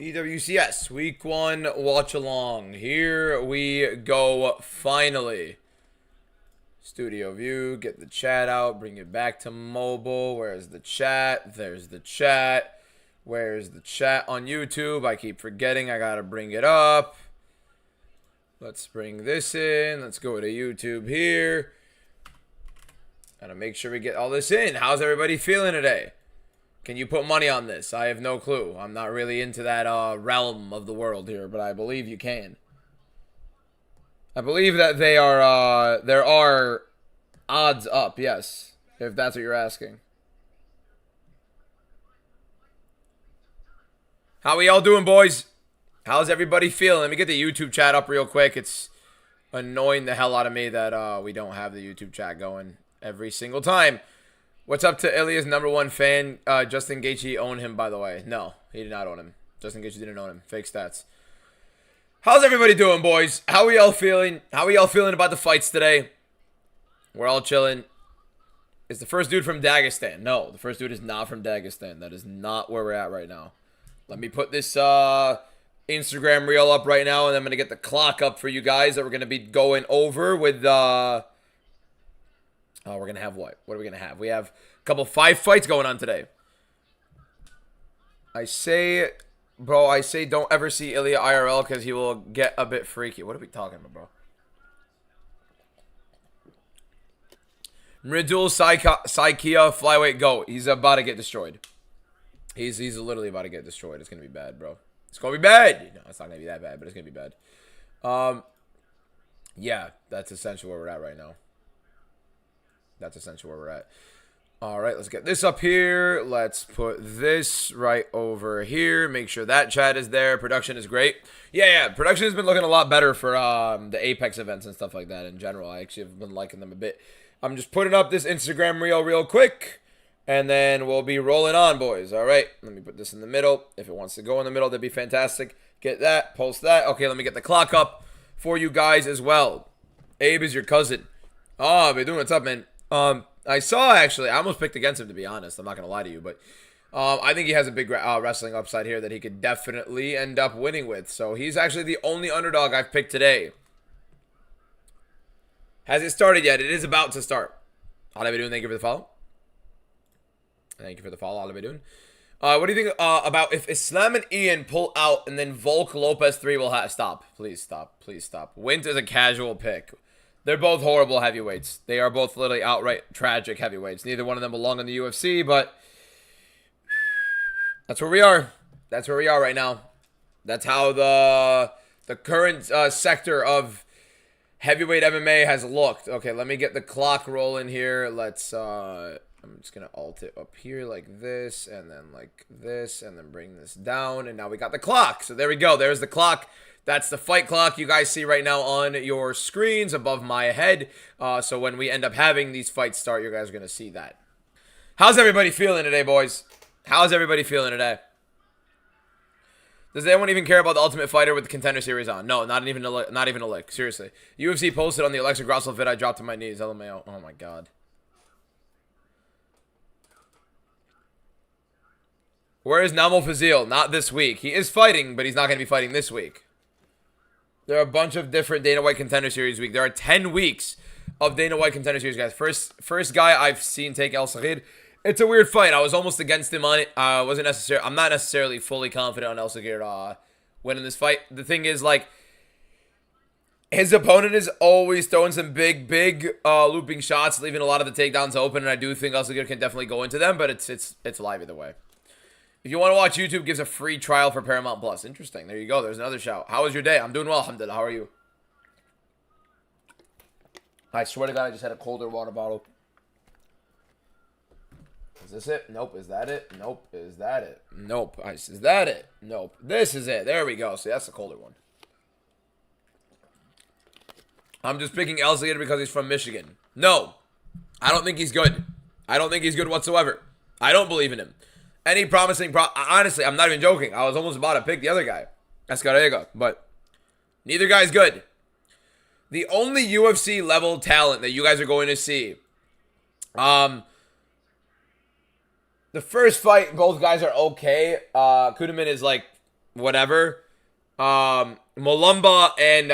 Dwcs week 1 watch along. Here we go finally. Studio view, get the chat out, bring it back to mobile. Where's the chat? There's the chat. Where's the chat on YouTube? I keep forgetting I gotta bring it up. Let's bring this in. Let's go to YouTube here. Gotta make sure we get all this in. How's everybody feeling today? Can you put money on this? I have no clue. I'm not really into that realm of the world here, but I believe you can. I believe that they are there are odds up, yes, if that's what you're asking. How are y'all doing, boys? How's everybody feeling? Let me get the YouTube chat up real quick. It's annoying the hell out of me that we don't have the YouTube chat going every single time. What's up to Ilya's #1 fan? Justin Gaethje owned him, by the way. No, he did not own him. Justin Gaethje didn't own him. Fake stats. How's everybody doing, boys? How are y'all feeling? How are y'all feeling about the fights today? We're all chilling. Is the first dude from Dagestan? No, the first dude is not from Dagestan. That is not where we're at right now. Let me put this Instagram reel up right now, and I'm going to get the clock up for you guys that we're going to be going over with... Oh, we're going to have what? What are we going to have? We have a couple 5 fights going on today. I say don't ever see Ilya IRL because he will get a bit freaky. What are we talking about, bro? Mridul Saikia flyweight GOAT. He's about to get destroyed. He's literally about to get destroyed. It's going to be bad, bro. It's going to be bad. No, it's not going to be that bad, but it's going to be bad. Yeah, that's essentially where we're at right now. That's essentially where we're at. All right, let's get this up here. Let's put this right over here. Make sure that chat is there. Production is great. Yeah. Production has been looking a lot better for the Apex events and stuff like that in general. I actually have been liking them a bit. I'm just putting up this Instagram reel real quick, and then we'll be rolling on, boys. All right, let me put this in the middle. If it wants to go in the middle, that'd be fantastic. Get that, post that. Okay, let me get the clock up for you guys as well. Abe is your cousin. Oh, I've been doing what's up, man. I saw, actually, I almost picked against him, to be honest. I'm not going to lie to you, but I think he has a big wrestling upside here that he could definitely end up winning with. So he's actually the only underdog I've picked today. Has it started yet? It is about to start. All I've been doing, thank you for the follow. Thank you for the follow, all I've been doing. What do you think about if Islam and Ian pull out and then Volk Lopez 3 will have... Stop. Please stop. Please stop. Wint is a casual pick. They're both horrible heavyweights. They are both literally outright tragic heavyweights. Neither one of them belong in the UFC, but that's where we are. That's where we are right now. That's how the current sector of heavyweight MMA has looked. Okay, let me get the clock rolling here. Let's I'm just gonna alt it up here like this, and then like this, and then bring this down, and now we got the clock. So there we go. There's the clock. That's the fight clock you guys see right now on your screens above my head. So when we end up having these fights start, you guys are going to see that. How's everybody feeling today, boys? How's everybody feeling today? Does anyone even care about the Ultimate Fighter with the Contender Series on? No, not even a lick. Seriously. UFC posted on the Alexa Grasso vid. I dropped to my knees. LMAO. Oh, my God. Where is Namo Fazil? Not this week. He is fighting, but he's not going to be fighting this week. There are a bunch of different Dana White Contender Series week. There are 10 weeks of Dana White Contender Series, guys. First guy I've seen take El Sagir. It's a weird fight. I was almost against him on it. I'm not necessarily fully confident on El Sagir winning this fight. The thing is, like, his opponent is always throwing some big looping shots, leaving a lot of the takedowns open, and I do think El Sagir can definitely go into them, but it's live either way. If you want to watch YouTube, gives a free trial for Paramount Plus. Interesting. There you go. There's another shout. How was your day? I'm doing well, alhamdulillah. How are you? I swear to God, I just had a colder water bottle. Is this it? Nope. Is that it? Nope. Is that it? Nope. Is that it? Nope. This is it. There we go. See, that's the colder one. I'm just picking El Sayed because he's from Michigan. No. I don't think he's good. I don't think he's good whatsoever. I don't believe in him. Any promising honestly, I'm not even joking. I was almost about to pick the other guy, Escarrega, but neither guy's good. The only UFC level talent that you guys are going to see, the first fight, both guys are okay. Kudaman is like whatever. Mulumba and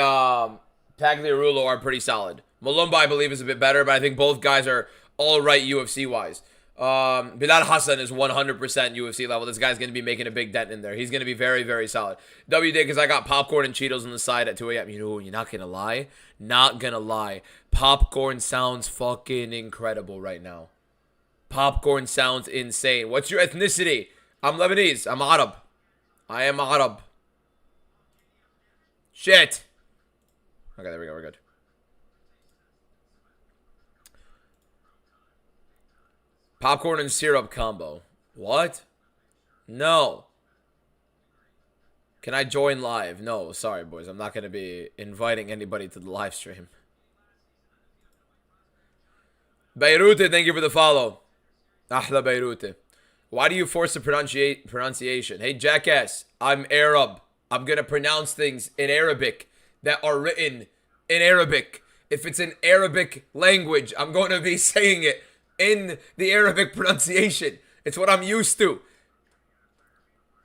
Tagliarulo are pretty solid. Mulumba, I believe, is a bit better, but I think both guys are all right UFC-wise. Bilal Hassan is 100% UFC level. This guy's going to be making a big dent in there. He's going to be very, very solid. WD, because I got popcorn and Cheetos on the side at 2 a.m. You know, you're not going to lie. Not going to lie. Popcorn sounds fucking incredible right now. Popcorn sounds insane. What's your ethnicity? I'm Lebanese. I'm Arab. I am Arab. Shit. Okay, there we go. We're good. Popcorn and syrup combo. What? No. Can I join live? No, sorry, boys. I'm not going to be inviting anybody to the live stream. Beirut, thank you for the follow. Ahla Beirut. Why do you force the pronunciation? Hey, jackass, I'm Arab. I'm going to pronounce things in Arabic that are written in Arabic. If it's an Arabic language, I'm going to be saying it in the Arabic pronunciation. It's what I'm used to.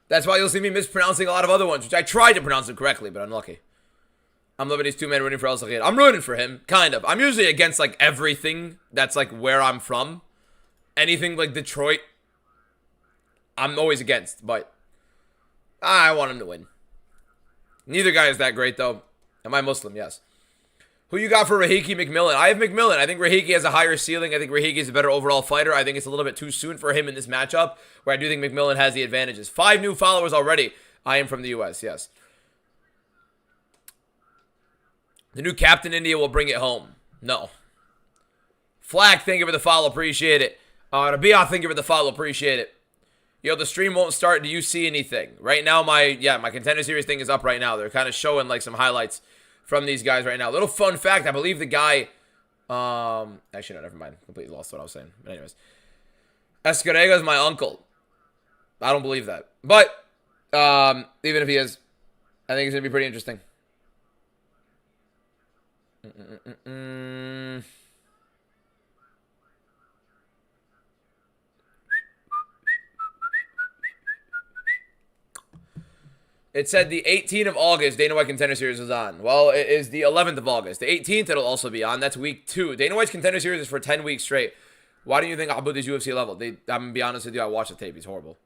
That's why you'll see me mispronouncing a lot of other ones, which I tried to pronounce them correctly, but unlucky. I'm Lebanese 2-man rooting for El Sakhir. I'm rooting for him, kind of. I'm usually against, like, everything that's, like, where I'm from. Anything like Detroit, I'm always against, but I want him to win. Neither guy is that great, though. Am I Muslim? Yes. Who you got for Rahiki McMillan? I have McMillan. I think Rahiki has a higher ceiling. I think Rahiki is a better overall fighter. I think it's a little bit too soon for him in this matchup, where I do think McMillan has the advantages. 5 new followers already. I am from the U.S., yes. The new captain India will bring it home. No. Flack, thank you for the follow. Appreciate it. Rabia, thank you for the follow. Appreciate it. Yo, the stream won't start. Do you see anything? Right now, my Contender Series thing is up right now. They're kind of showing, like, some highlights from these guys right now. Little fun fact, I believe the guy, actually, no, never mind. Completely lost what I was saying. But anyways. Escarega is my uncle. I don't believe that. But, even if he is, I think it's going to be pretty interesting. It said the 18th of August, Dana White Contender Series is on. Well, it is the 11th of August. The 18th, it'll also be on. That's week 2. Dana White's Contender Series is for 10 weeks straight. Why do you think Abud is UFC level? I'm going to be honest with you, I watched the tape. He's horrible.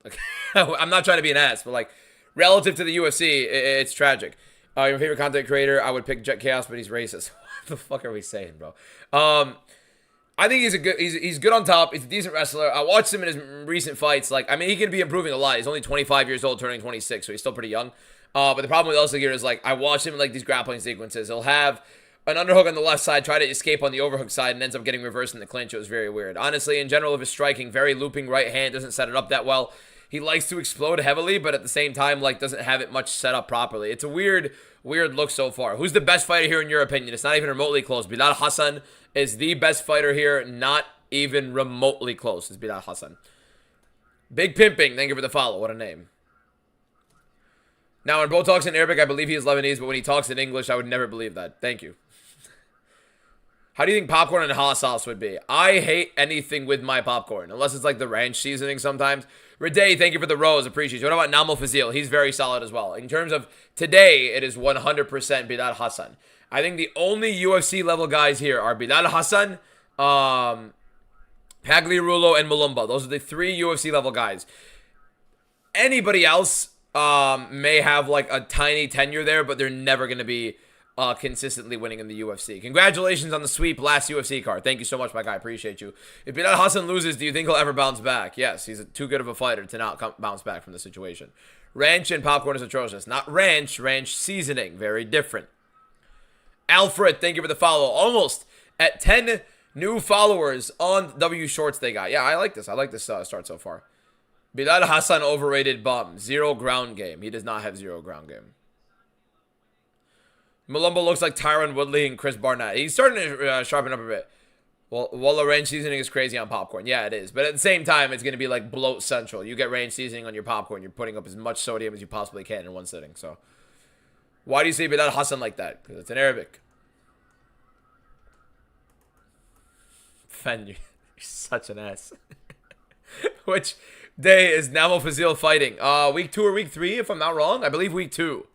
Like, I'm not trying to be an ass, but, like, relative to the UFC, it's tragic. Your favorite content creator, I would pick Jet Chaos, but he's racist. What the fuck are we saying, bro? I think he's good on top. He's a decent wrestler. I watched him in his recent fights. Like, I mean, he can be improving a lot. He's only 25 years old, turning 26, so he's still pretty young. But the problem with El Sakhir is, like, I watched him in, like, these grappling sequences. He'll have an underhook on the left side, try to escape on the overhook side, and ends up getting reversed in the clinch. It was very weird. Honestly, in general of his striking, very looping right hand, doesn't set it up that well. He likes to explode heavily, but at the same time, like, doesn't have it much set up properly. It's a weird look so far. Who's the best fighter here in your opinion? It's not even remotely close. Bilal Hassan is the best fighter here, not even remotely close. It's Bilal Hassan. Big Pimping, thank you for the follow. What a name. Now, when Bo talks in Arabic, I believe he is Lebanese, but when he talks in English, I would never believe that. Thank you. How do you think popcorn and hot sauce would be? I hate anything with my popcorn, unless it's like the ranch seasoning sometimes. Rede, thank you for the rose. Appreciate you. What about Namo Fazil? He's very solid as well. In terms of today, it is 100% Bilal Hassan. I think the only UFC level guys here are Bilal Hassan, Pagliarulo, and Mulumba. Those are the 3 UFC level guys. Anybody else may have like a tiny tenure there, but they're never going to be consistently winning in the UFC. Congratulations on the sweep last UFC card. Thank you so much, my guy. Appreciate you. If Bilal Hassan loses, do you think he'll ever bounce back? Yes, he's too good of a fighter to not bounce back from the situation. Ranch and popcorn is atrocious. Not ranch seasoning. Very different. Alfred, thank you for the follow. Almost at 10 new followers on W Shorts they got. Yeah, I like this. I like this start so far. Bilal Hassan, overrated bum. 0 ground game. He does not have 0 ground game. Mulumba looks like Tyron Woodley and Chris Barnett. He's starting to sharpen up a bit. Well, the ranch seasoning is crazy on popcorn. Yeah, it is. But at the same time, it's going to be like bloat central. You get ranch seasoning on your popcorn, you're putting up as much sodium as you possibly can in one sitting. So, why do you say Bilal Hassan like that? Because it's in Arabic. Fen, you're such an ass. Which day is Namo Fazil fighting? Week 2 or week 3, if I'm not wrong. I believe week 2,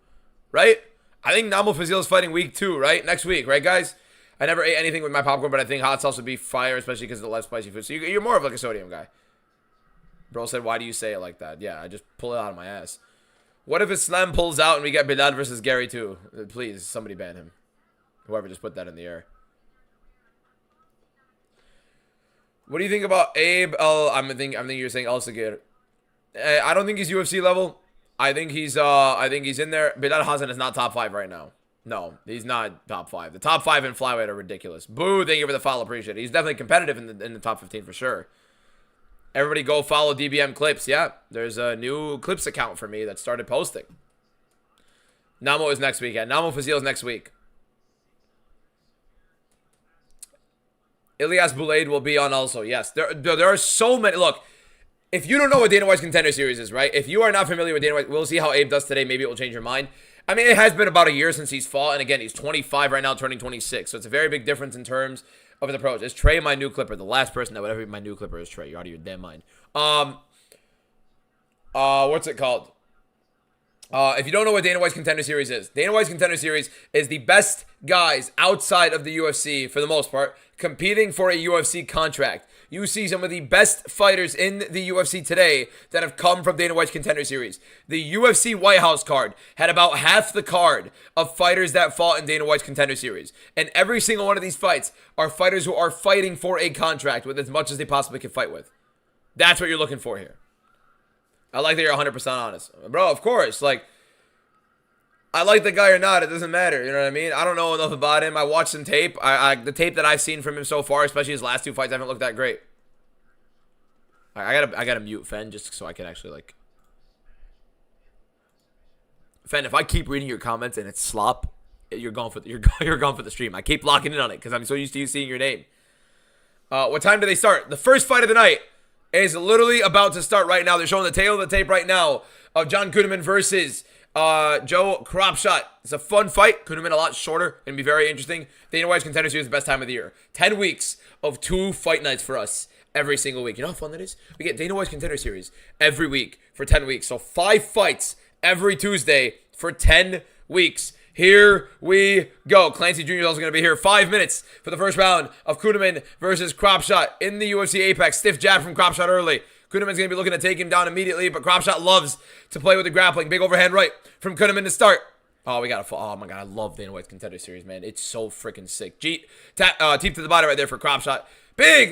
right? I think Namo Fazil is fighting week 2, right? Next week, right, guys? I never ate anything with my popcorn, but I think hot sauce would be fire, especially because of the less spicy food. So you're more of like a sodium guy. Bro said, why do you say it like that? Yeah, I just pull it out of my ass. What if Islam pulls out and we get Bilal versus Gary too? Please, somebody ban him. Whoever just put that in the air. What do you think about Abe? I'm thinking you're saying El Sagir. I don't think he's UFC level. I think he's in there. Bilal Hassan is not top 5 right now. No, he's not top 5. The top 5 in flyweight are ridiculous. Boo, thank you for the follow. Appreciate it. He's definitely competitive in the top 15 for sure. Everybody go follow DBM Clips. Yeah, there's a new Clips account for me that started posting. Namo is next weekend. Namo Fazil is next week. Ilyas Boulade will be on also. Yes, there are so many. Look, if you don't know what Dana White's Contender Series is, right? If you are not familiar with Dana White, we'll see how Abe does today. Maybe it will change your mind. I mean, it has been about a year since he's fought. And again, he's 25 right now, turning 26. So it's a very big difference in terms of the approach. Is Trey my new clipper? The last person that would ever be my new clipper is Trey. You're out of your damn mind. What's it called? If you don't know what Dana White's Contender Series is, Dana White's Contender Series is the best guys outside of the UFC, for the most part, competing for a UFC contract. You see some of the best fighters in the UFC today that have come from Dana White's Contender Series. The UFC White House card had about half the card of fighters that fought in Dana White's Contender Series. And every single one of these fights are fighters who are fighting for a contract with as much as they possibly can fight with. That's what you're looking for here. I like that you're 100% honest. Bro, of course. Like, I like the guy or not, it doesn't matter. You know what I mean? I don't know enough about him. I watched some tape. The tape that I've seen from him so far, especially his last 2 fights, haven't looked that great. I gotta mute Fen just so I can actually, like... Fen, if I keep reading your comments and it's slop, you're gone for the stream. I keep locking in on it because I'm so used to you seeing your name. What time do they start? The first fight of the night is literally about to start right now. They're showing the tail of the tape right now of John Kuhneman versus Joe Cropshot. It's a fun fight. Kuhneman a lot shorter. Gonna be very interesting. Dana White's Contender Series is the best time of the year. 10 weeks of 2 fight nights for us every single week. You know how fun that is? We get Dana White's Contender Series every week for 10 weeks. So 5 fights every Tuesday for 10 weeks. Here we go. Clancy Jr. is also going to be here. 5 minutes for the first round of Kuhneman versus Cropshot in the UFC Apex. Stiff jab from Cropshot early. Kuhneman's going to be looking to take him down immediately, but Cropshot loves to play with the grappling. Big overhand right from Kuhneman to start. Oh, we got to fall. Oh, my God. I love Dana White's Contender Series, man. It's so freaking sick. Teep to the body right there for Cropshot. Big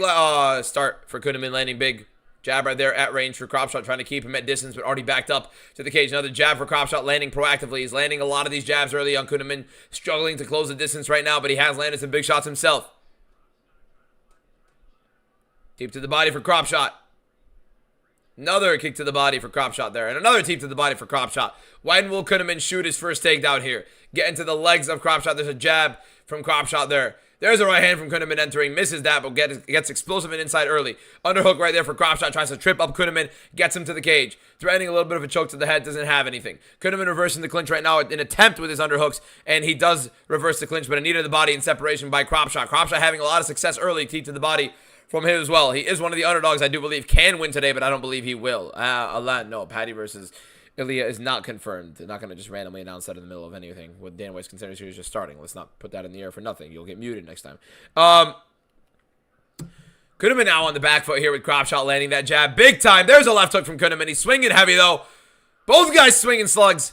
start for Kuhneman, landing big. Jab right there at range for Cropshot, trying to keep him at distance, but already backed up to the cage. Another jab for Cropshot, landing proactively. He's landing a lot of these jabs early on. Kuhneman struggling to close the distance right now, but he has landed some big shots himself. Deep to the body for Cropshot. Another kick to the body for Cropshot there, and another teep to the body for Cropshot. When will Kuhneman shoot his first takedown here? Get into the legs of Cropshot. There's a jab from Cropshot there. There's a right hand from Kuhneman entering. Misses that, but gets explosive and inside early. Underhook right there for Cropshot. Tries to trip up Kuhneman. Gets him to the cage. Threatening a little bit of a choke to the head. Doesn't have anything. Kuhneman reversing the clinch right now. An attempt with his underhooks. And he does reverse the clinch, but a knee to the body in separation by Cropshot. Cropshot having a lot of success early. Teep to the body from him as well. He is one of the underdogs I do believe can win today, but I don't believe he will. No. Patty versus Ilya is not confirmed. They're not going to just randomly announce that in the middle of anything with Dana White's Contender Series just starting. Let's not put that in the air for nothing. You'll get muted next time. Kuhneman now on the back foot here with Cropshot landing that jab big time. There's a left hook from Kuhneman. He's swinging heavy though. Both guys swinging slugs.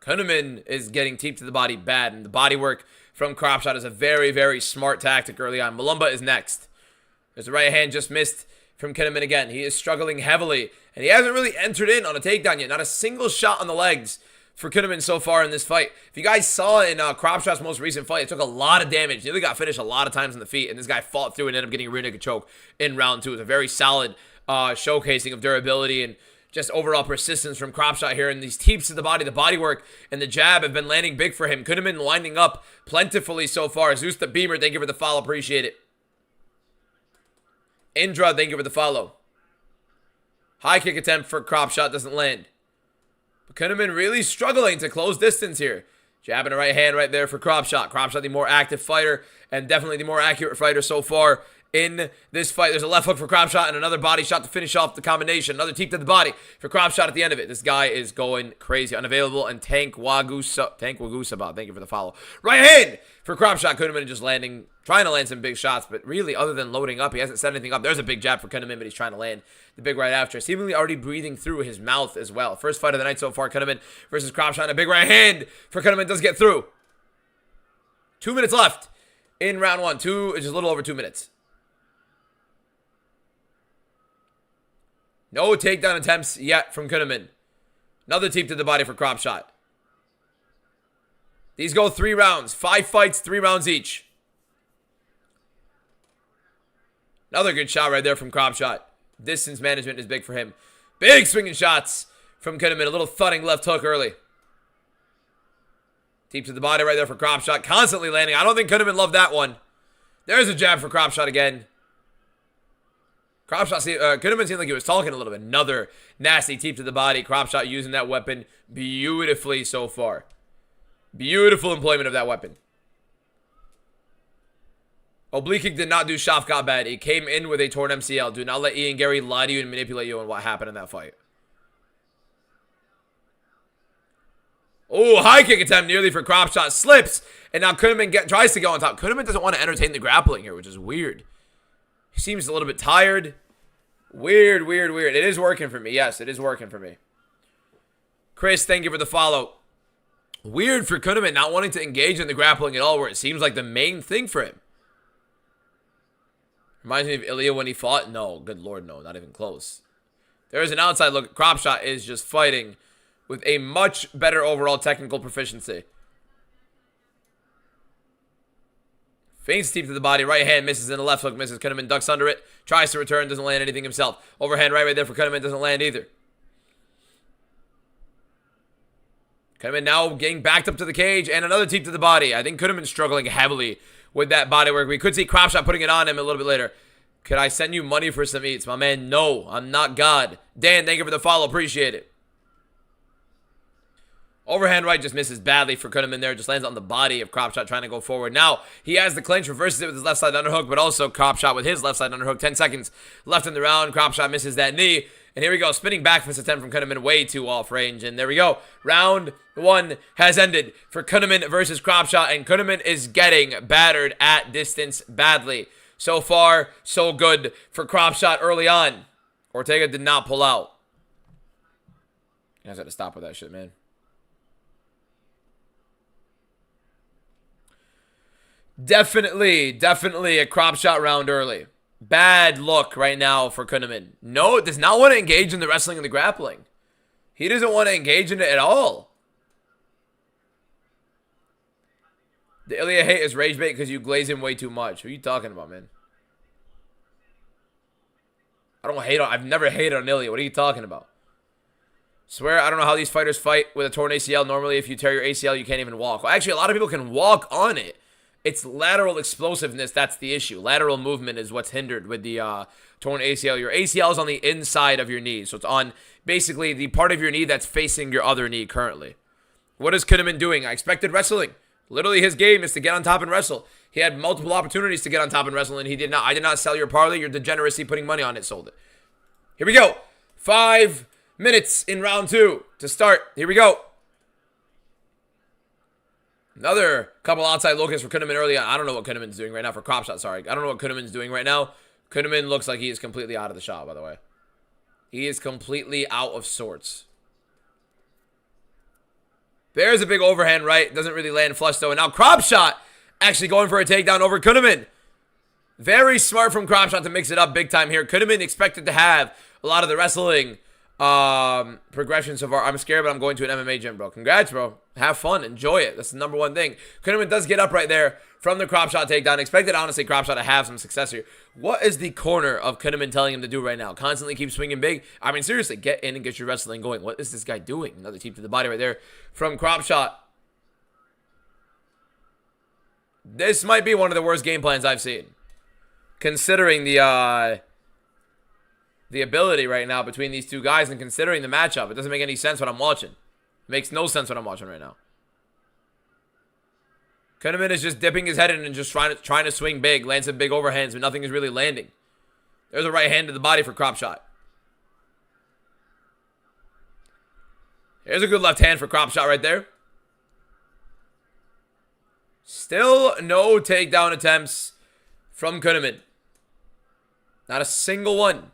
Kuhneman is getting teeped to the body bad, and the body work from Cropshot is a very, very smart tactic early on. Malumba is next. There's the right hand just missed from Kuhneman again. He is struggling heavily, and he hasn't really entered in on a takedown yet. Not a single shot on the legs for Kuhneman so far in this fight. If you guys saw in Cropshot's most recent fight, it took a lot of damage. Nearly got finished a lot of times in the feet, and this guy fought through and ended up getting a rear naked choke in round 2. It was a very solid showcasing of durability and just overall persistence from Cropshot here. And these teeps to the body work, and the jab have been landing big for him. Kuhneman lining up plentifully so far. Zeus the Beamer, thank you for the follow. Appreciate it. Indra, thank you for the follow. High kick attempt for Cropshot doesn't land. But Kuhneman really struggling to close distance here. Jab and a right hand right there for Cropshot. Cropshot, the more active fighter and definitely the more accurate fighter so far in this fight. There's a left hook for Cropshot and another body shot to finish off the combination. Another teep to the body for Cropshot at the end of it. This guy is going crazy. Unavailable and Tank Wagusa. Thank you for the follow. Right hand for Cropshot. Could have been just trying to land some big shots, but really, other than loading up, he hasn't set anything up. There's a big jab for Kuhneman, but he's trying to land the big right after. Seemingly already breathing through his mouth as well. First fight of the night so far, Kuhneman versus Cropshot. A big right hand for Kuhneman does get through. 2 minutes left in round one. Just a little over 2 minutes. No takedown attempts yet from Kuhneman. Another teep to the body for Cropshot. These go 3 rounds. 5 fights, 3 rounds each. Another good shot right there from Cropshot. Distance management is big for him. Big swinging shots from Kuhneman. A little thudding left hook early. Teep to the body right there for Cropshot. Constantly landing. I don't think Kuhneman loved that one. There's a jab for Cropshot again. Kuhneman seemed like he was talking a little bit. Another nasty teep to the body. Cropshot using that weapon beautifully so far. Beautiful employment of that weapon. Oblique kick did not do Shafkat bad. He came in with a torn MCL. Do not let Ian Gary lie to you and manipulate you on what happened in that fight. Oh, high kick attempt nearly for Cropshot. Slips. And now Kuhneman tries to go on top. Kuhneman doesn't want to entertain the grappling here, which is weird. He seems a little bit tired. Weird. It is working for me. Yes, it is working for me. Chris, thank you for the follow. Weird for Kuhneman not wanting to engage in the grappling at all, where it seems like the main thing for him. Reminds me of Ilya when he fought. No, good lord, no, not even close. There's an outside look. Cropshot is just fighting with a much better overall technical proficiency. Feints teep to the body. Right hand misses in the left hook. Misses. Kuhneman ducks under it. Tries to return. Doesn't land anything himself. Overhand right there for Kuhneman. Doesn't land either. Kuhneman now getting backed up to the cage. And another teep to the body. I think Kuhneman's struggling heavily with that body work. We could see Cropshot putting it on him a little bit later. Could I send you money for some eats? My man, no. I'm not God. Dan, thank you for the follow. Appreciate it. Overhand right just misses badly for Kuhneman there. Just lands on the body of Cropshot trying to go forward. Now, he has the clinch, reverses it with his left side underhook, but also Cropshot with his left side underhook. 10 seconds left in the round. Cropshot misses that knee. And here we go. Spinning back fist attempt from Kuhneman, way too off range. And there we go. Round one has ended for Kuhneman versus Cropshot. And Kuhneman is getting battered at distance badly. So far, so good for Cropshot early on. Ortega did not pull out. You guys got to stop with that shit, man. Definitely a Cropshot round early. Bad look right now for Kuhneman. No, does not want to engage in the wrestling and the grappling. He doesn't want to engage in it at all. The Ilya hate is rage bait because you glaze him way too much. Who are you talking about, man? I've never hated on Ilya. What are you talking about? Swear, I don't know how these fighters fight with a torn ACL. Normally, if you tear your ACL, you can't even walk. Well, actually, a lot of people can walk on it. It's lateral explosiveness that's the issue. Lateral movement is what's hindered with the torn ACL. Your ACL is on the inside of your knee. So it's on basically the part of your knee that's facing your other knee currently. What is Kuhneman doing? I expected wrestling. Literally his game is to get on top and wrestle. He had multiple opportunities to get on top and wrestle, and he did not. I did not sell your parlay. Your degeneracy putting money on it sold it. Here we go. 5 minutes in round two to start. Here we go. Another couple outside locusts for Kuhneman early on. I don't know what Kuhneman's doing right now for Cropshot, sorry. I don't know what Kuhneman's doing right now. Kuhneman looks like he is completely out of the shot, by the way. He is completely out of sorts. There's a big overhand right. Doesn't really land flush, though. And now Cropshot actually going for a takedown over Kuhneman. Very smart from Cropshot to mix it up big time here. Kuhneman expected to have a lot of the wrestling progression so far. I'm scared, but I'm going to an MMA gym, bro. Congrats, bro. Have fun. Enjoy it. That's the number one thing. Kuhneman does get up right there from the Cropshot takedown. Expected, honestly, Cropshot to have some success here. What is the corner of Kuhneman telling him to do right now? Constantly keep swinging big? I mean, seriously, get in and get your wrestling going. What is this guy doing? Another teep to the body right there from Cropshot. This might be one of the worst game plans I've seen. Considering the ability right now between these two guys and considering the matchup. It doesn't make any sense what I'm watching. It makes no sense what I'm watching right now. Kuhneman is just dipping his head in and just trying to swing big. Lands some big overhands, but nothing is really landing. There's a right hand to the body for Crop Shot. Here's a good left hand for Crop Shot right there. Still no takedown attempts from Kuhneman. Not a single one.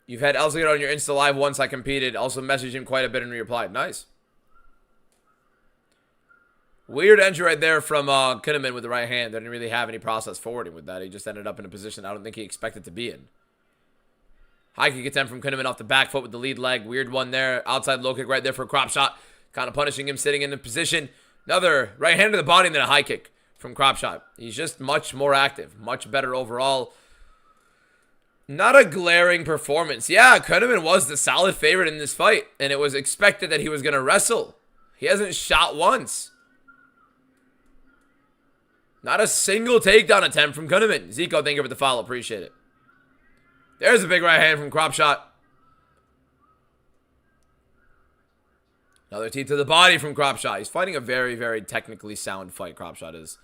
You've had Elzigate on your Insta Live once I competed. Also messaged him quite a bit and he replied. Nice. Weird entry right there from Kuhneman with the right hand. Didn't really have any process forwarding with that. He just ended up in a position I don't think he expected to be in. High kick attempt from Kuhneman off the back foot with the lead leg. Weird one there. Outside low kick right there for a Crop Shot. Kind of punishing him sitting in a position. Another right hand to the body and then a high kick from Crop Shot. He's just much more active. Much better overall. Not a glaring performance. Yeah, Kuhneman was the solid favorite in this fight. And it was expected that he was going to wrestle. He hasn't shot once. Not a single takedown attempt from Kuhneman. Zico, thank you for the follow. Appreciate it. There's a big right hand from Crop Shot. Another tee to the body from Crop Shot. He's fighting a very, very technically sound fight, Crop Shot is.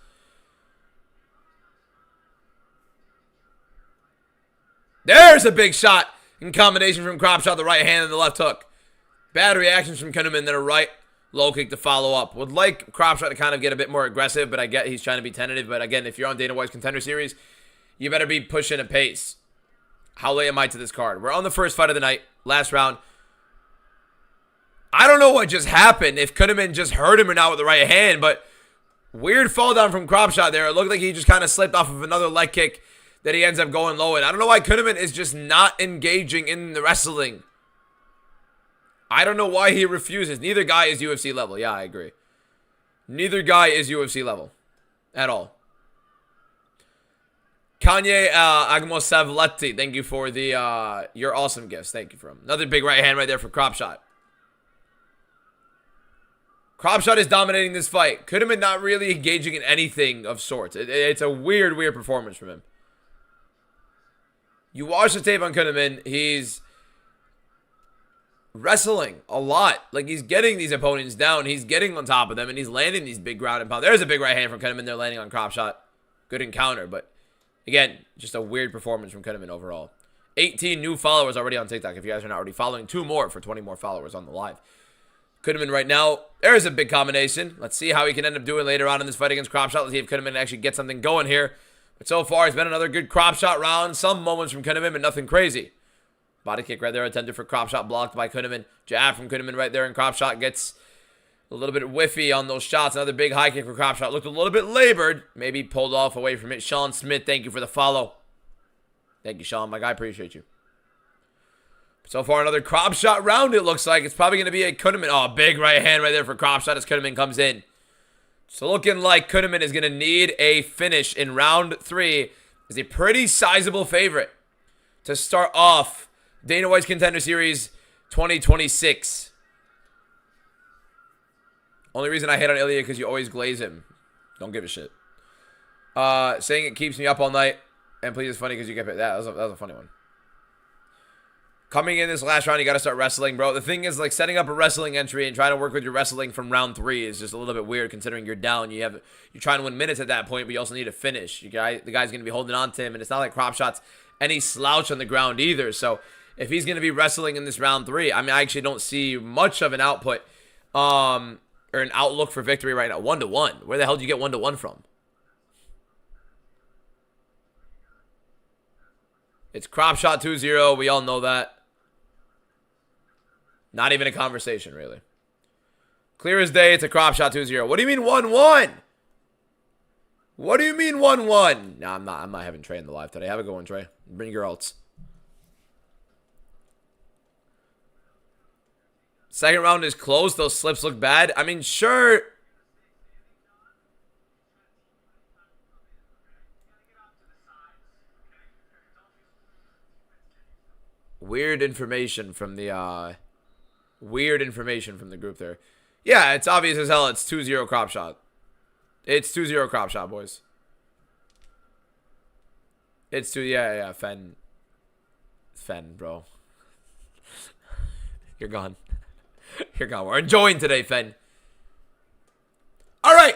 There's a big shot in combination from Crop Shot, the right hand and the left hook. Bad reactions from Kuhneman, then a right low kick to follow up. Would like Crop Shot to kind of get a bit more aggressive, but I get he's trying to be tentative. But again, if you're on Dana White's Contender Series, you better be pushing a pace. How late am I to this card? We're on the first fight of the night. Last round. I don't know what just happened. If Kuhneman just hurt him or not with the right hand, but weird fall down from Crop Shot there. It looked like he just kind of slipped off of another leg kick that he ends up going low in. I don't know why Kuhneman is just not engaging in the wrestling. I don't know why he refuses. Neither guy is UFC level. Yeah, I agree. Neither guy is UFC level. At all. Kanye Agmosavleti, thank you for the your awesome gifts. Thank you for him. Another big right hand right there for Crop Shot. Crop Shot is dominating this fight. Kuhneman not really engaging in anything of sorts. It's a weird, weird performance from him. You watch the tape on Kuhneman, he's wrestling a lot. Like, he's getting these opponents down. He's getting on top of them, and he's landing these big ground and pound. There's a big right hand from Kuhneman there landing on Crop Shot. Good encounter, but again, just a weird performance from Kuhneman overall. 18 new followers already on TikTok. If you guys are not already following, 2 more for 20 more followers on the live. Kuhneman right now, there's a big combination. Let's see how he can end up doing later on in this fight against Crop Shot. Let's see if Kuhneman actually gets something going here. But so far, it's been another good Crop Shot round. Some moments from Kuhneman, but nothing crazy. Body kick right there, attempted for Crop Shot, blocked by Kuhneman. Jab from Kuhneman right there, and Crop Shot gets a little bit whiffy on those shots. Another big high kick for Crop Shot. Looked a little bit labored. Maybe pulled off away from it. Sean Smith, thank you for the follow. Thank you, Sean. My guy, appreciate you. So far, another Crop Shot round, it looks like. It's probably going to be a Kuhneman. Oh, big right hand right there for Crop Shot as Kuhneman comes in. So looking like Kuhneman is going to need a finish in round 3. Is a pretty sizable favorite to start off Dana White's Contender Series 2026. Only reason I hate on Ilya because you always glaze him. Don't give a shit. Saying it keeps me up all night. And please, it's funny because you get paid. That was a funny one. Coming in this last round, you got to start wrestling, bro. The thing is, like, setting up a wrestling entry and trying to work with your wrestling from round 3 is just a little bit weird considering you're down. You're trying to win minutes at that point, but you also need a finish. The guy's going to be holding on to him, and it's not like Crop Shot's any slouch on the ground either. So if he's going to be wrestling in this round 3, I mean, I actually don't see much of an output or an outlook for victory right now. 1-1. Where the hell do you get 1-1 from? It's Crop Shot 2-0. We all know that. Not even a conversation, really. Clear as day, it's a Crop Shot 2-0. What do you mean 1-1? What do you mean 1-1? No, I'm not having Trey in the live today. Have a good one, Trey. Bring your alts. Second round is close. Those slips look bad. I mean, sure. Weird information from the group there. Yeah, it's obvious as hell. It's 2-0 Crop Shot. It's 2-0 Crop Shot, boys. It's 2. Yeah. Fen, bro. You're gone. You're gone. We're enjoying today, Fen. All right.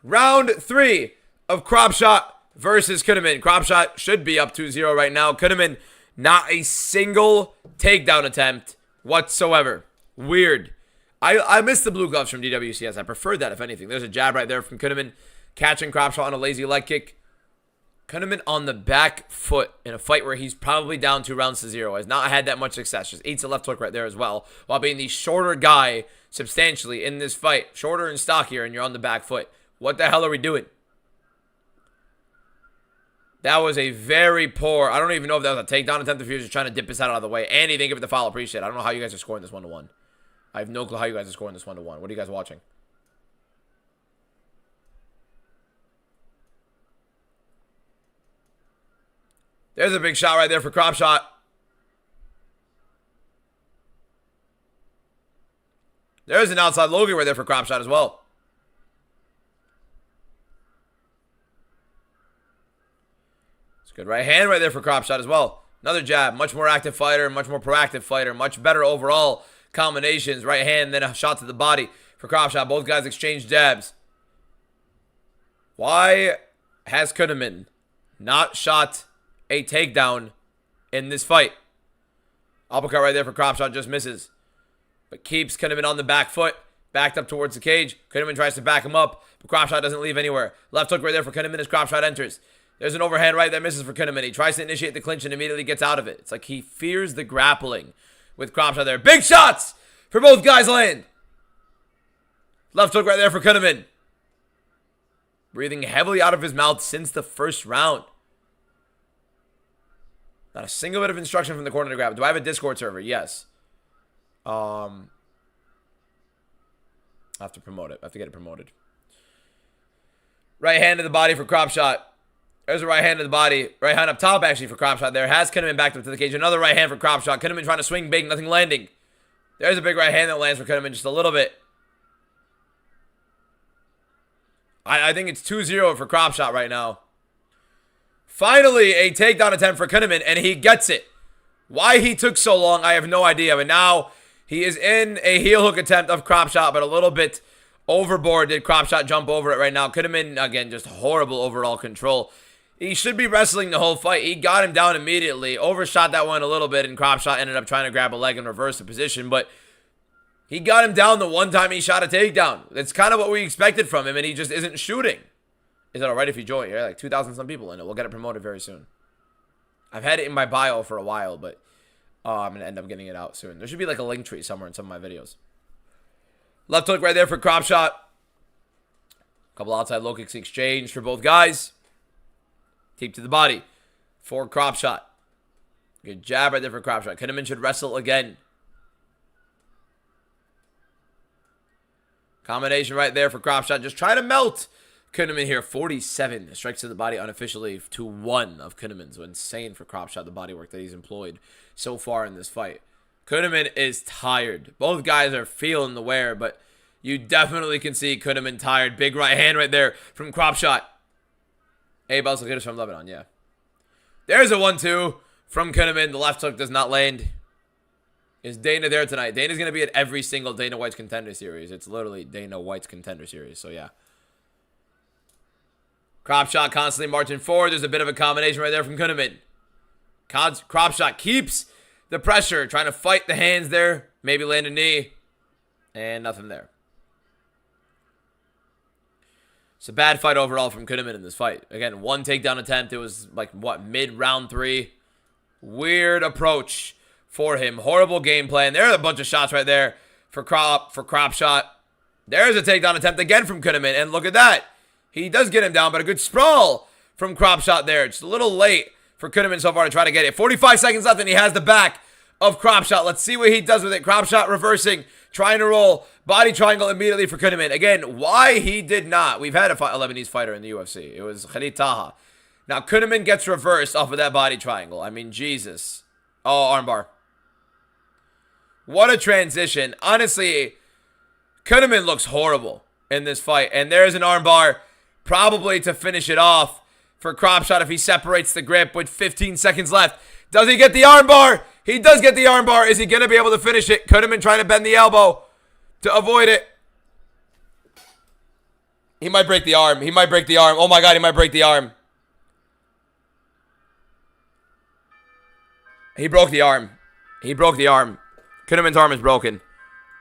Round 3 of Cropshot versus Kuhneman. Cropshot should be up 2-0 right now. Kuhneman, not a single takedown attempt whatsoever. Weird. I missed the blue gloves from DWCS. I preferred that, if anything. There's a jab right there from Kuhneman, catching Cropshot on a lazy leg kick. Kuhneman on the back foot in a fight where he's probably down 2 rounds to 0. Has not had that much success. Just eats a left hook right there as well, while being the shorter guy substantially in this fight. Shorter and stockier, and you're on the back foot. What the hell are we doing? That was a very poor... I don't even know if that was a takedown attempt, if he was just trying to dip his head out of the way. And he didn't give it the foul. Appreciate it. I don't know how you guys are scoring this 1-1. I have no clue how you guys are scoring this 1-1. What are you guys watching? There's a big shot right there for Cropshot. There's an outside Logan right there for Cropshot as well. It's a good right hand right there for Cropshot as well. Another jab. Much more active fighter, much more proactive fighter, much better overall combinations. Right hand, then a shot to the body for Cropshot. Both guys exchange jabs. Why has Kuhneman not shot a takedown in this fight? Uppercut right there for Cropshot, just misses. But keeps Kuhneman on the back foot, backed up towards the cage. Kuhneman tries to back him up, but Cropshot doesn't leave anywhere. Left hook right there for Kuhneman as Cropshot enters. There's an overhand right that misses for Kuhneman. He tries to initiate the clinch and immediately gets out of it. It's like he fears the grappling with Cropshot there. Big shots for both guys land. Left hook right there for Kuhneman. Breathing heavily out of his mouth since the first round. Not a single bit of instruction from the corner to grab. Do I have a Discord server? Yes. I have to promote it. I have to get it promoted. Right hand to the body for Cropshot. There's a right hand to the body. Right hand up top, actually, for Cropshot there. Has Kuhneman backed up to the cage. Another right hand for Cropshot. Kuhneman trying to swing big. Nothing landing. There's a big right hand that lands for Kuhneman just a little bit. I think it's 2-0 for Cropshot right now. Finally, a takedown attempt for Kuhneman, and he gets it. Why he took so long, I have no idea. But now he is in a heel hook attempt of Cropshot, but a little bit overboard. Did Cropshot jump over it right now? Kuhneman, again, just horrible overall control. He should be wrestling the whole fight. He got him down immediately. Overshot that one a little bit, and Cropshot ended up trying to grab a leg and reverse the position. But he got him down the one time he shot a takedown. That's kind of what we expected from him, and he just isn't shooting. Is it alright if you join? You're like 2,000 some people in it. We'll get it promoted very soon. I've had it in my bio for a while, but I'm going to end up getting it out soon. There should be like a link tree somewhere in some of my videos. Left hook right there for Cropshot. Couple outside low kicks exchanged for both guys. Keep to the body for Cropshot. Good jab right there for Cropshot. Kuhneman should wrestle again. Combination right there for Cropshot. Just trying to melt Kuhneman here. 47 strikes to the body unofficially to 1 of Kuhneman's. So insane for Cropshot, the body work that he's employed so far in this fight. Kuhneman is tired. Both guys are feeling the wear, but you definitely can see Kuhneman tired. Big right hand right there from Cropshot. Abe also hit us from Lebanon, yeah. There's a 1-2 from Kuhneman. The left hook does not land. Is Dana there tonight? Dana's going to be at every single Dana White's Contender Series. It's literally Dana White's Contender Series, so yeah. Cropshot constantly marching forward. There's a bit of a combination right there from Kuhneman. Cropshot keeps the pressure, trying to fight the hands there. Maybe land a knee. And nothing there. It's a bad fight overall from Kuhneman in this fight. Again, 1 takedown attempt. It was like, what, mid-round 3? Weird approach for him. Horrible game plan. There are a bunch of shots right there for Cropshot. There's a takedown attempt again from Kuhneman. And look at that. He does get him down, but a good sprawl from Cropshot there. Just a little late for Kuhneman so far to try to get it. 45 seconds left, and he has the back of Cropshot. Let's see what he does with it. Cropshot reversing, trying to roll. Body triangle immediately for Kuhneman. Again, why he did not. We've had a Lebanese fighter in the UFC. It was Khalid Taha. Now, Kuhneman gets reversed off of that body triangle. I mean, Jesus. Oh, armbar. What a transition. Honestly, Kuhneman looks horrible in this fight. And there's an armbar probably to finish it off for Cropshot if he separates the grip with 15 seconds left. Does he get the armbar? He does get the armbar. Is he going to be able to finish it? Kuhneman trying to bend the elbow to avoid it. He might break the arm. He might break the arm. Oh my god, he might break the arm. He broke the arm. He broke the arm. Kunaman's arm is broken.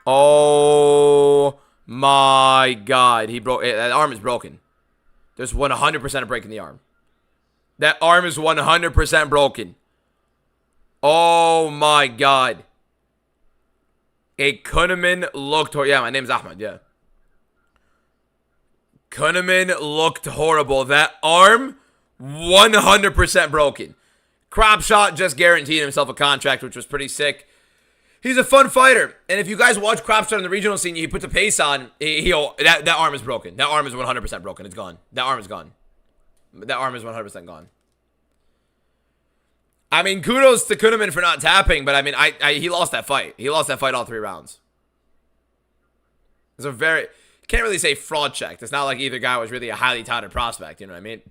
Oh my god. He broke. That arm is broken. There's 100% of breaking the arm. That arm is 100% broken. Oh my god. A Kunaman looked. Yeah, my name's Ahmed. Yeah. Kunaman looked horrible. That arm, 100% broken. Cropshot just guaranteed himself a contract, which was pretty sick. He's a fun fighter. And if you guys watch Cropshot in the regional scene, he puts the pace on, that arm is broken. That arm is 100% broken. It's gone. That arm is gone. That arm is 100% gone. I mean, kudos to Kunaman for not tapping, but I mean, he lost that fight. He lost that fight all 3 rounds. It's a very... Can't really say fraud checked. It's not like either guy was really a highly touted prospect. You know what I mean?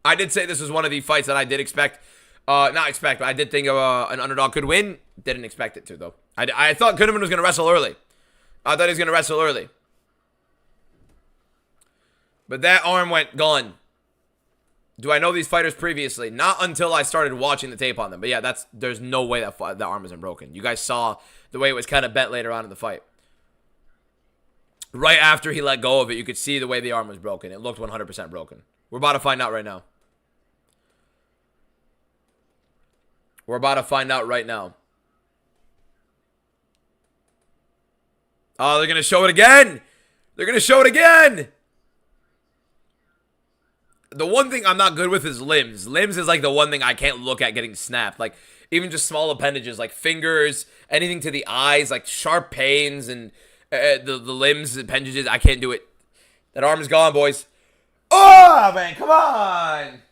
I did say this was one of the fights that I did expect. Not expect, but I did think an underdog could win. Didn't expect it to, though. I thought Kunaman was going to wrestle early. I thought he was going to wrestle early. But that arm went gone. Do I know these fighters previously? Not until I started watching the tape on them. But yeah, there's no way that arm isn't broken. You guys saw the way it was kind of bent later on in the fight. Right after he let go of it, you could see the way the arm was broken. It looked 100% broken. We're about to find out right now. We're about to find out right now. Oh, they're going to show it again. They're going to show it again. The one thing I'm not good with is limbs. Limbs is like the one thing I can't look at getting snapped. Like, even just small appendages like fingers, anything to the eyes, like sharp pains and the limbs, appendages. I can't do it. That arm is gone, boys. Oh, man, come on.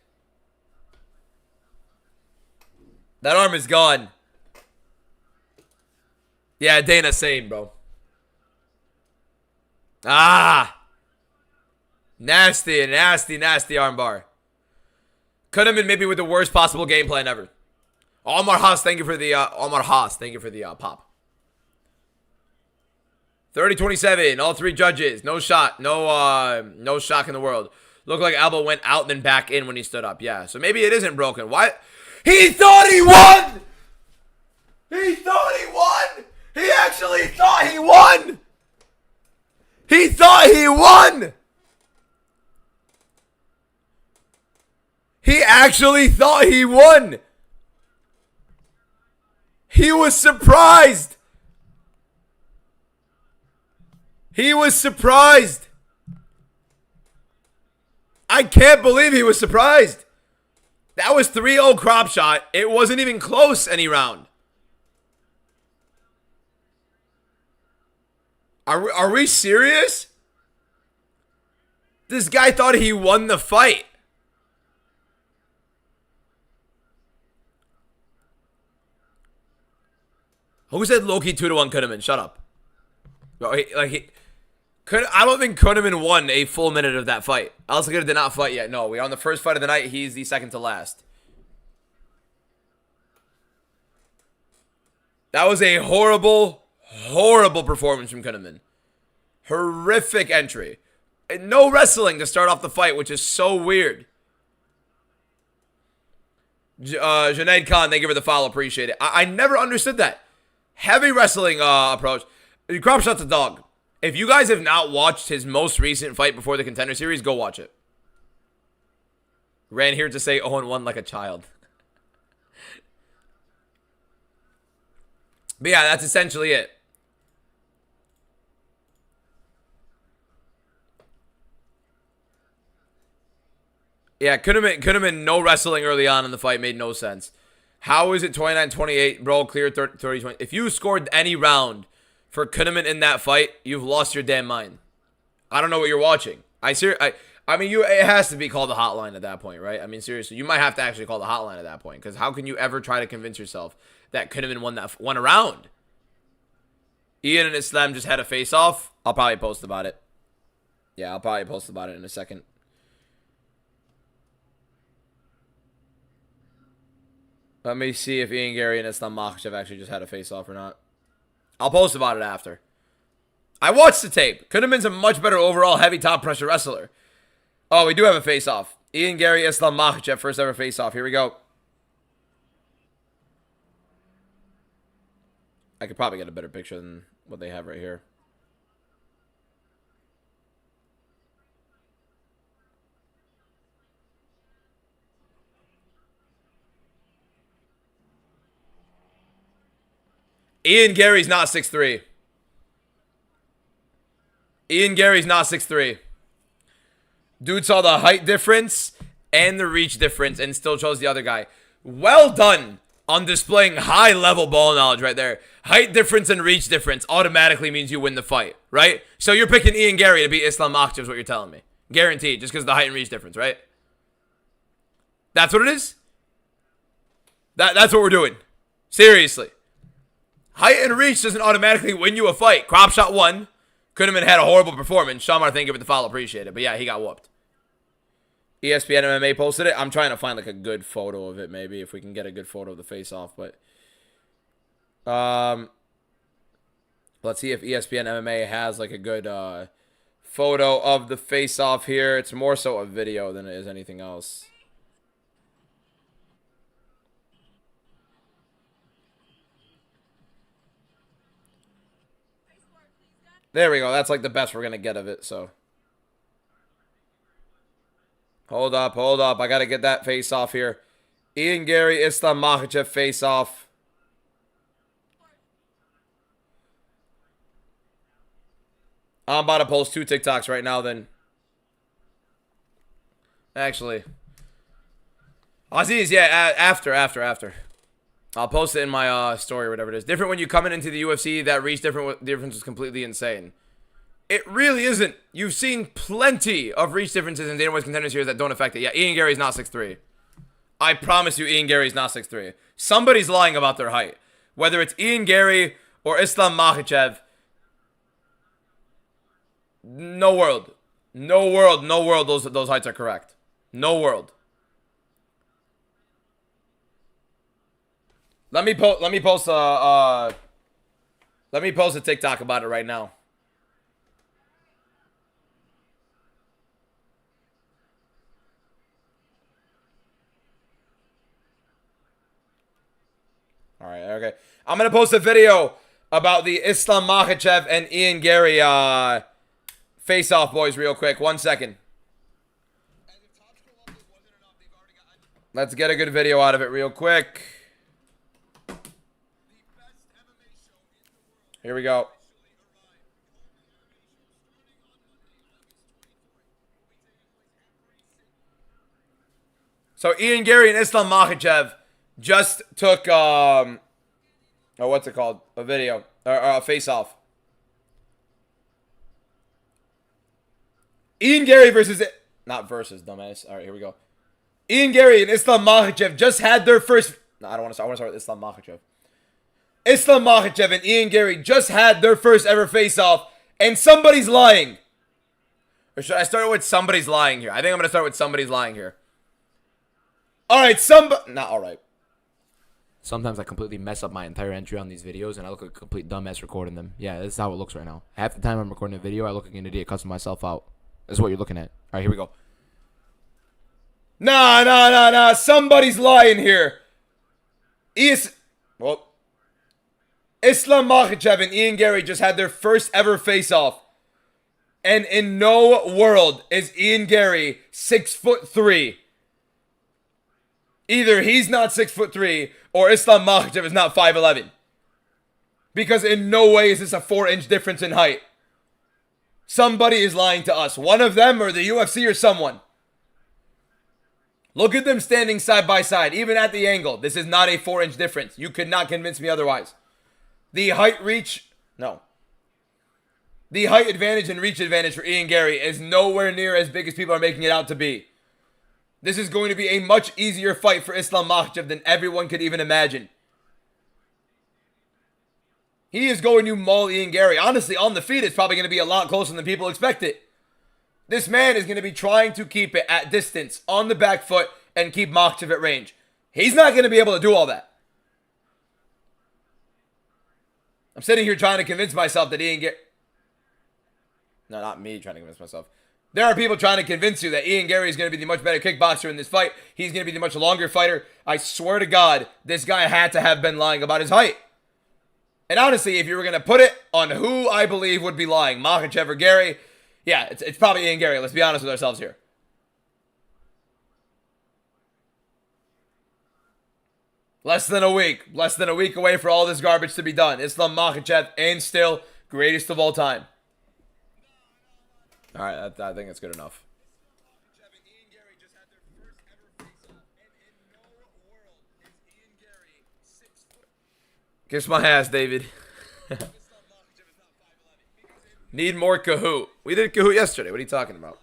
That arm is gone. Yeah, Dana, same, bro. Ah. Nasty, nasty, nasty armbar. Could have been maybe with the worst possible game plan ever. Omar Haas, thank you for the pop. 30-27, all 3 judges. No shot. No shock in the world. Looked like elbow went out and then back in when he stood up. Yeah, so maybe it isn't broken. Why? He thought he won! He thought he won! He actually thought he won! He thought he won! He actually thought he won! He was surprised! He was surprised! I can't believe he was surprised! That was 3-0 Cropshot. It wasn't even close any round. Are we serious? This guy thought he won the fight. Who said Loki 2-1 Kunaman? Shut up. I don't think Kunaman won a full minute of that fight. Alcagada did not fight yet. No, we're on the first fight of the night. He's the second to last. That was a horrible, horrible performance from Kunaman. Horrific entry. And no wrestling to start off the fight, which is so weird. Junaid Khan, thank you for the follow. Appreciate it. I never understood that. Heavy wrestling approach. Cropshot's a dog. If you guys have not watched his most recent fight before the Contender Series, go watch it. Ran here to say 0-1 like a child. But yeah, that's essentially it. Yeah, could have been no wrestling early on in the fight. Made no sense. How is it 29-28? Bro, clear 30-20. If you scored any round for Kunaman in that fight, you've lost your damn mind. I don't know what you're watching. I mean, it has to be called the hotline at that point, right? I mean, seriously, you might have to actually call the hotline at that point, because how can you ever try to convince yourself that Kunaman won a round? Ian and Islam just had a face-off. I'll probably post about it. Yeah, I'll probably post about it in a second. Let me see if Ian Gary and Islam Makhachev actually just had a face-off or not. I'll post about it after. I watched the tape. Could have been a much better overall heavy top pressure wrestler. Oh, we do have a face-off. Ian Gary, Islam Makhachev, first ever face-off. Here we go. I could probably get a better picture than what they have right here. Ian Gary's not 6'3". Ian Gary's not 6'3". Dude saw the height difference and the reach difference and still chose the other guy. Well done on displaying high-level ball knowledge right there. Height difference and reach difference automatically means you win the fight, right? So you're picking Ian Gary to beat Islam Makhachev is what you're telling me. Guaranteed, just because of the height and reach difference, right? That's what it is? That's what we're doing. Seriously. Height and reach doesn't automatically win you a fight. Crop shot won. Kuhneman had a horrible performance. Shamar, thank you for the follow. Appreciate it. But yeah, he got whooped. ESPN MMA posted it. I'm trying to find like a good photo of it, maybe, if we can get a good photo of the face-off. But let's see if ESPN MMA has like a good photo of the face-off here. It's more so a video than it is anything else. There we go. That's like the best we're going to get of it, so. Hold up, hold up. I got to get that face off here. Ian Gary, Islam Makhachev face off. I'm about to post 2 TikToks right now then. Actually. Aziz, yeah, after. I'll post it in my story or whatever it is. Different when you coming into the UFC, that reach difference is completely insane. It really isn't. You've seen plenty of reach differences in Dana White's Contender Series that don't affect it. Yeah, Ian Gary's not 6'3". I promise you Ian Gary's not 6'3". Somebody's lying about their height. Whether it's Ian Gary or Islam Makhachev. No world. No world those heights are correct. No world. Let me post a TikTok about it right now. All right, okay. I'm gonna post a video about the Islam Makhachev and Ian Gary face-off, boys, real quick. 1 second. Let's get a good video out of it real quick. Here we go. So Ian Gary and Islam Makhachev just took what's it called? A video or a face-off. Ian Gary versus not versus dumbass. All right, here we go. Ian Gary and Islam Makhachev just had their first. No, I don't want to start. I want to start with Islam Makhachev. Islam Makhachev and Ian Gary just had their first ever face-off, and somebody's lying. Or should I start with somebody's lying here? I think I'm gonna start with somebody's lying here. All right, not all right. Sometimes I completely mess up my entire entry on these videos, and I look like a complete dumbass recording them. Yeah, this is how it looks right now. Half the time I'm recording a video, I look like an idiot cussing myself out. This is what you're looking at. All right, here we go. Nah. Somebody's lying here. Islam Makhachev and Ian Gary just had their first ever face-off. And in no world is Ian Gary 6'3". Either he's not 6'3" or Islam Makhachev is not 5'11". Because in no way is this a 4-inch difference in height. Somebody is lying to us. One of them or the UFC or someone. Look at them standing side by side, even at the angle. This is not a 4-inch difference. You could not convince me otherwise. The height reach, no. The height advantage and reach advantage for Ian Gary is nowhere near as big as people are making it out to be. This is going to be a much easier fight for Islam Makhachev than everyone could even imagine. He is going to maul Ian Gary. Honestly, on the feet, it's probably going to be a lot closer than people expect it. This man is going to be trying to keep it at distance, on the back foot, and keep Makhachev at range. He's not going to be able to do all that. I'm sitting here trying to convince myself that Ian Gary... No, not me trying to convince myself. There are people trying to convince you that Ian Gary is going to be the much better kickboxer in this fight. He's going to be the much longer fighter. I swear to God, this guy had to have been lying about his height. And honestly, if you were going to put it on who I believe would be lying, Makhachev or Gary, yeah, it's probably Ian Gary. Let's be honest with ourselves here. Less than a week away for all this garbage to be done. Islam Makhachev, and still greatest of all time. All right, I think that's good enough. Kiss my ass, David. Need more Kahoot. We did Kahoot yesterday. What are you talking about?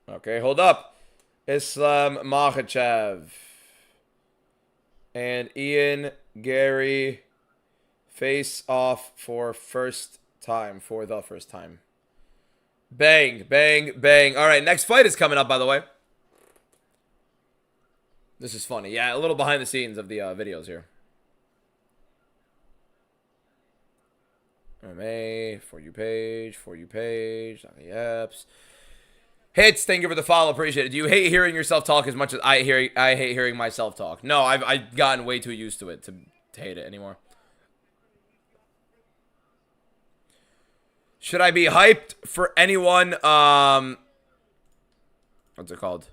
Okay, hold up. Islam Makhachev and Ian Gary face off for the first time. Bang, bang, bang. All right, next fight is coming up, by the way. This is funny. Yeah, a little behind the scenes of the videos here. MMA, For You page, on the apps. Hits, thank you for the follow, appreciate it. Do you hate hearing yourself talk as much as I hate hearing myself talk? No, I've gotten way too used to it to hate it anymore. Should I be hyped for anyone, what's it called?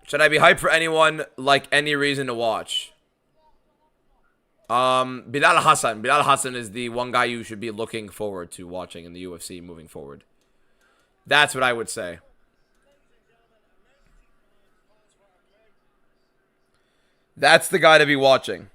Should I be hyped for anyone, like, any reason to watch? Bilal Hassan. Bilal Hassan is the one guy you should be looking forward to watching in the UFC moving forward. That's what I would say. That's the guy to be watching.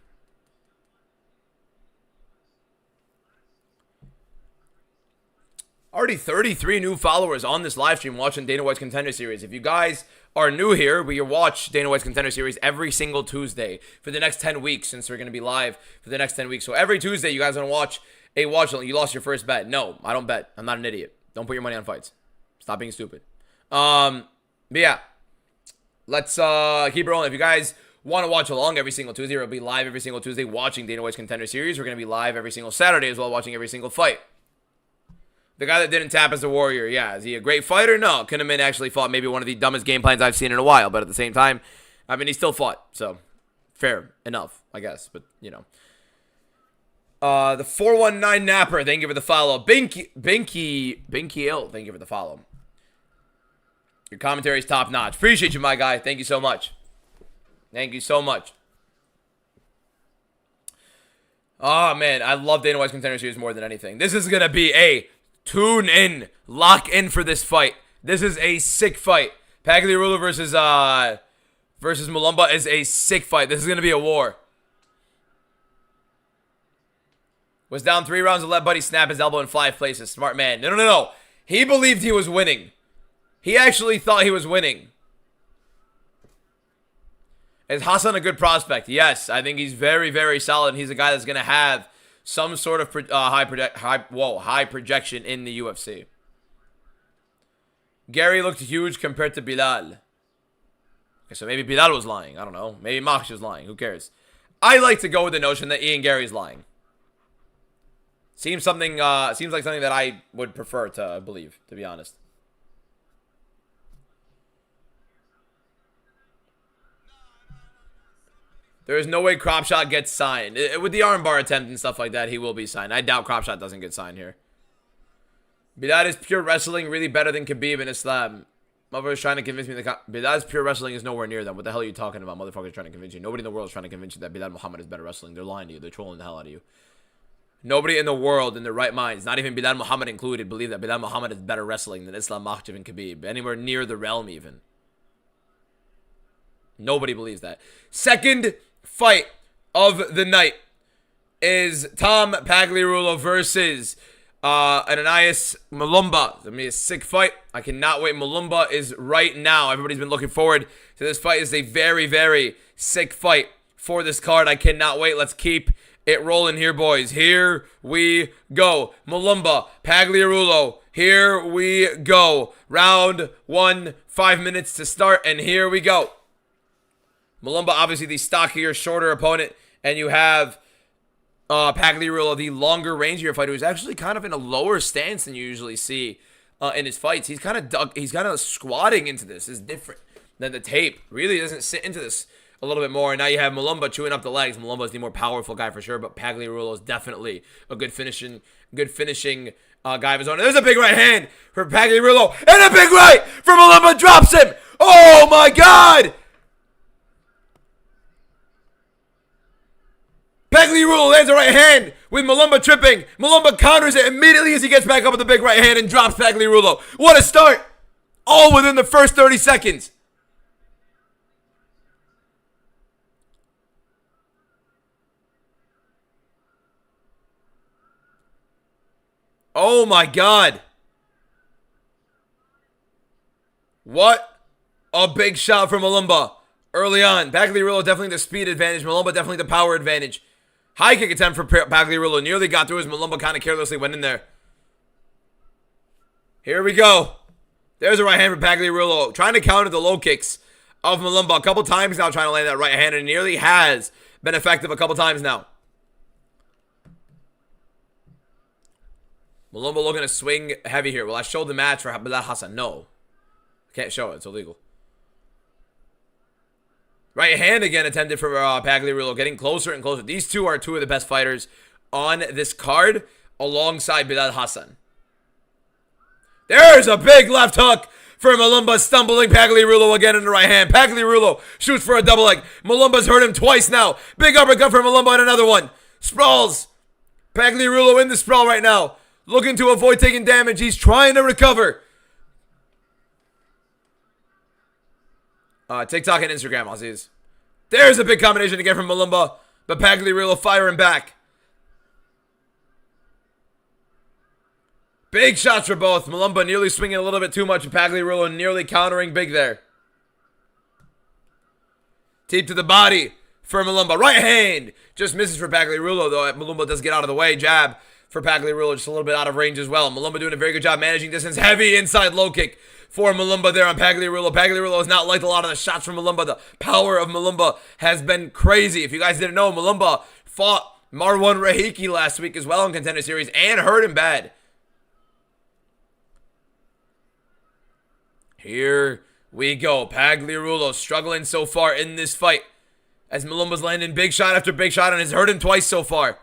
Already 33 new followers on this live stream watching Dana White's Contender Series. If you guys are new here, we watch Dana White's Contender Series every single Tuesday for the next 10 weeks since we're going to be live for the next 10 weeks. So every Tuesday, you guys want to watch a watch-along. You lost your first bet. No, I don't bet. I'm not an idiot. Don't put your money on fights. Stop being stupid. But yeah, let's keep it rolling. If you guys want to watch along every single Tuesday, we'll be live every single Tuesday watching Dana White's Contender Series. We're going to be live every single Saturday as well, watching every single fight. The guy that didn't tap as a warrior, yeah. Is he a great fighter? No. Kinnaman actually fought maybe one of the dumbest game plans I've seen in a while. But at the same time, I mean, he still fought. So, fair enough, I guess. But, you know. The 419 Napper, thank you for the follow. Binky Ill, thank you for the follow. Your commentary is top notch. Appreciate you, my guy. Thank you so much. Thank you so much. Oh, man. I love Dana White's Contender Series more than anything. This is going to be a tune in, lock in for this fight. This is a sick fight. Pagliarulo versus Mulumba is a sick fight. This is going to be a war. Was down 3 rounds and let Buddy snap his elbow in 5 places. Smart man. No. He believed he was winning. He actually thought he was winning. Is Hassan a good prospect? Yes, I think he's very, very solid. He's a guy that's going to have some sort of high projection in the UFC. Gary looked huge compared to Bilal. Okay, so maybe Bilal was lying. I don't know. Maybe Makhachev was lying. Who cares? I like to go with the notion that Ian Gary's lying. Seems like something that I would prefer to believe, to be honest. There is no way Cropshot gets signed. With the armbar attempt and stuff like that, he will be signed. I doubt Cropshot doesn't get signed here. Bilal is pure wrestling, really better than Khabib and Islam. Motherfuckers trying to convince me that Bilal's pure wrestling is nowhere near them. What the hell are you talking about? Motherfuckers trying to convince you. Nobody in the world is trying to convince you that Bilal Muhammad is better wrestling. They're lying to you. They're trolling the hell out of you. Nobody in the world, in their right minds, not even Bilal Muhammad included, believe that Bilal Muhammad is better wrestling than Islam Makhachev and Khabib. Anywhere near the realm even. Nobody believes that. Second fight of the night is Tom Pagliarulo versus Ananias Mulumba. It's going to be a sick fight. I cannot wait. Mulumba is right now. Everybody's been looking forward to this fight. It's a very, very sick fight for this card. I cannot wait. Let's keep it rolling here, boys. Here we go. Mulumba, Pagliarulo. Here we go. Round 1, 5 minutes to start, and here we go. Mulumba, obviously the stockier, shorter opponent, and you have Pagliarulo, the longer rangier fighter, who's actually kind of in a lower stance than you usually see in his fights. He's kind of squatting into this. Is different than the tape. Really doesn't sit into this a little bit more. And now you have Mulumba chewing up the legs. Mulumba is the more powerful guy for sure, but Pagliarulo is definitely a good finishing guy of his own. And there's a big right hand for Pagliarulo, and a big right from Mulumba, drops him. Oh my God! Pagliarulo lands a right hand with Mulumba tripping. Mulumba counters it immediately as he gets back up with the big right hand and drops Pagliarulo. What a start! All within the first 30 seconds. Oh my God. What a big shot from Mulumba early on. Pagliarulo definitely the speed advantage. Mulumba definitely the power advantage. High kick attempt for Pagliarulo. Nearly got through as Mulumba kind of carelessly went in there. Here we go. There's a right hand for Pagliarulo. Trying to counter the low kicks of Mulumba. A couple times now trying to land that right hand, and nearly has been effective a couple times now. Mulumba looking to swing heavy here. Will I show the match for Bilal Hassan? No. I can't show it. It's illegal. Right hand again attempted for Pagliarulo, getting closer and closer. These two are two of the best fighters on this card alongside Bilal Hassan. There's a big left hook for Mulumba, stumbling Pagliarulo again in the right hand. Pagliarulo shoots for a double leg. Mulumba's hurt him twice now. Big uppercut for Mulumba and another one. Sprawls. Pagliarulo in the sprawl right now. Looking to avoid taking damage. He's trying to recover. TikTok and Instagram, Aussies. There's a big combination again from Mulumba, but Pagliarulo firing back. Big shots for both. Mulumba nearly swinging a little bit too much, and Pagliarulo nearly countering big there. Teep to the body for Mulumba. Right hand just misses for Pagliarulo, though. Mulumba does get out of the way. Jab for Pagliarulo, just a little bit out of range as well. Mulumba doing a very good job managing distance. Heavy inside low kick for Mulumba there on Pagliarulo. Pagliarulo has not liked a lot of the shots from Mulumba. The power of Mulumba has been crazy. If you guys didn't know, Mulumba fought Marwan Rahiki last week as well in Contender Series and hurt him bad. Here we go. Pagliarulo struggling so far in this fight as Mulumba's landing big shot after big shot and has hurt him twice so far.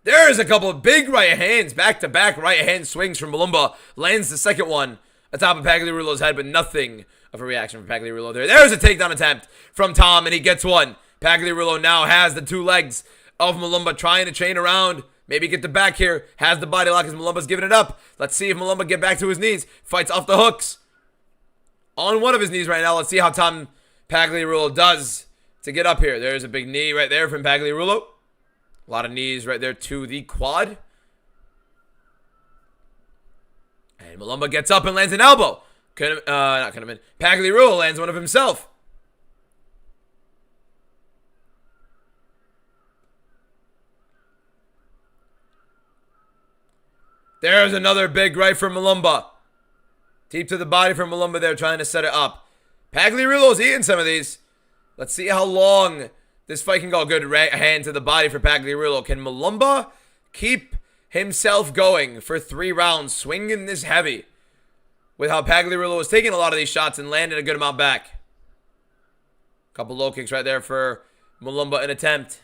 There's a couple of big right hands, back-to-back right hand swings from Mulumba. Lands the second one atop of Pagliarulo's head, but nothing of a reaction from Pagliarulo there. There's a takedown attempt from Tom, and he gets one. Pagliarulo now has the two legs of Mulumba, trying to chain around. Maybe get the back here. Has the body lock as Mulumba's giving it up. Let's see if Mulumba get back to his knees. Fights off the hooks. On one of his knees right now. Let's see how Tom Pagliarulo does to get up here. There's a big knee right there from Pagliarulo. A lot of knees right there to the quad. And Mulumba gets up and lands an elbow. Not could have been. Pagliarulo lands one of himself. There's another big right from Mulumba. Deep to the body from Mulumba there, trying to set it up. Pagliarulo's eating some of these. Let's see how long this fight can go. Good right hand to the body for Pagliarulo. Can Mulumba keep himself going for 3 rounds, swinging this heavy, with how Pagliarulo was taking a lot of these shots and landing a good amount back? Couple low kicks right there for Mulumba, an attempt.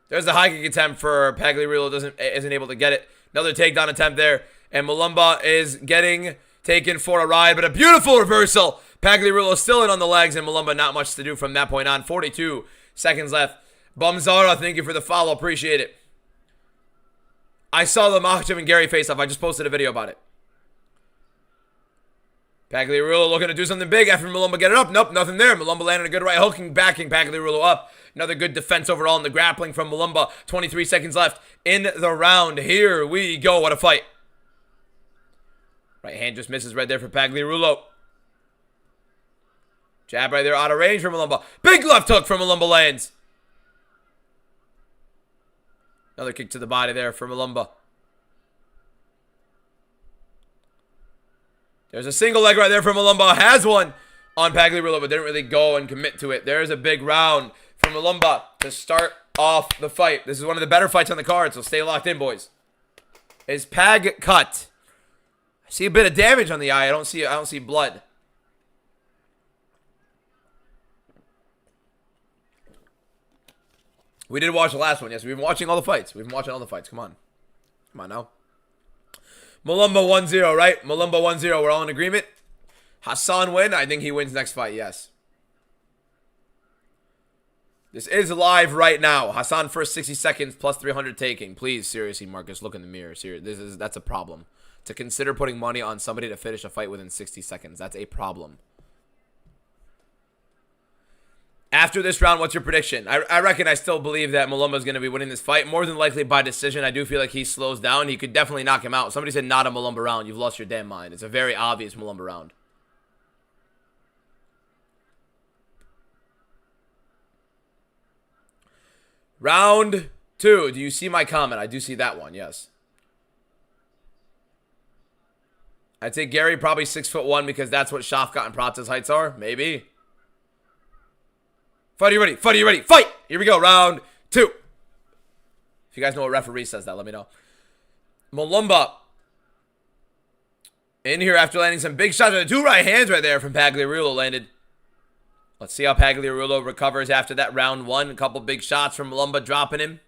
There's a high kick attempt for Pagliarulo, isn't able to get it. Another takedown attempt there, and Mulumba is getting taken for a ride, but a beautiful reversal. Pagliarulo still in on the legs, and Mulumba not much to do from that point on. 42 seconds left. Bumzara, thank you for the follow. Appreciate it. I saw the Makhachev and Gary face-off. I just posted a video about it. Pagliarulo looking to do something big after Mulumba get it up. Nope, nothing there. Mulumba landing a good right hook and backing Pagliarulo up. Another good defense overall in the grappling from Mulumba. 23 seconds left in the round. Here we go. What a fight. Right hand just misses right there for Pagliarulo. Jab right there out of range from Mulumba. Big left hook from Mulumba lands. Another kick to the body there for Mulumba. There's a single leg right there from Mulumba. Has one on Pagliarulo, but didn't really go and commit to it. There's a big round from Malumba to start off the fight. This is one of the better fights on the card, so stay locked in, boys. Is Pag cut? I see a bit of damage on the eye. I don't see blood. We did watch the last one. Yes, we've been watching all the fights. Come on. Come on now. Malumba 1-0, right? Malumba 1-0. We're all in agreement. Hassan win. I think he wins next fight. Yes. This is live right now. Hassan first 60 seconds plus 300 taking. Please, seriously, Marcus, look in the mirror. Seriously, that's a problem. To consider putting money on somebody to finish a fight within 60 seconds. That's a problem. After this round, what's your prediction? I reckon I still believe that Malumba is going to be winning this fight. More than likely by decision. I do feel like he slows down. He could definitely knock him out. Somebody said not a Malumba round. You've lost your damn mind. It's a very obvious Malumba round. Round 2. Do you see my comment? I do see that one, yes. I'd say Gary probably 6'1" because that's what Shafkat and Pratz's heights are. Maybe. Fight, are you ready? Fight, are you ready? Fight! Here we go, round 2. If you guys know what referee says that, let me know. Malumba in here after landing some big shots. 2 right hands right there from Pagliarulo landed. Let's see how Pagliarulo recovers after that round 1. A couple big shots from Malumba dropping him.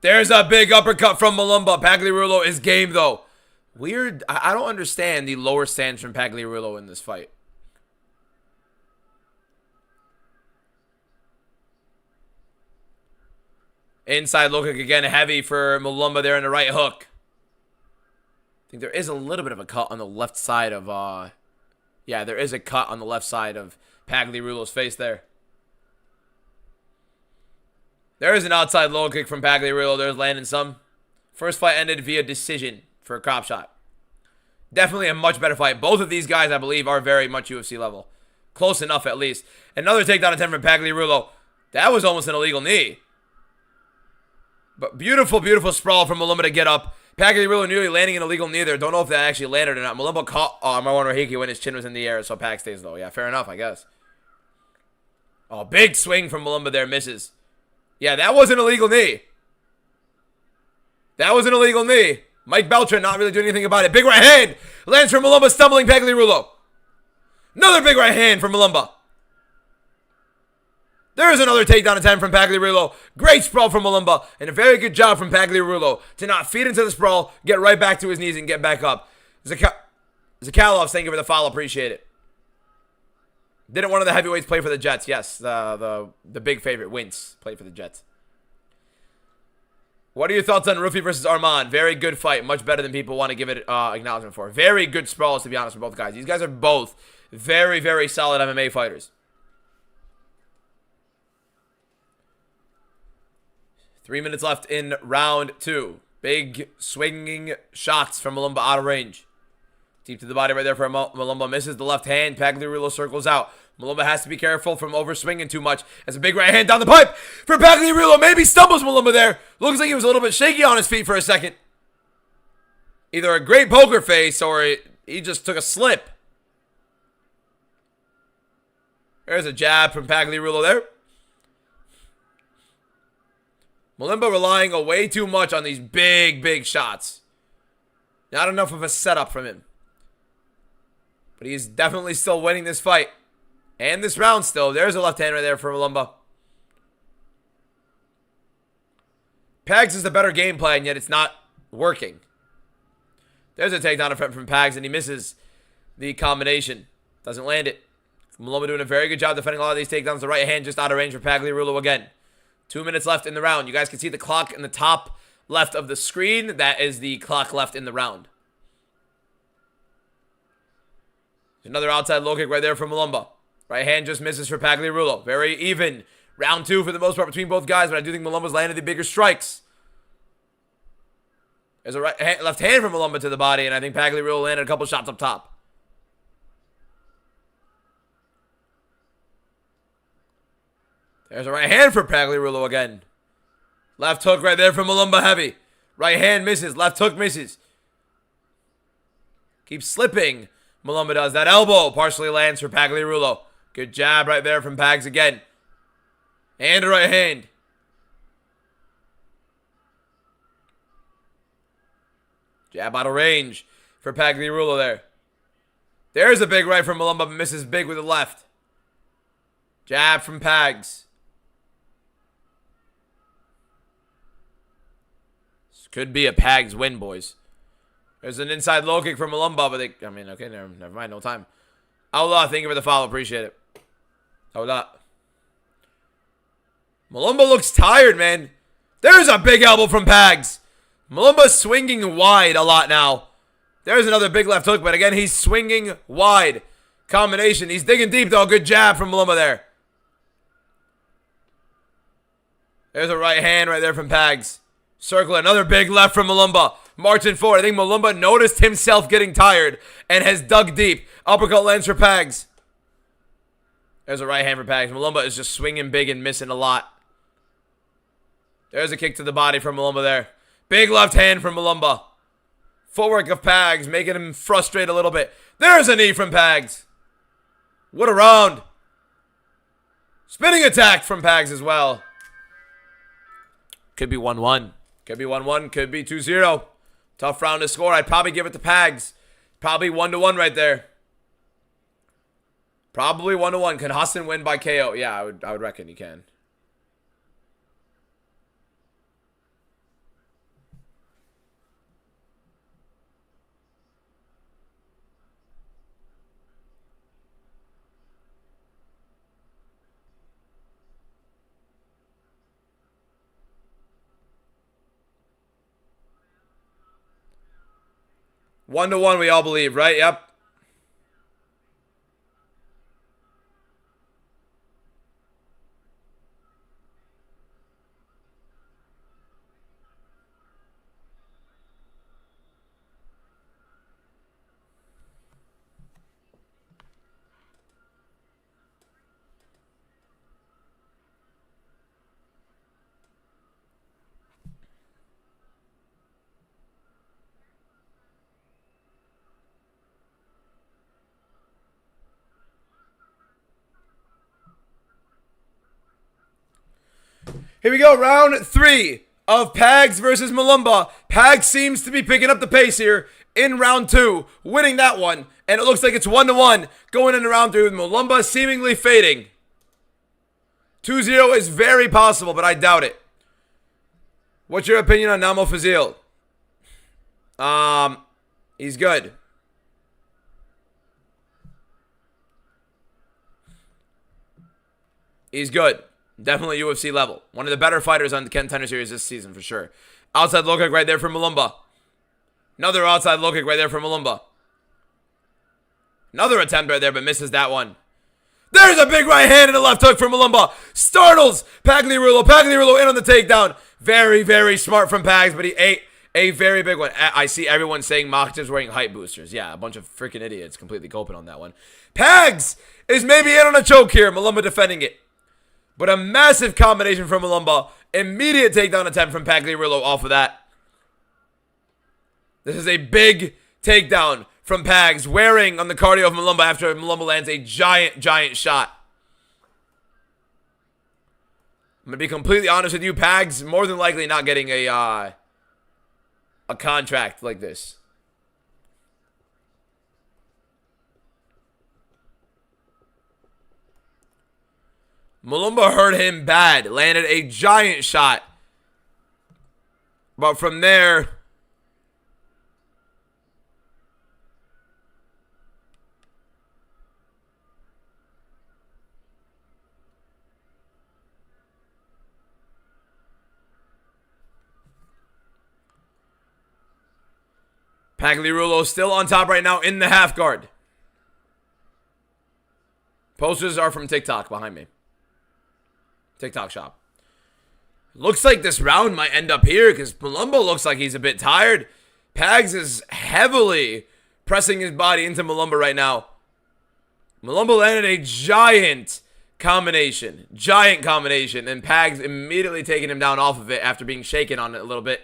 There's a big uppercut from Malumba. Pagliarulo is game, though. Weird. I don't understand the lower stance from Pagliarulo in this fight. Inside low kick again, heavy for Malumba there in the right hook. I think there is a little bit of a cut on the left side of, yeah, there is a cut on the left side of Pagliarulo's face there. There is an outside low kick from Pagliarulo. There's landing some. First fight ended via decision for a crop shot. Definitely a much better fight. Both of these guys, I believe, are very much UFC level. Close enough, at least. Another takedown attempt from Pagliarulo. That was almost an illegal knee. But beautiful, beautiful sprawl from Malumba to get up. Pagliarulo nearly landing an illegal knee there. Don't know if that actually landed or not. Malumba caught Marwan Rahiki when his chin was in the air, so Pag stays low. Yeah, fair enough, I guess. Oh, big swing from Malumba there. Misses. Yeah, that was an illegal knee. That was an illegal knee. Mike Beltran not really doing anything about it. Big right hand. Lands from Malumba, stumbling Pagliarulo. Another big right hand from Malumba. There's another takedown attempt from Pagliarulo. Great sprawl from Malumba. And a very good job from Pagliarulo to not feed into the sprawl, get right back to his knees, and get back up. Zakhalov's thank you for the follow. Appreciate it. Didn't one of the heavyweights play for the Jets? Yes, the big favorite, Wentz, played for the Jets. What are your thoughts on Rufi versus Arman? Very good fight. Much better than people want to give it acknowledgement for. Very good sprawls, to be honest, for both guys. These guys are both very, very solid MMA fighters. 3 minutes left in round 2. Big swinging shots from Malumba out of range. Deep to the body right there for Malumba. Misses the left hand. Pagliarulo circles out. Malumba has to be careful from overswinging too much. That's a big right hand down the pipe for Pagliarulo. Maybe stumbles Malumba there. Looks like he was a little bit shaky on his feet for a second. Either a great poker face or he just took a slip. There's a jab from Pagliarulo there. Malumba relying way too much on these big, big shots. Not enough of a setup from him. But he's definitely still winning this fight. And this round still. There's a left hand right there for Malumba. Pags is the better game plan, yet it's not working. There's a takedown attempt from Pags, and he misses the combination. Doesn't land it. Malumba doing a very good job defending a lot of these takedowns. The right hand just out of range for Pagliarulo again. 2 minutes left in the round. You guys can see the clock in the top left of the screen. That is the clock left in the round. There's another outside low kick right there from Malumba. Right hand just misses for Pagliarulo. Very even. Round 2 for the most part between both guys, but I do think Malumba's landed the bigger strikes. There's a left hand from Malumba to the body, and I think Pagliarulo landed a couple shots up top. There's a right hand for Pagliarulo again. Left hook right there from Malumba heavy. Right hand misses. Left hook misses. Keeps slipping. Malumba does. That elbow partially lands for Pagliarulo. Good jab right there from Pags again. And a right hand. Jab out of range for Pagliarulo there. There's a big right from Malumba, but misses big with the left. Jab from Pags. This could be a Pags win, boys. There's an inside low kick from Malumba, but they... I mean, okay, never mind, no time. Allah, thank you for the follow. Appreciate it. Allah. Malumba looks tired, man. There's a big elbow from Pags. Malumba's swinging wide a lot now. There's another big left hook, but again, he's swinging wide. Combination. He's digging deep, though. Good jab from Malumba there. There's a right hand right there from Pags. Circle. Another big left from Malumba. Marching forward. I think Malumba noticed himself getting tired and has dug deep. Uppercut lands for Pags. There's a right hand for Pags. Malumba is just swinging big and missing a lot. There's a kick to the body from Malumba there. Big left hand from Malumba. Footwork of Pags, making him frustrate a little bit. There's a knee from Pags. What a round. Spinning attack from Pags as well. Could be 1-1. Could be 1-1. Could be 2-0. Tough round to score. I'd probably give it to Pags. Probably 1-1 right there. Probably 1-1. Could Hassan win by KO? Yeah, I would reckon he can. One to one, we all believe, right? Yep. Here we go, round 3 of Pags versus Malumba. Pags seems to be picking up the pace here in round 2, winning that one. And it looks like it's 1-1 going into round 3 with Malumba seemingly fading. 2-0 is very possible, but I doubt it. What's your opinion on Namo Fazil? He's good. He's good. Definitely UFC level. One of the better fighters on the Contender Series this season for sure. Outside low kick right there from Malumba. Another outside low kick right there from Malumba. Another attempt right there, but misses that one. There's a big right hand and a left hook from Malumba. Startles Pagliarulo. Pagliarulo in on the takedown. Very, very smart from Pags, but he ate a very big one. I see everyone saying Makhachev's wearing hype boosters. Yeah, a bunch of freaking idiots completely coping on that one. Pags is maybe in on a choke here. Malumba defending it. But a massive combination from Malumba. Immediate takedown attempt from Pagliarulo off of that. This is a big takedown from Pags, wearing on the cardio of Malumba after Malumba lands a giant shot. I'm going to be completely honest with you. Pags more than likely not getting a contract like this. Malumba hurt him bad. Landed a giant shot. But from there... Pagliarulo still on top right now in the half guard. Posters are from TikTok behind me. TikTok shop. Looks like this round might end up here because Malumba looks like he's a bit tired. Pags is heavily pressing his body into Malumba right now. Malumba landed a giant combination. Giant combination. And Pags immediately taking him down off of it after being shaken on it a little bit.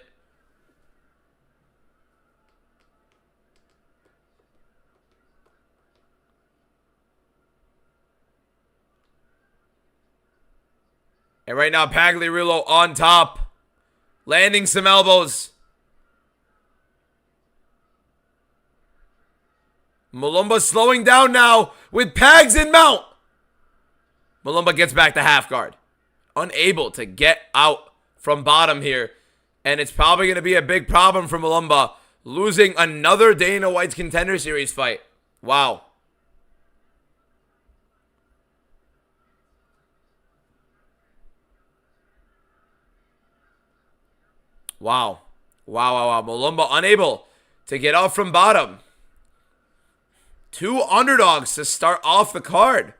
And right now, Pagliarulo on top. Landing some elbows. Mulumba slowing down now with Pags in mount. Mulumba gets back to half guard. Unable to get out from bottom here. And it's probably going to be a big problem for Mulumba. Losing another Dana White's Contender Series fight. Wow. Wow. Wow. Mulumba unable to get out from bottom. Two underdogs to start off the card.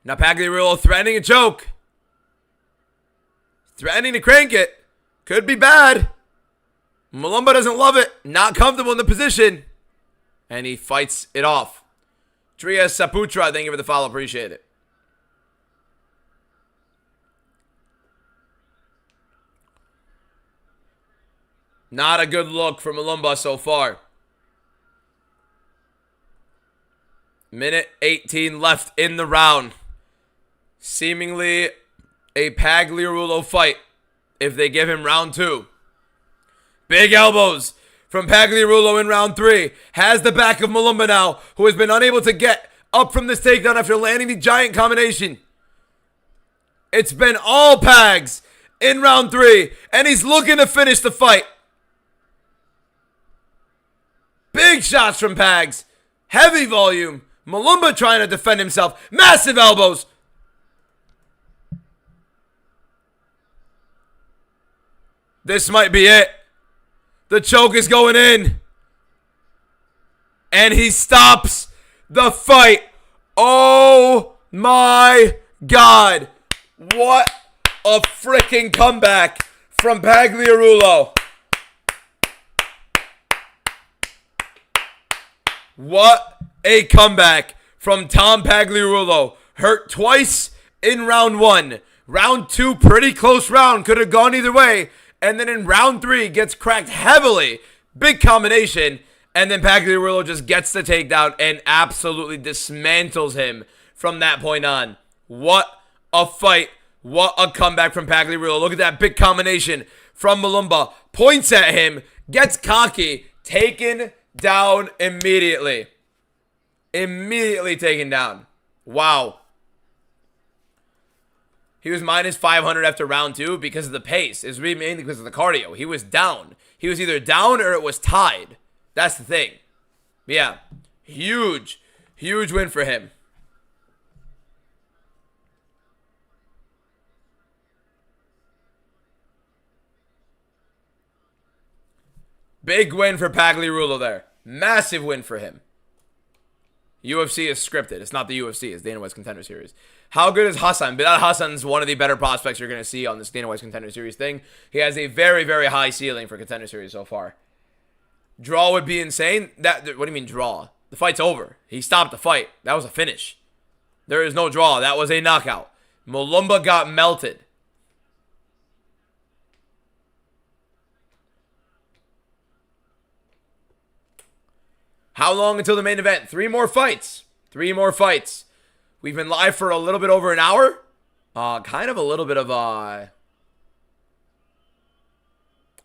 Now Pagliarulo threatening a choke. Threatening to crank it. Could be bad. Mulumba doesn't love it. Not comfortable in the position. And he fights it off. Dwcs Saputra, thank you for the follow. Appreciate it. Not a good look for Mulumba so far. Minute 18 left in the round. Seemingly a Pagliarulo fight if they give him round 2. Big elbows from Pagliarulo in round 3. Has the back of Mulumba now, who has been unable to get up from this takedown after landing the giant combination. It's been all Pags in round 3, and he's looking to finish the fight. Big shots from Pags. Heavy volume. Mulumba trying to defend himself. Massive elbows. This might be it. The choke is going in. And he stops the fight. Oh my God. What a freaking comeback from Pagliarulo. What a comeback from Tom Pagliarulo. Hurt twice in round 1. Round 2, pretty close round. Could have gone either way. And then in round 3, gets cracked heavily. Big combination. And then Pagliarulo just gets the takedown and absolutely dismantles him from that point on. What a fight. What a comeback from Pagliarulo. Look at that big combination from Mulumba. Points at him. Gets cocky. Taken down immediately. Immediately taken down. Wow. He was minus 500 after round 2 because of the pace. It's really mainly because of the cardio. He was down. He was either down or it was tied. That's the thing. Yeah. Huge win for him. Big win for Pagliarulo there. Massive win for him. UFC is scripted. It's not the UFC. It's Dana White's Contender Series. How good is Hassan? Bilal Hassan's one of the better prospects you're going to see on this Dana White's Contender Series thing. He has a very, very high ceiling for Contender Series so far. Draw would be insane. What do you mean draw? The fight's over. He stopped the fight. That was a finish. There is no draw. That was a knockout. Mulumba got melted. How long until the main event? 3 more fights. 3 more fights. We've been live for a little bit over an hour. Kind of a little bit of I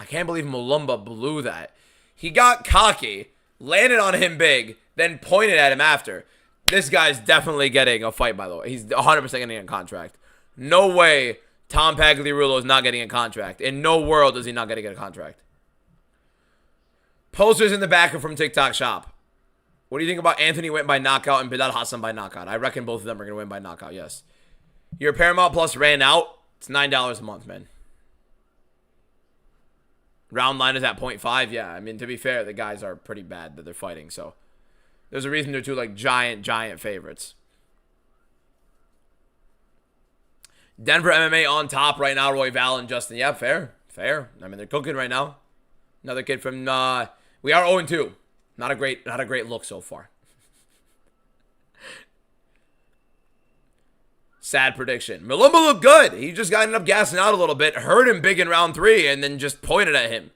can't believe Mulumba blew that. He got cocky, landed on him big, then pointed at him after. This guy's definitely getting a fight, by the way. He's 100% getting a contract. No way Tom Pagliarulo is not getting a contract. In no world is he not going to get a contract. Posters in the back are from TikTok Shop. What do you think about Anthony went by knockout and Bilal Hassan by knockout? I reckon both of them are going to win by knockout, yes. Your Paramount Plus ran out. It's $9 a month, man. Round line is at 0.5. Yeah, I mean, to be fair, the guys are pretty bad that they're fighting, so there's a reason they're two, like, giant favorites. Denver MMA on top right now. Roy Val and Justin. Yeah, fair. I mean, they're cooking right now. Another kid from, we are 0-2. Not a great look so far. Sad prediction. Mulumba looked good. He just got ended up gassing out a little bit. Hurt him big in round 3 and then just pointed at him.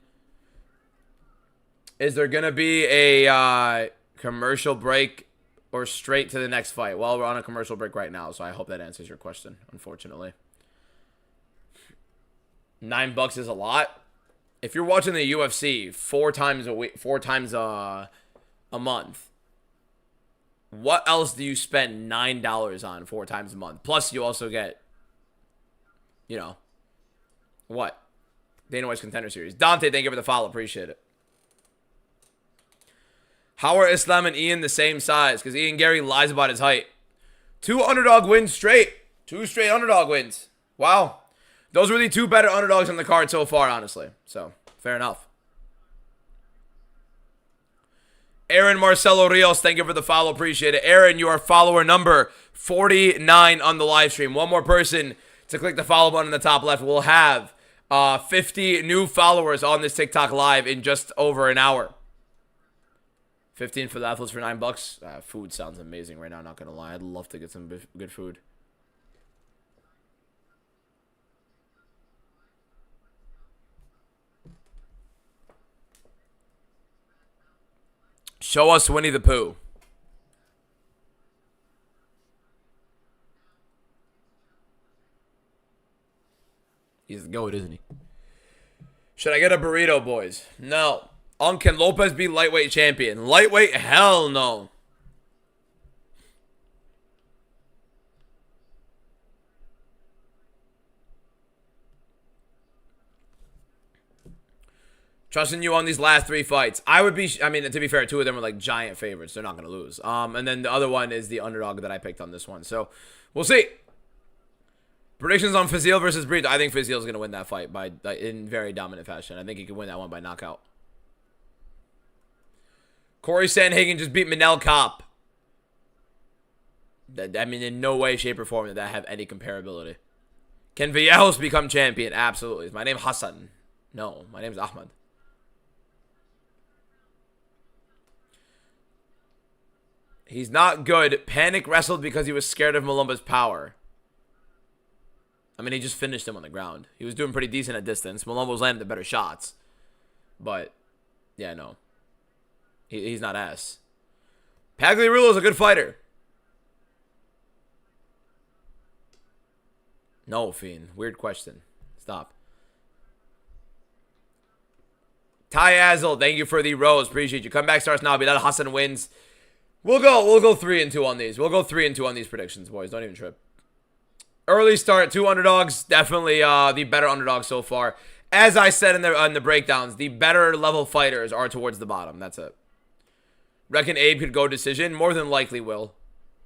Is there going to be a commercial break or straight to the next fight? Well, we're on a commercial break right now, so I hope that answers your question, unfortunately. $9 is a lot. If you're watching the UFC 4 times a week, 4 times a month, what else do you spend $9 on 4 times a month? Plus, you also get, you know, what? Dana White's Contender Series. Dante, thank you for the follow. Appreciate it. How are Islam and Ian the same size? Because Ian Gary lies about his height. 2 underdog wins straight. 2 straight underdog wins. Wow. Those were the 2 better underdogs on the card so far, honestly. So, fair enough. Aaron Marcelo Rios, thank you for the follow. Appreciate it. Aaron, you are follower number 49 on the live stream. One more person to click the follow button in the top left. We'll have 50 new followers on this TikTok live in just over an hour. 15 for the athletes for $9. Food sounds amazing right now, not going to lie. I'd love to get some good food. Show us Winnie the Pooh. He's the GOAT, isn't he? Should I get a burrito, boys? No. Can Lopez be lightweight champion? Lightweight? Hell no. Trusting you on these last 3 fights. I would be, I mean, to be fair, 2 of them are like giant favorites. They're not going to lose. And then the other one is the underdog that I picked on this one. So, we'll see. Predictions on Fazil versus Breed. I think Fazil is going to win that fight in very dominant fashion. I think he can win that one by knockout. Corey Sandhagen just beat Manel Kopp. I mean, in no way, shape, or form did that have any comparability. Can Villejos become champion? Absolutely. Is my name Hassan? No, my name's Ahmad. He's not good. Panic wrestled because he was scared of Malumba's power. I mean, he just finished him on the ground. He was doing pretty decent at distance. Malumba was landing the better shots. But, yeah, no. He's not ass. Pagliarulo is a good fighter. No, Fiend. Weird question. Stop. Ty Azel, thank you for the rose. Appreciate you. Comeback starts now. Bilal Hassan wins. We'll go 3-2 on these. We'll go 3-2 on these predictions, boys. Don't even trip. Early start, 2 underdogs. Definitely the better underdogs so far. As I said in the breakdowns, the better level fighters are towards the bottom. That's it. Reckon Abe could go decision. More than likely will.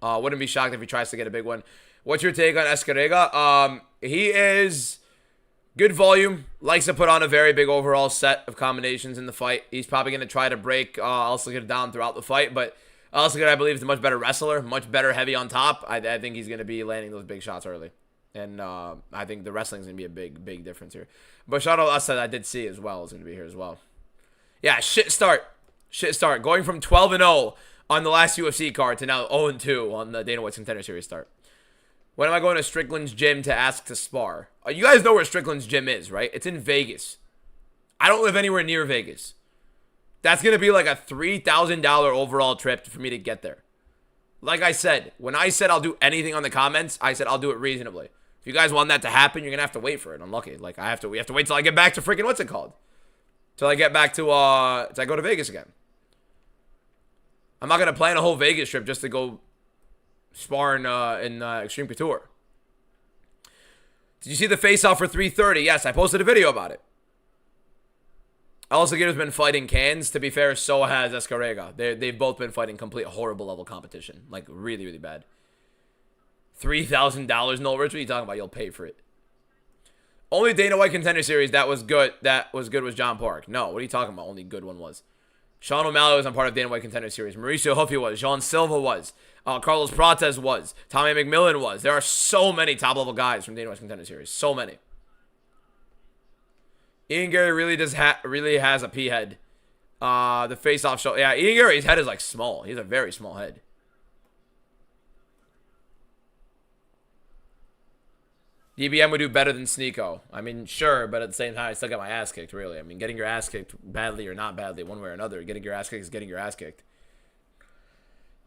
Wouldn't be shocked if he tries to get a big one. What's your take on Escarrega? He is good volume. Likes to put on a very big overall set of combinations in the fight. He's probably going to try to break Alston down throughout the fight, but Alston, I believe, is a much better wrestler, much better heavy on top. I think he's going to be landing those big shots early. And I think the wrestling is going to be a big difference here. But shout out Asad, I did see as well, is going to be here as well. Yeah, shit start. Going from 12-0 on the last UFC card to now 0-2 on the Dana White's Contender Series start. When am I going to Strickland's gym to ask to spar? You guys know where Strickland's gym is, right? It's in Vegas. I don't live anywhere near Vegas. That's going to be like a $3,000 overall trip for me to get there. Like I said, when I said I'll do anything on the comments, I said I'll do it reasonably. If you guys want that to happen, you're going to have to wait for it. Unlucky. Like, we have to wait till I get back to freaking, what's it called? Till I get back to, till I go to Vegas again. I'm not going to plan a whole Vegas trip just to go spar in Extreme Couture. Did you see the face-off for 330? Yes, I posted a video about it. Alciguero's been fighting cans. To be fair, so has Escarrega. They've both been fighting complete horrible level competition. Like, really, really bad. $3,000, no rich. What are you talking about? You'll pay for it. Only Dana White Contender Series that was good was John Park. No, what are you talking about? Only good one was. Sean O'Malley was on part of Dana White Contender Series. Mauricio Huffy was. Jean Silva was. Carlos Prates was. Tommy McMillan was. There are so many top-level guys from Dana White's Contender Series. So many. Ian Gary really has a pea head. The face-off show. Yeah, Ian Gary's head is like small. He has a very small head. DBM would do better than Sneeko. I mean, sure, but at the same time, I still got my ass kicked, really. I mean, getting your ass kicked badly or not badly, one way or another, getting your ass kicked is getting your ass kicked.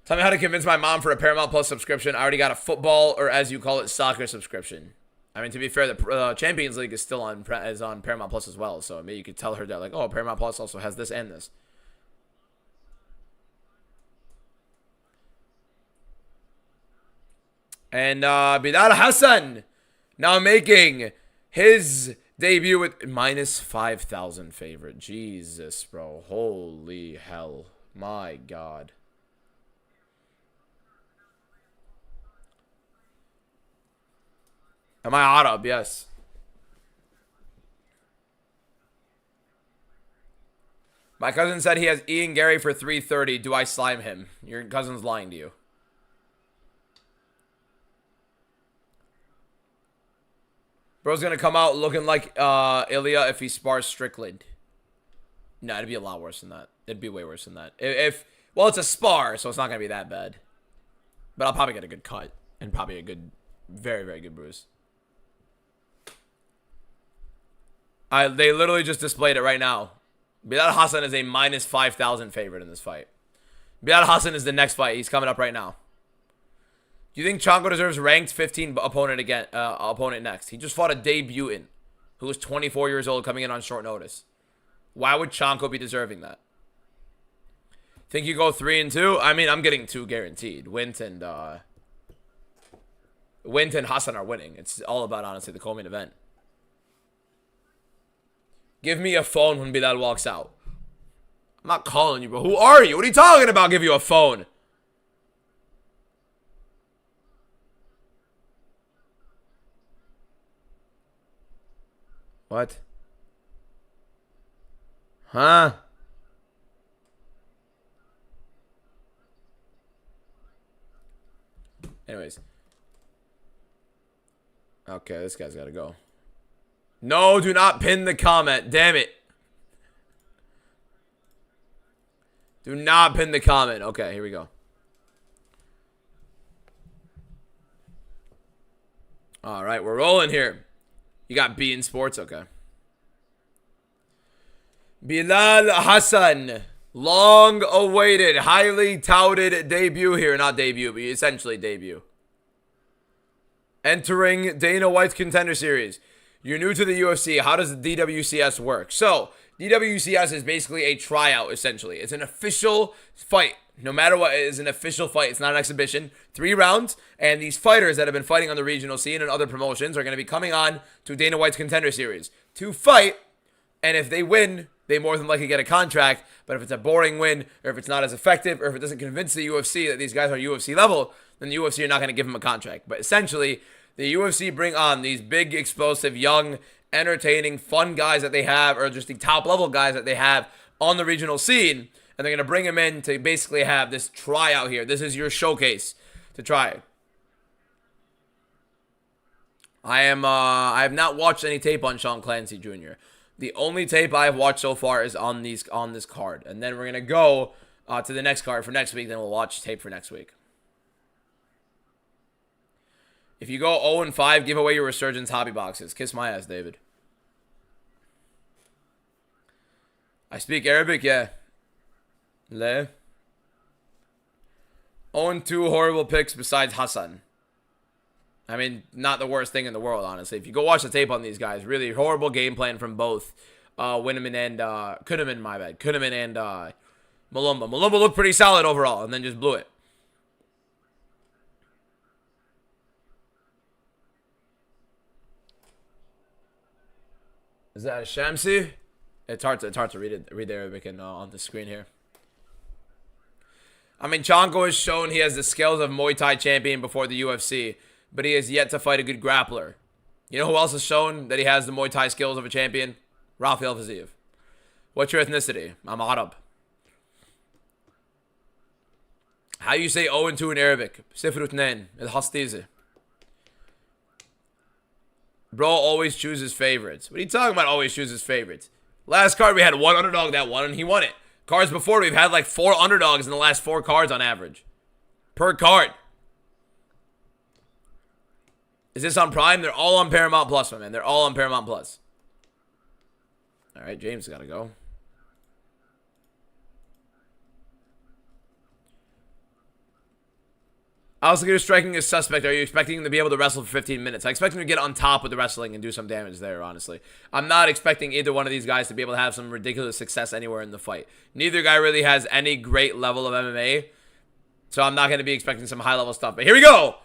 Tell me how to convince my mom for a Paramount Plus subscription. I already got a football, or as you call it, soccer subscription. I mean, to be fair, the Champions League is still on Paramount Plus as well. So maybe you could tell her that, like, oh, Paramount Plus also has this and this. And Bilal Hassan now making his debut with minus 5,000 favorite. Jesus, bro. Holy hell. My God. Am I Arab? Yes. My cousin said he has Ian Gary for 330. Do I slime him? Your cousin's lying to you. Bro's gonna come out looking like Ilya if he spars Strickland. No, it'd be a lot worse than that. It'd be way worse than that. Well, it's a spar, so it's not gonna be that bad. But I'll probably get a good cut and probably a good, very, very good bruise. They literally just displayed it right now. Bilal Hassan is a minus 5,000 favorite in this fight. Bilal Hassan is the next fight. He's coming up right now. Do you think Chanko deserves ranked 15 opponent next? He just fought a debutant who was 24 years old coming in on short notice. Why would Chanko be deserving that? Think you go 3-2? I mean, I'm getting 2 guaranteed. Wint and Hassan are winning. It's all about, honestly, the co-main event. Give me a phone when Bilal walks out. I'm not calling you, bro. Who are you? What are you talking about? Give you a phone. What? Huh? Anyways. Okay, this guy's gotta go. No, do not pin the comment. Damn it. Do not pin the comment. Okay, here we go. All right, we're rolling here. You got B in sports? Okay. Bilal Hassan. Long awaited, highly touted debut here. Not debut, but essentially debut. Entering Dana White's Contender Series. You're new to the UFC. How does the DWCS work? So, DWCS is basically a tryout, essentially. It's an official fight. No matter what, it is an official fight. It's not an exhibition. 3 rounds, and these fighters that have been fighting on the regional scene and other promotions are going to be coming on to Dana White's Contender Series to fight, and if they win, they more than likely get a contract. But if it's a boring win, or if it's not as effective, or if it doesn't convince the UFC that these guys are UFC level, then the UFC are not going to give them a contract. But essentially, the UFC bring on these big, explosive, young, entertaining, fun guys that they have, or just the top-level guys that they have on the regional scene, and they're going to bring them in to basically have this tryout here. This is your showcase to try it. I have not watched any tape on Sean Clancy Jr. The only tape I've watched so far is on this card. And then we're going to go to the next card for next week, then we'll watch tape for next week. If you go 0-5, give away your Resurgence hobby boxes. Kiss my ass, David. I speak Arabic, yeah. Le. 0-2 horrible picks besides Hassan. I mean, not the worst thing in the world, honestly. If you go watch the tape on these guys, really horrible game plan from both Winneman and Kuhneman, my bad. Kuhneman and Malumba. Malumba looked pretty solid overall and then just blew it. Is that a Shamsi? It's hard to read the Arabic on the screen here. I mean, Chanko has shown he has the skills of Muay Thai champion before the UFC, but he has yet to fight a good grappler. You know who else has shown that he has the Muay Thai skills of a champion? Rafael Fiziev. What's your ethnicity? I'm Arab. How do you say 0-2 in Arabic? Sifru Tnain. El-Hastizi. Bro always chooses favorites. What are you talking about always chooses favorites? Last card we had one underdog that won and he won it. Cards before we've had like 4 underdogs in the last 4 cards on average. Per card. Is this on Prime? They're all on Paramount Plus, my man. They're all on Paramount Plus. Alright, James gotta go. Al-Sagir striking is suspect. Are you expecting him to be able to wrestle for 15 minutes? I expect him to get on top with the wrestling and do some damage there, honestly. I'm not expecting either one of these guys to be able to have some ridiculous success anywhere in the fight. Neither guy really has any great level of MMA, so I'm not going to be expecting some high-level stuff. But here we go!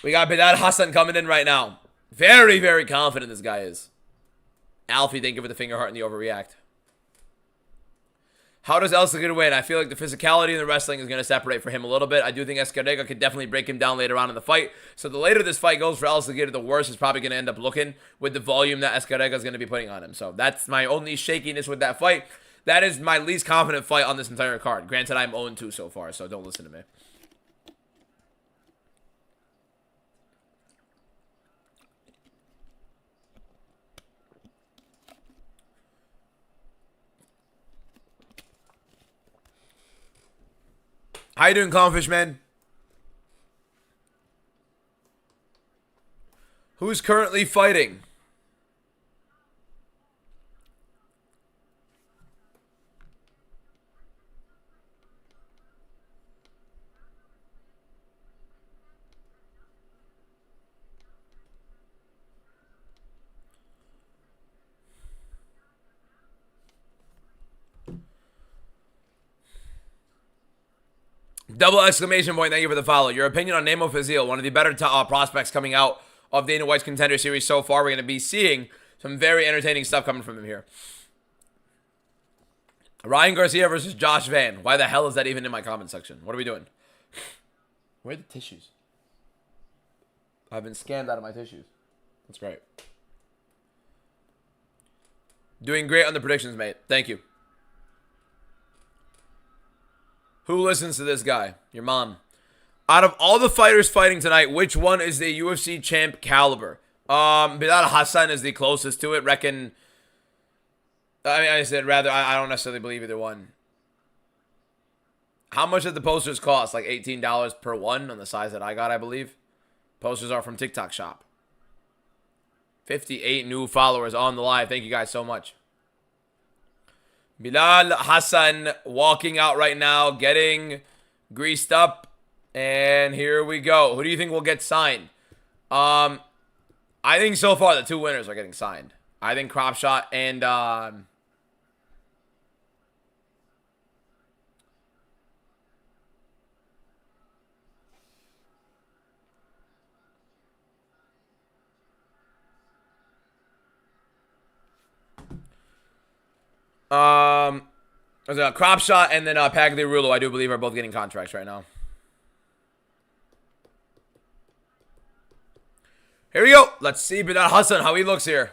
We got Bilal Hassan coming in right now. Very, very confident this guy is. Alfie, thank you for the finger heart and the overreact. How does Al-Sagir win? I feel like the physicality and the wrestling is going to separate for him a little bit. I do think Escarrega could definitely break him down later on in the fight. So the later this fight goes for Al-Sagir, the worse it's probably going to end up looking with the volume that Escarrega is going to be putting on him. So that's my only shakiness with that fight. That is my least confident fight on this entire card. Granted, I'm 0-2 so far, so don't listen to me. How you doing, Clownfish Man? Who's currently fighting? Double exclamation point, thank you for the follow. Your opinion on Nemo Fazil, one of the better prospects coming out of Dana White's Contender Series so far. We're going to be seeing some very entertaining stuff coming from him here. Ryan Garcia versus Josh Van. Why the hell is that even in my comment section? What are we doing? Where are the tissues? I've been scammed out of my tissues. That's great. Doing great on the predictions, mate. Thank you. Who listens to this guy? Your mom. Out of all the fighters fighting tonight, which one is the UFC champ caliber? Bilal Hassan is the closest to it. Reckon. I mean, I said rather. I don't necessarily believe either one. How much did the posters cost? Like $18 per one on the size that I got, I believe. Posters are from TikTok Shop. 58 new followers on the live. Thank you guys so much. Bilal Hassan walking out right now, getting greased up. And here we go. Who do you think will get signed? I think so far the two winners are getting signed. I think Cropshot and Cropshot and then Pagliarulo, I do believe, are both getting contracts right now. Here we go. Let's see Bilal Hassan, how he looks here.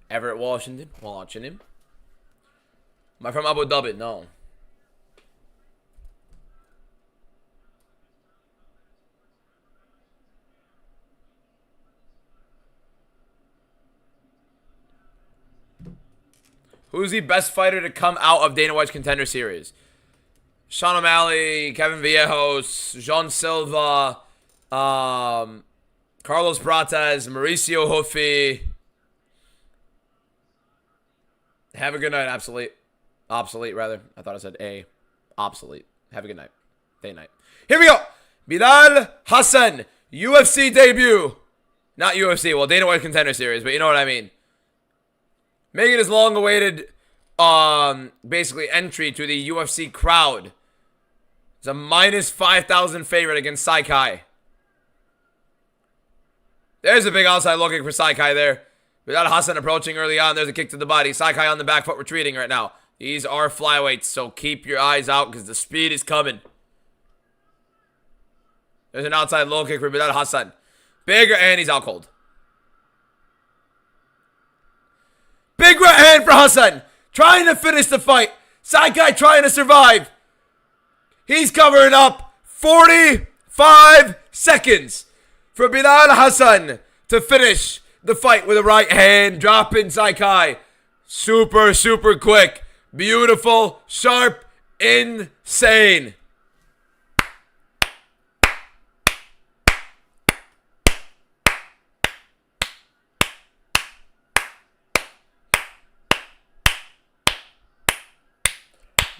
Everett Washington. Watching him. Am I from Abu Dhabi? No. Who's the best fighter to come out of Dana White's Contender Series? Sean O'Malley, Kevin Villejos, Jean Silva, Carlos Prates, Mauricio Huffy. Have a good night, Obsolete. Obsolete, rather. I thought I said A. Obsolete. Have a good night. Day night. Here we go. Bilal Hassan, UFC debut. Not UFC, well, Dana White Contender Series, but you know what I mean. Making his long-awaited, basically, entry to the UFC crowd. It's a minus 5,000 favorite against Saikai. There's a big outside looking for Saikai there. Bilal Hassan approaching early on. There's a kick to the body. Saikai on the back foot retreating right now. These are flyweights, so keep your eyes out because the speed is coming. There's an outside low kick for Bilal Hassan. Bigger, and he's out cold. Big right hand for Hassan. Trying to finish the fight. Saikai trying to survive. He's covering up 45 seconds for Bilal Hassan to finish the fight with a right hand. Dropping Saikai. Super, super quick. Beautiful, sharp, insane.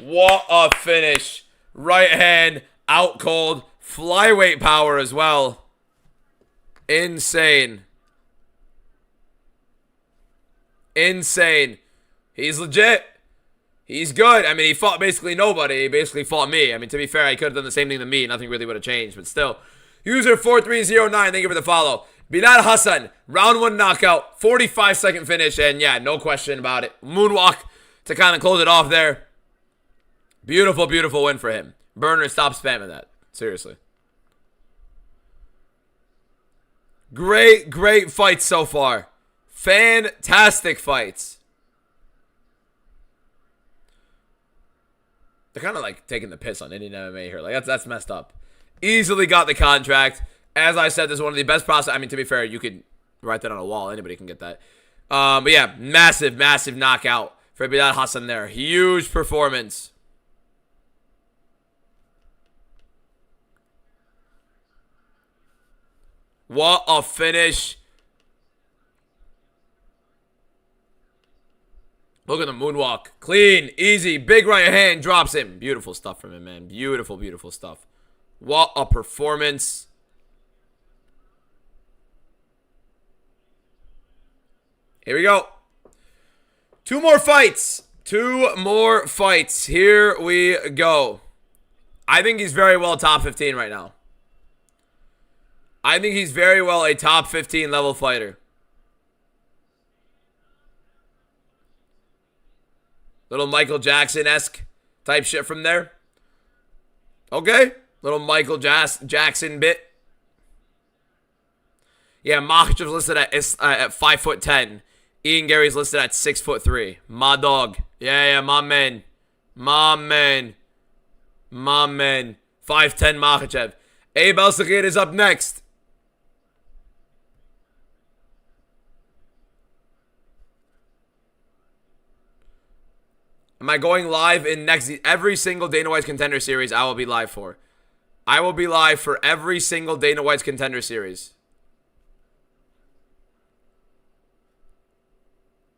What a finish. Right hand, out cold. Flyweight power as well. Insane. Insane. He's legit. He's good. I mean, he fought basically nobody. He basically fought me. I mean, to be fair, I could have done the same thing to me. Nothing really would have changed, but still. User 4309, thank you for the follow. Bilal Hassan, round 1 knockout, 45-second finish, and yeah, no question about it. Moonwalk to kind of close it off there. Beautiful, beautiful win for him. Burner, stop spamming that. Seriously. Great, great fights so far. Fantastic fights. They're kind of like taking the piss on Indian MMA here. Like, that's messed up. Easily got the contract. As I said, this is one of the best process. I mean, to be fair, you could write that on a wall. Anybody can get that. But yeah, massive, massive knockout for Bilal Hassan there. Huge performance. What a finish. Look at the moonwalk. Clean, easy, big right hand, drops him. Beautiful stuff from him, man. Beautiful, beautiful stuff. What a performance. Here we go. 2 more fights. 2 more fights. Here we go. I think he's very well top 15 right now. I think he's very well a top 15 level fighter. Little Michael Jackson-esque type shit from there. Okay. Little Michael Jackson bit. Yeah, Makhachev's listed at 5'10". Ian Gary's listed at 6'3". My dog. Yeah, my man. My man. My man. 5'10" Makhachev. Abe El-Sakir is up next. Am I going live in every single Dana White's Contender Series I will be live for? I will be live for every single Dana White's Contender Series.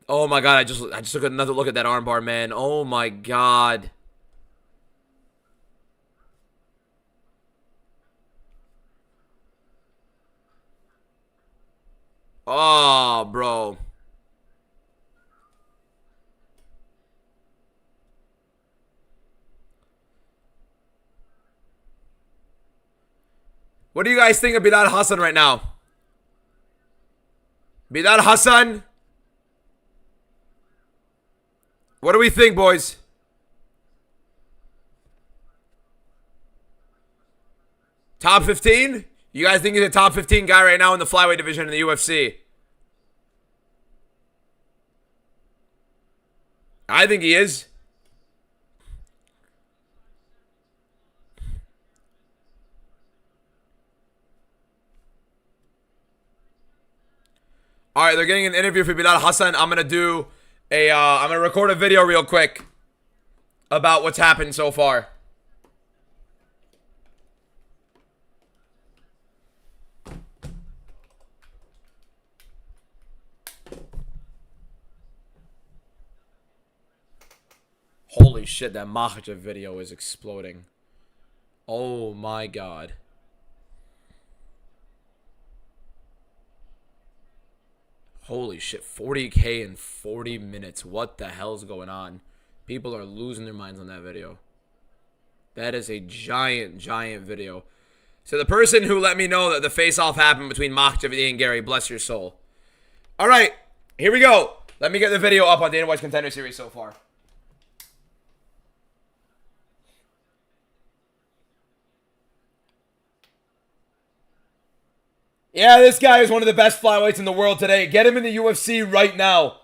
Oh my god, I just took another look at that armbar, man. Oh my god. Oh, bro. What do you guys think of Bilal Hassan right now? Bilal Hassan? What do we think, boys? Top 15? You guys think he's a top 15 guy right now in the flyweight division in the UFC? I think he is. All right, they're getting an interview for Bilal Hassan. I'm gonna record a video real quick about what's happened so far. Holy shit, that Makhachev video is exploding. Oh my god. Holy shit, 40K in 40 minutes. What the hell's going on? People are losing their minds on that video. That is a giant, giant video. So the person who let me know that the face-off happened between Makhachev and Ian Gary, bless your soul. All right, here we go. Let me get the video up on Dana White's Contender Series so far. Yeah, this guy is one of the best flyweights in the world today. Get him in the UFC right now.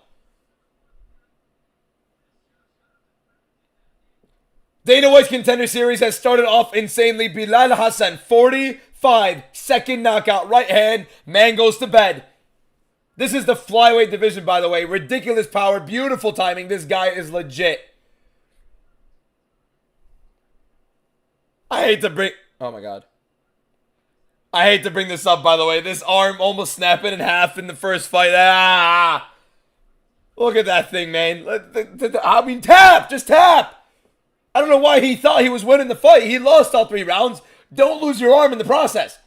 Dana White's Contender Series has started off insanely. Bilal Hassan, 45-second knockout, right hand. Man goes to bed. This is the flyweight division, by the way. Ridiculous power, beautiful timing. This guy is legit. I hate to bring... Oh, my God. I hate to bring this up, by the way. This arm almost snapping in half in the first fight. Ah! Look at that thing, man. I mean, tap! Just tap! I don't know why he thought he was winning the fight. He lost all 3 rounds. Don't lose your arm in the process.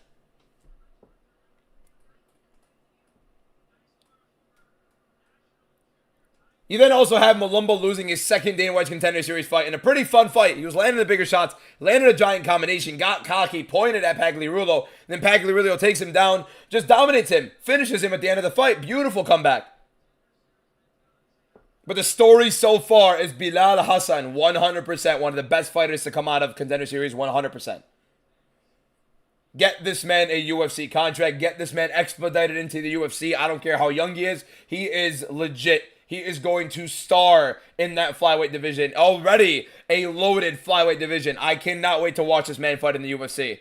You then also have Malumbo losing his second Dana White Contender Series fight in a pretty fun fight. He was landing the bigger shots, landed a giant combination, got cocky, pointed at Pagliarulo, then Pagliarulo takes him down, just dominates him, finishes him at the end of the fight. Beautiful comeback. But the story so far is Bilal Hassan, 100%, one of the best fighters to come out of Contender Series, 100%. Get this man a UFC contract. Get this man expedited into the UFC. I don't care how young he is. He is legit. He is going to star in that flyweight division. Already a loaded flyweight division. I cannot wait to watch this man fight in the UFC.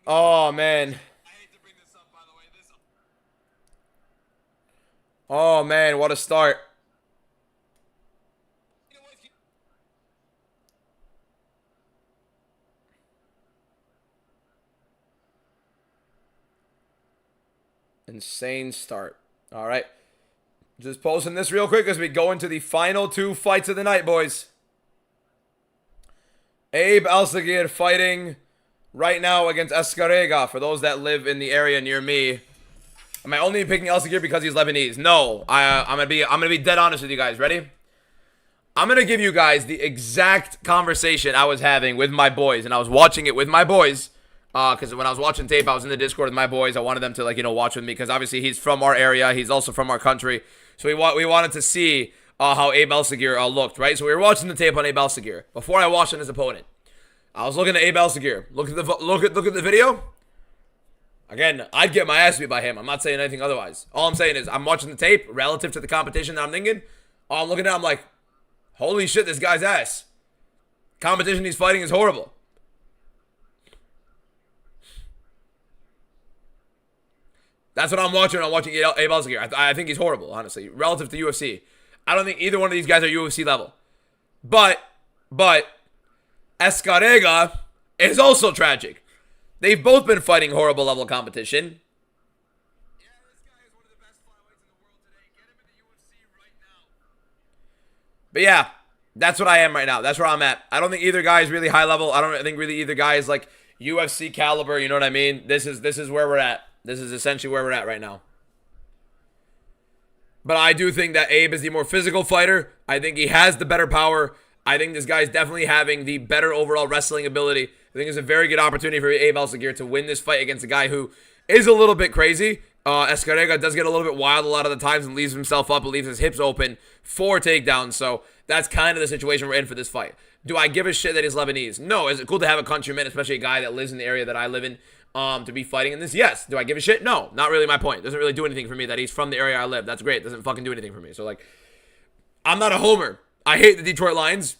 Oh, man. Oh, man, what a start. Insane start. All right. Just posting this real quick as we go into the final 2 fights of the night, boys. Abe Alcigir fighting right now against Escarrega. For those that live in the area near me. Am I only picking Alcigir because he's Lebanese? No. I'm gonna be dead honest with you guys. Ready? I'm gonna give you guys the exact conversation I was having with my boys, and I was watching it with my boys. Because when I was watching tape, I was in the Discord with my boys. I wanted them to, like, watch with me, because obviously he's from our area. He's also from our country. So we wanted to see how Abe Alcigir looked, right? So we were watching the tape on Abe Alcigir before I watched on his opponent. I was looking at Abe Alcigir. Look at the video. Again, I'd get my ass beat by him. I'm not saying anything otherwise. All I'm saying is I'm watching the tape relative to the competition that I'm thinking. All I'm looking at, I'm like, holy shit, this guy's ass. Competition he's fighting is horrible. That's what I'm watching. I'm watching Abe Alcigir. I think he's horrible, honestly, relative to UFC. I don't think either one of these guys are UFC level. But Escarrega is also tragic. They've both been fighting horrible level competition. Yeah, this guy is one of the best flyweights in the world today. Get him in the UFC right now. But yeah, that's what I am right now. That's where I'm at. I don't think either guy is really high level. I don't think really either guy is like UFC caliber. You know what I mean? This is where we're at. This is essentially where we're at right now. But I do think that Abe is the more physical fighter. I think he has the better power. I think this guy's definitely having the better overall wrestling ability. I think it's a very good opportunity for Abe Alcigir to win this fight against a guy who is a little bit crazy. Escarrega does get a little bit wild a lot of the times and leaves himself up and leaves his hips open for takedowns. So that's kind of the situation we're in for this fight. Do I give a shit that he's Lebanese? No. Is it cool to have a countryman, especially a guy that lives in the area that I live in, to be fighting in this? Yes. Do I give a shit? No. Not really my point. Doesn't really do anything for me that he's from the area I live. That's great. Doesn't fucking do anything for me. So, like, I'm not a homer. I hate the Detroit Lions.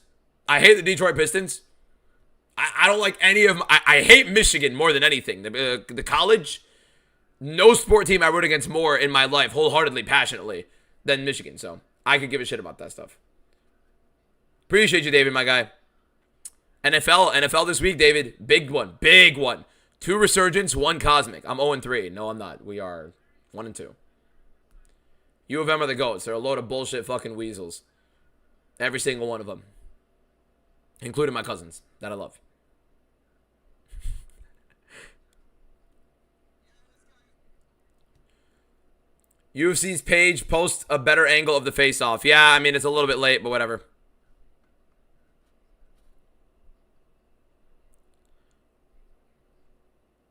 I hate the Detroit Pistons. I don't like any of them. I hate Michigan more than anything. The college, no sport team I root against more in my life, wholeheartedly, passionately, than Michigan. So I could give a shit about that stuff. Appreciate you, David, my guy. NFL this week, David. Big one. 2 resurgence, 1 cosmic. I'm 0-3. No, I'm not. We are 1-2. U of M are the GOATs. They're a load of bullshit fucking weasels. Every single one of them. Including my cousins that I love. UFC's page posts a better angle of the face-off. Yeah, I mean, it's a little bit late, but whatever.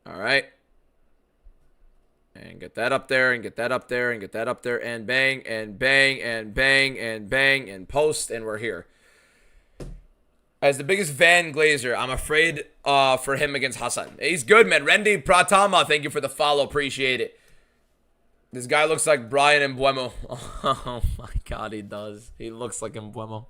All right. And get that up there, and get that up there, and get that up there, and bang, and bang, and bang, and bang, and post, and we're here. As the biggest Van Glazer, I'm afraid for him against Hassan. He's good, man. Randy Pratama, thank you for the follow. Appreciate it. This guy looks like Brian Mbuemo. Oh, my God, he does. He looks like Mbuemo.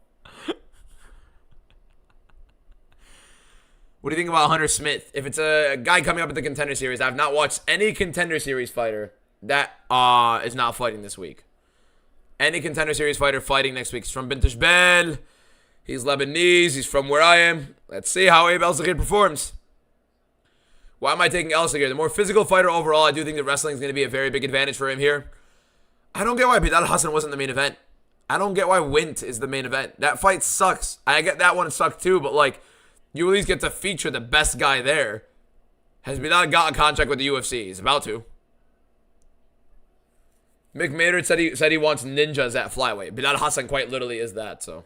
What do you think about Hunter Smith? If it's a guy coming up at the Contender Series, I've not watched any Contender Series fighter that is not fighting this week. Any Contender Series fighter fighting next week is from Bintish Bell. He's Lebanese. He's from where I am. Let's see how Abe El-Sagir performs. Why am I taking El-Sagir? The more physical fighter overall, I do think that wrestling is going to be a very big advantage for him here. I don't get why Bilal Hassan wasn't the main event. I don't get why Wint is the main event. That fight sucks. I get that one sucked too, but like, you at least get to feature the best guy there. Has Bilal got a contract with the UFC? He's about to. Mick Maynard said he wants ninjas at flyweight. Bilal Hassan quite literally is that, so.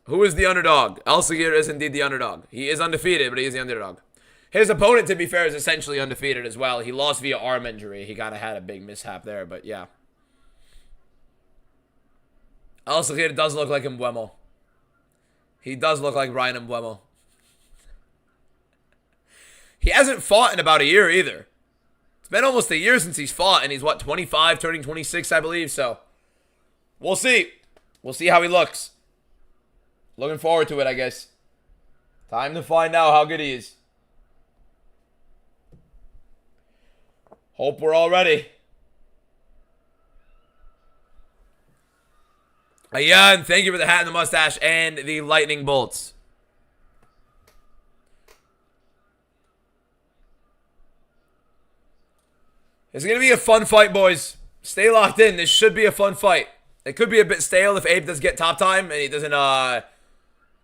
Who is the underdog? El-Sagir is indeed the underdog. He is undefeated, but he is the underdog. His opponent, to be fair, is essentially undefeated as well. He lost via arm injury. He kind of had a big mishap there, but yeah. El-Sagir does look like Mbuemo. He does look like Brian Mbuemo. He hasn't fought in about a year either. It's been almost a year since he's fought, and he's, what, 25, turning 26, I believe, so. We'll see. We'll see how he looks. Looking forward to it, I guess. Time to find out how good he is. Hope we're all ready. Ayan, thank you for the hat and the mustache and the lightning bolts. It's going to be a fun fight, boys. Stay locked in. This should be a fun fight. It could be a bit stale if Abe does get top time and he doesn't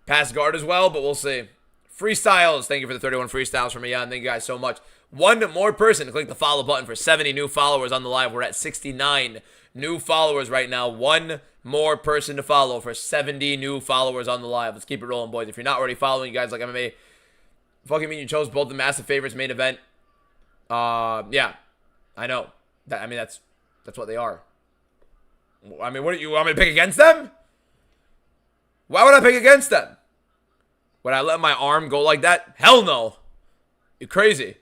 pass guard as well, but we'll see. Freestyles. Thank you for the 31 freestyles from Ayan. Thank you guys so much. One more person to click the follow button for 70 new followers on the live. We're at 69 new followers right now. One more person to follow for 70 new followers on the live. Let's keep it rolling, boys. If you're not already following, you guys like MMA, fucking mean you chose both the massive favorites main event. Yeah, I know. I mean, that's what they are. I mean, what do you want me to pick against them? Why would I pick against them? Would I let my arm go like that? Hell no. You're crazy.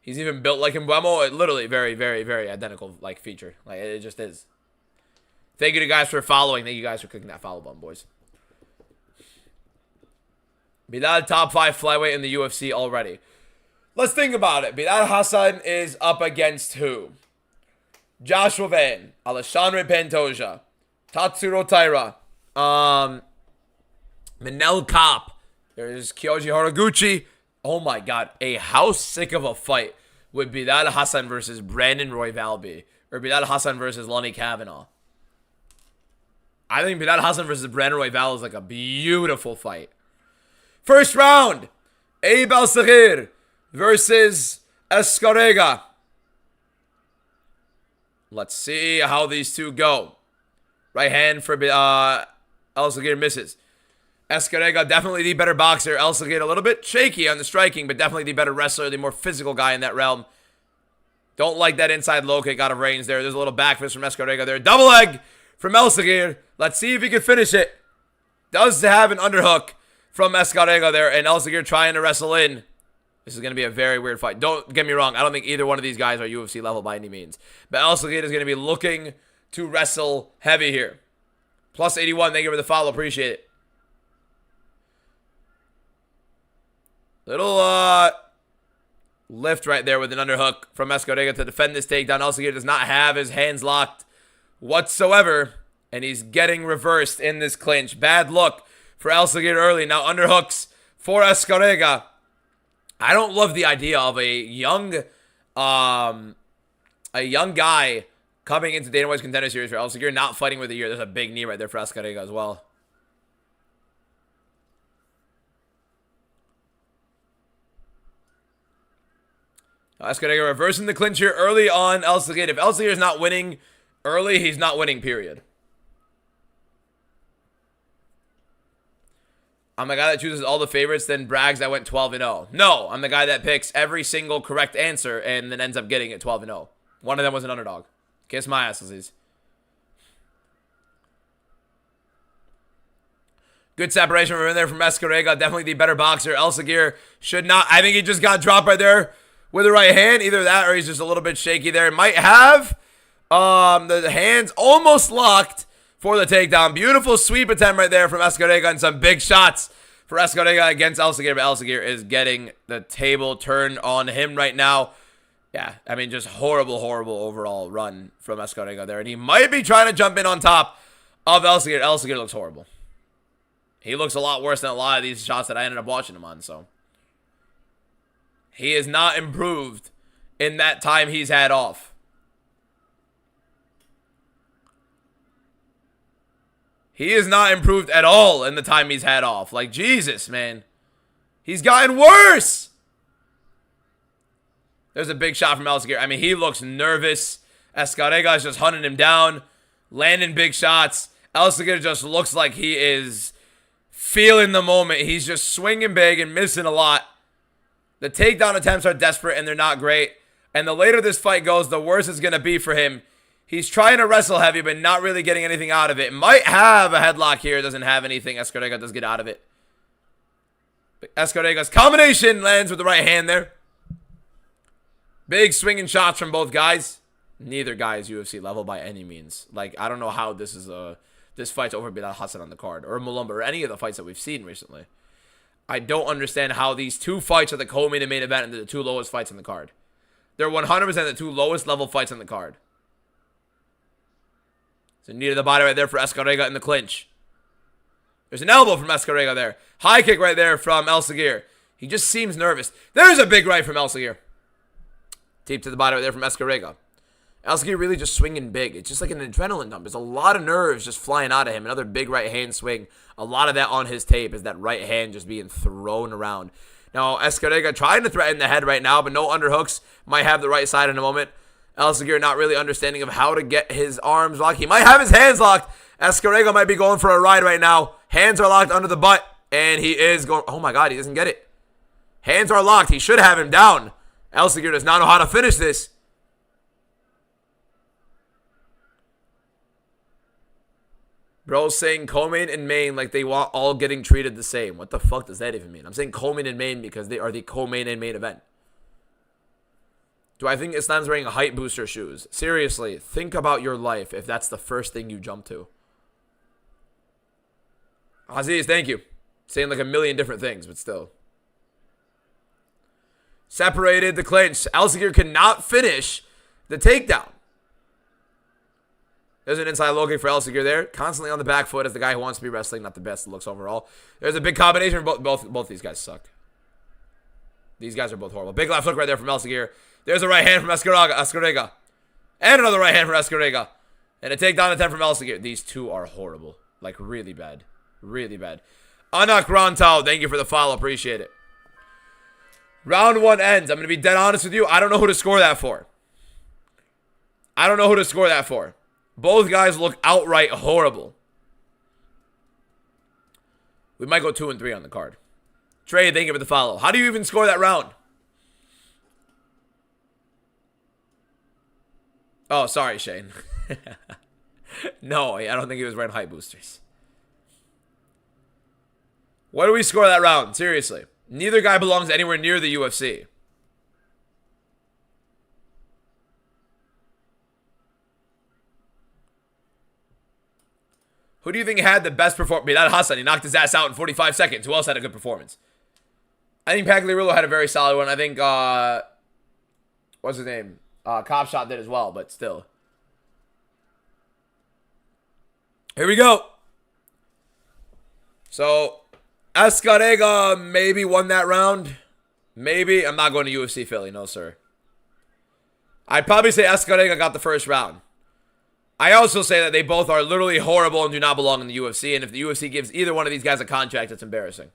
He's even built like Mbuemo. It literally very, very, very identical like feature. Like it just is. Thank you to guys for following. Thank you guys for clicking that follow button, boys. Bilal top 5 flyweight in the UFC already. Let's think about it. Bilal Hassan is up against who? Joshua Van, Alexandre Pantoja, Tatsuro Taira, Manel Kopp. There's Kyoji Horiguchi. Oh my god, how sick of a fight would Bilal Hassan versus Brandon Royvalby, or Bilal Hassan versus Lonnie Kavanaugh. I think Bilal Hassan versus Brandon Royvalby is like a beautiful fight. First round, Abe El-Sagir versus Escarrega. Let's see how these two go. Right hand for El-Sagir misses. Escarrega, definitely the better boxer. El-Sagir a little bit shaky on the striking, but definitely the better wrestler, the more physical guy in that realm. Don't like that inside low kick out of range there. There's a little back fist from Escarrega there. Double leg from El-Sagir. Let's see if he can finish it. Does have an underhook from Escarrega there, and El-Sagir trying to wrestle in. This is going to be a very weird fight. Don't get me wrong. I don't think either one of these guys are UFC level by any means. But El-Sagir is going to be looking to wrestle heavy here. Plus 81. Thank you for the follow. Appreciate it. Little lift right there with an underhook from Escarrega to defend this takedown. El-Sagir does not have his hands locked whatsoever, and he's getting reversed in this clinch. Bad look for El-Sagir early. Now underhooks for Escarrega. I don't love the idea of a young guy coming into Dana White's Contender Series for El-Sagir not fighting with a year. There's a big knee right there for Escarrega as well. Escarrega reversing the clinch here early on El-Sagir. If El-Sagir is not winning early, he's not winning, period. I'm the guy that chooses all the favorites, then brags I went 12-0. No, I'm the guy that picks every single correct answer and then ends up getting it 12-0. One of them was an underdog. Kiss my ass, Aziz. Good separation from in there from Escarrega. Definitely the better boxer. El-Sagir should not. I think he just got dropped right there with the right hand. Either that or he's just a little bit shaky there. Might have the hands almost locked for the takedown. Beautiful sweep attempt right there from Escarrega and some big shots for Escarrega against El-Sagir. But El-Sagir is getting the table turned on him right now. Yeah, I mean, just horrible, horrible overall run from Escarega there. And he might be trying to jump in on top of Elsegear. Elsegear looks horrible. He looks a lot worse than a lot of these shots that I ended up watching him on, so. He is not improved in that time he's had off. He is not improved at all in the time he's had off. Like, Jesus, man. He's gotten worse. There's a big shot from Elsegear. I mean, he looks nervous. Escarega is just hunting him down, landing big shots. Elsegear just looks like he is feeling the moment. He's just swinging big and missing a lot. The takedown attempts are desperate, and they're not great. And the later this fight goes, the worse it's going to be for him. He's trying to wrestle heavy, but not really getting anything out of it. Might have a headlock here. Doesn't have anything. Escarega does get out of it. But Escarega's combination lands with the right hand there. Big swinging shots from both guys. Neither guy is UFC level by any means. Like, I don't know how this is this fight's over Bilal Hassan on the card, or Mulumba, or any of the fights that we've seen recently. I don't understand how these two fights are the co-main and main event and the two lowest fights on the card. They're 100% the two lowest level fights on the card. So knee to the body right there for Escarega in the clinch. There's an elbow from Escarega there. High kick right there from Elsegear. He just seems nervous. There's a big right from Elsegear. Deep to the body right there from Escarega. Elsegear really just swinging big. It's just like an adrenaline dump. There's a lot of nerves just flying out of him. Another big right hand swing. A lot of that on his tape is that right hand just being thrown around. Now, Escarega trying to threaten the head right now, but no underhooks. Might have the right side in a moment. Elsegear not really understanding of how to get his arms locked. He might have his hands locked. Escarega might be going for a ride right now. Hands are locked under the butt, and he is going... Oh my God, he doesn't get it. Hands are locked. He should have him down. Elsegear does not know how to finish this. Bro saying co-main and main like they want all getting treated the same. What the fuck does that even mean? I'm saying co-main and main because they are the co-main and main event. Do I think Islam's wearing height booster shoes? Seriously, think about your life if that's the first thing you jump to. Aziz, thank you. Saying like a million different things, but still. Separated the clinch. Elsegear cannot finish the takedown. There's an inside low kick for Elsegear there. Constantly on the back foot as the guy who wants to be wrestling. Not the best looks overall. There's a big combination. Both these guys suck. These guys are both horrible. Big left hook right there from Elsegear. There's a right hand from Escarega. And another right hand from Escarega. And a takedown attempt from Elsegear. These two are horrible. Like, really bad. Really bad. Anak Rontao, thank you for the follow. Appreciate it. Round one ends. I'm going to be dead honest with you. I don't know who to score that for. I don't know who to score that for. Both guys look outright horrible. We might go 2 and 3 on the card. Trey, thank you for the follow. How do you even score that round? Oh, sorry, Shane. No, I don't think he was wearing height boosters. What do we score that round? Seriously. Neither guy belongs anywhere near the UFC. Who do you think had the best performance? Bilal Hassan, he knocked his ass out in 45 seconds. Who else had a good performance? I think Pagliarulo had a very solid one. I think, what's his name? Cop Shot did as well, but still. Here we go. So, Escarega maybe won that round. Maybe. I'm not going to UFC Philly. No, sir. I'd probably say Escarega got the first round. I also say that they both are literally horrible and do not belong in the UFC. And if the UFC gives either one of these guys a contract, it's embarrassing.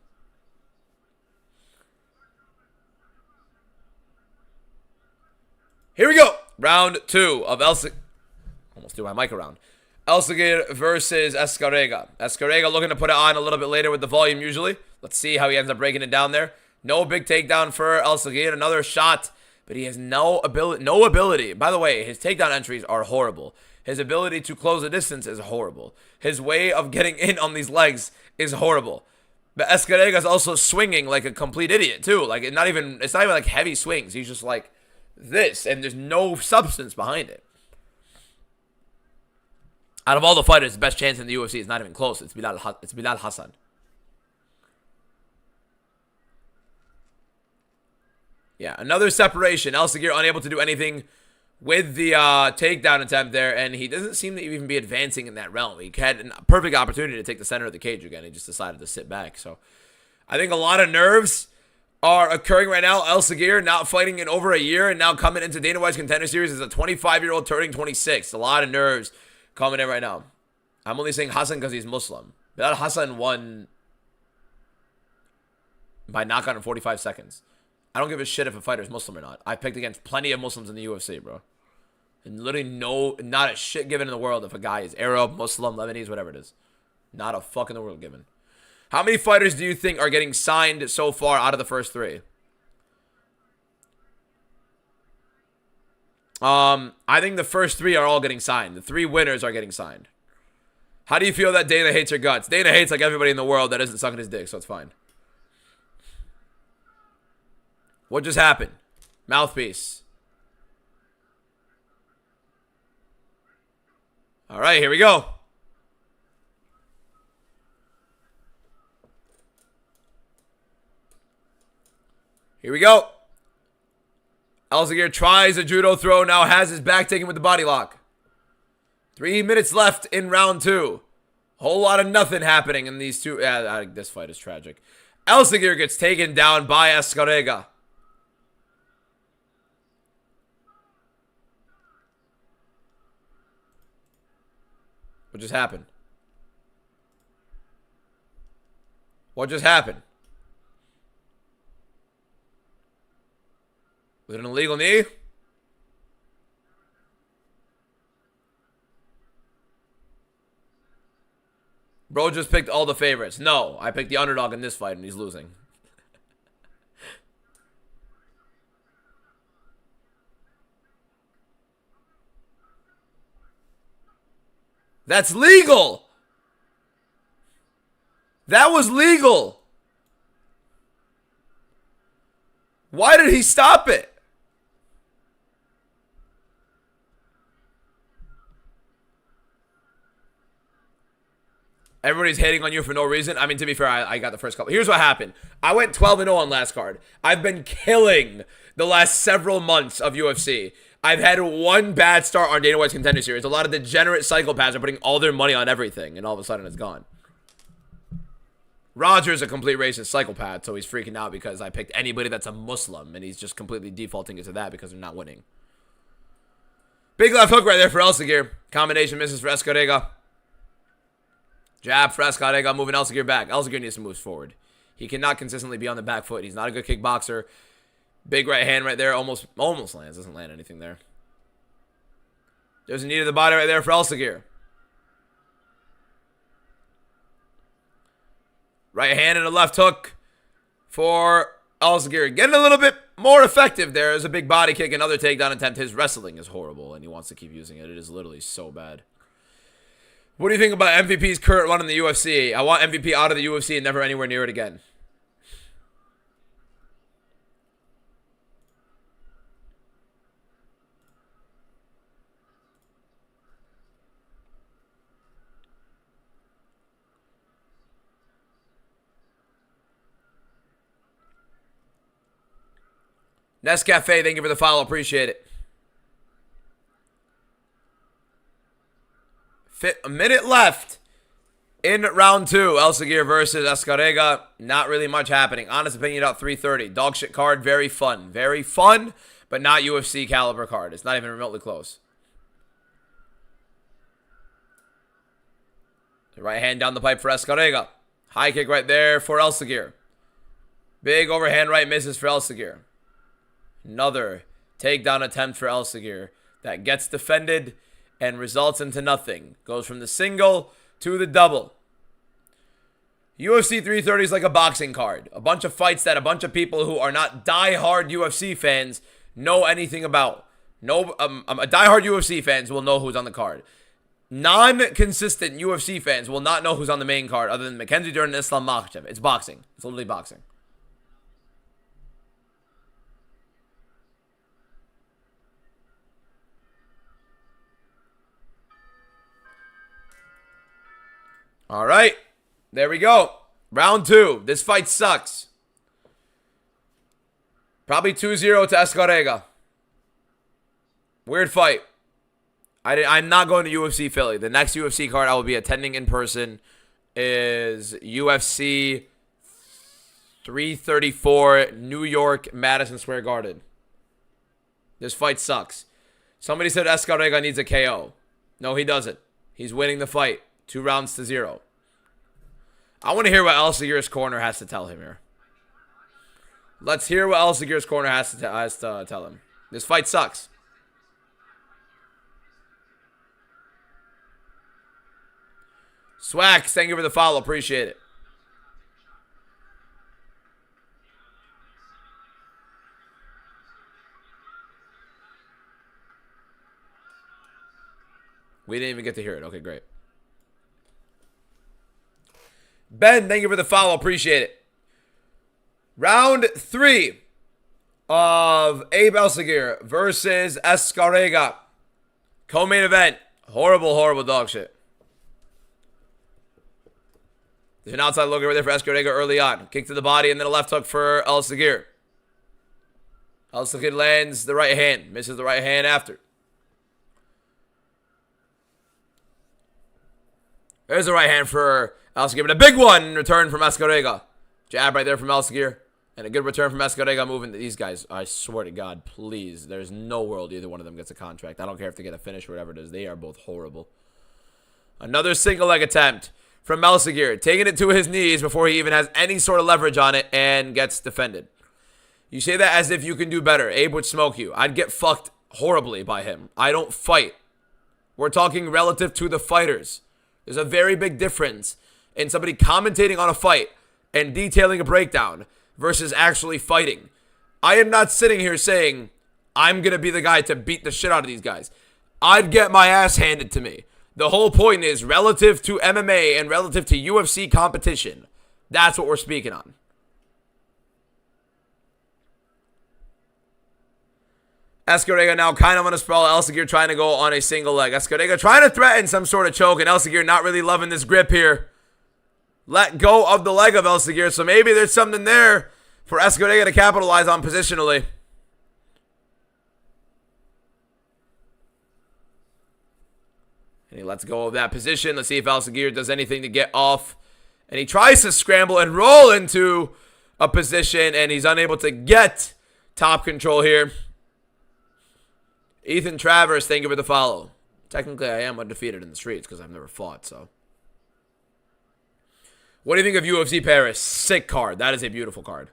Here we go. Round 2 of Elsegear. Almost threw my mic around. Elsegear versus Escarega. Escarega looking to put it on a little bit later with the volume usually. Let's see how he ends up breaking it down there. No big takedown for Elsegear. Another shot, but he has no ability. By the way, his takedown entries are horrible. His ability to close the distance is horrible. His way of getting in on these legs is horrible. But Escarega is also swinging like a complete idiot too. Like it's not even like heavy swings. He's just like this, and there's no substance behind it. Out of all the fighters, the best chance in the UFC is not even close. It's Bilal Hassan. Yeah, another separation. El Sagir unable to do anything with the takedown attempt there, and he doesn't seem to even be advancing in that realm. He had a perfect opportunity to take the center of the cage again. He just decided to sit back. So I think a lot of nerves are occurring right now. El Sagir not fighting in over a year and now coming into Dana White's Contender Series as a 25-year-old turning 26. A lot of nerves coming in right now. I'm only saying Hassan because he's Muslim. That Hassan won by knockout in 45 seconds. I don't give a shit if a fighter's Muslim or not. I picked against plenty of Muslims in the UFC, bro. And literally not a shit given in the world if a guy is Arab, Muslim, Lebanese, whatever it is. Not a fuck in the world given. How many fighters do you think are getting signed so far out of the first 3? I think the first 3 are all getting signed. The 3 winners are getting signed. How do you feel that Dana hates your guts? Dana hates like everybody in the world that isn't sucking his dick, so it's fine. What just happened? Mouthpiece. All right, here we go. Here we go. El Sagir tries a judo throw, now has his back taken with the body lock. 3 minutes left in round 2. Whole lot of nothing happening in these two. Yeah, this fight is tragic. El Sagir gets taken down by Escarrega. What just happened? What just happened? Was it an illegal knee? Bro just picked all the favorites. No, I picked the underdog in this fight and he's losing. That's legal. That was legal. Why did he stop it? Everybody's hating on you for no reason. I mean, to be fair, I got the first couple. Here's what happened. I went 12-0 on last card. I've been killing the last several months of UFC. I've had one bad start on Dana White's Contender Series. A lot of degenerate psychopaths are putting all their money on everything, and all of a sudden it's gone. Roger's a complete racist psychopath, so he's freaking out because I picked anybody that's a Muslim, and he's just completely defaulting it to that because they're not winning. Big left hook right there for El Sagir. Combination misses for Escarrega. Jab for Escarrega, moving El Sagir back. El Sagir needs to move forward. He cannot consistently be on the back foot. He's not a good kickboxer. Big right hand right there. Almost lands. Doesn't land anything there. There's a knee to the body right there for El Sagir. Right hand and a left hook for El Sagir. Getting a little bit more effective there. There's a big body kick. Another takedown attempt. His wrestling is horrible, and he wants to keep using it. It is literally so bad. What do you think about MVP's current run in the UFC? I want MVP out of the UFC and never anywhere near it again. Nescafe, thank you for the follow. Appreciate it. A minute left in round 2. El Sagir versus Escarrega. Not really much happening. Honest opinion out 330. Dog shit card. Very fun. Very fun, but not UFC caliber card. It's not even remotely close. The right hand down the pipe for Escarrega. High kick right there for El Sagir. Big overhand right misses for El Sagir. Another takedown attempt for El Sagir that gets defended and results into nothing. Goes from the single to the double. UFC 330 is like a boxing card. A bunch of fights that a bunch of people who are not die-hard UFC fans know anything about. Die-hard UFC fans will know who's on the card. Non-consistent UFC fans will not know who's on the main card other than Mackenzie Dern and Islam Makhachev. It's boxing. It's literally boxing. All right, there we go. Round 2. This fight sucks. Probably 2-0 to Escarrega. Weird fight. I'm not going to UFC Philly. The next UFC card I will be attending in person is UFC 334, New York, Madison Square Garden. This fight sucks. Somebody said Escarrega needs a KO. No, he doesn't. He's winning the fight. 2-0. I want to hear what El Segura's corner has to tell him here. Let's hear what El Segura's corner has to tell him. This fight sucks. Swax, thank you for the follow. Appreciate it. We didn't even get to hear it. Okay, great. Ben, thank you for the follow. Appreciate it. Round 3 of Abe Elsegear versus Escarrega. Co-main event. Horrible dog shit. There's an outside look over there for Escarrega early on. Kick to the body and then a left hook for Elsegear. Elsegear lands the right hand. Misses the right hand after. There's a right hand for Elsegear, but a big one in return from Escarrega. Jab right there from Elsegear. And a good return from Escarrega moving to these guys. I swear to God, please. There's no world either one of them gets a contract. I don't care if they get a finish or whatever it is. They are both horrible. Another single leg attempt from Elsegear. Taking it to his knees before he even has any sort of leverage on it and gets defended. You say that as if you can do better. Abe would smoke you. I'd get fucked horribly by him. I don't fight. We're talking relative to the fighters. There's a very big difference in somebody commentating on a fight and detailing a breakdown versus actually fighting. I am not sitting here saying I'm going to be the guy to beat the shit out of these guys. I'd get my ass handed to me. The whole point is relative to MMA and relative to UFC competition. That's what we're speaking on. Escarrega now kind of on a sprawl. Elsegear trying to go on a single leg. Escarrega trying to threaten some sort of choke, and Elsegear not really loving this grip here. Let go of the leg of Elsegear, so maybe there's something there for Escarrega to capitalize on positionally. And he lets go of that position. Let's see if Elsegear does anything to get off. And he tries to scramble and roll into a position, and he's unable to get top control here. Ethan Travers, thank you for the follow. Technically, I am undefeated in the streets because I've never fought, so. What do you think of UFC Paris? Sick card. That is a beautiful card.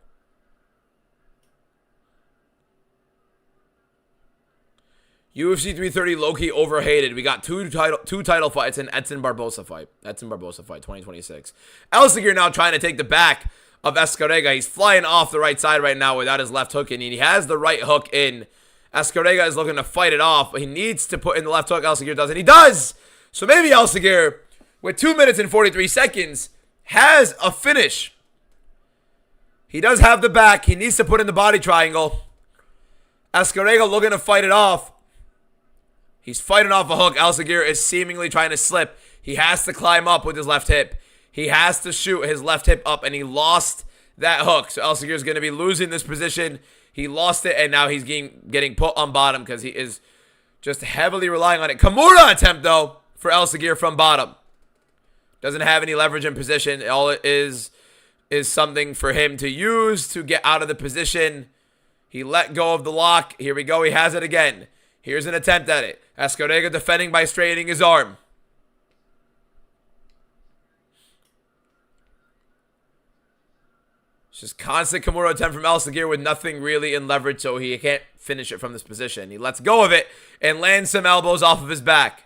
UFC 330 low-key overhated. We got two title fights and Edson Barbosa fight. 2026. Elsegear now trying to take the back of Escarrega. He's flying off the right side right now without his left hook in. And he has the right hook in. Escarrega is looking to fight it off, but he needs to put in the left hook. Elsegear does, and he does! So maybe Elsegear, with 2 minutes and 43 seconds, has a finish. He does have the back. He needs to put in the body triangle. Escarrega looking to fight it off. He's fighting off a hook. Elsegear is seemingly trying to slip. He has to climb up with his left hip. He has to shoot his left hip up, and he lost that hook. So Elsegear is going to be losing this position. He lost it, and now he's getting put on bottom because he is just heavily relying on it. Kimura attempt, though, for Elsegear from bottom. Doesn't have any leverage in position. All it is something for him to use to get out of the position. He let go of the lock. Here we go. He has it again. Here's an attempt at it. Escarrega defending by straightening his arm. It's just constant Kimura attempt from Elsegear with nothing really in leverage, so he can't finish it from this position. He lets go of it and lands some elbows off of his back.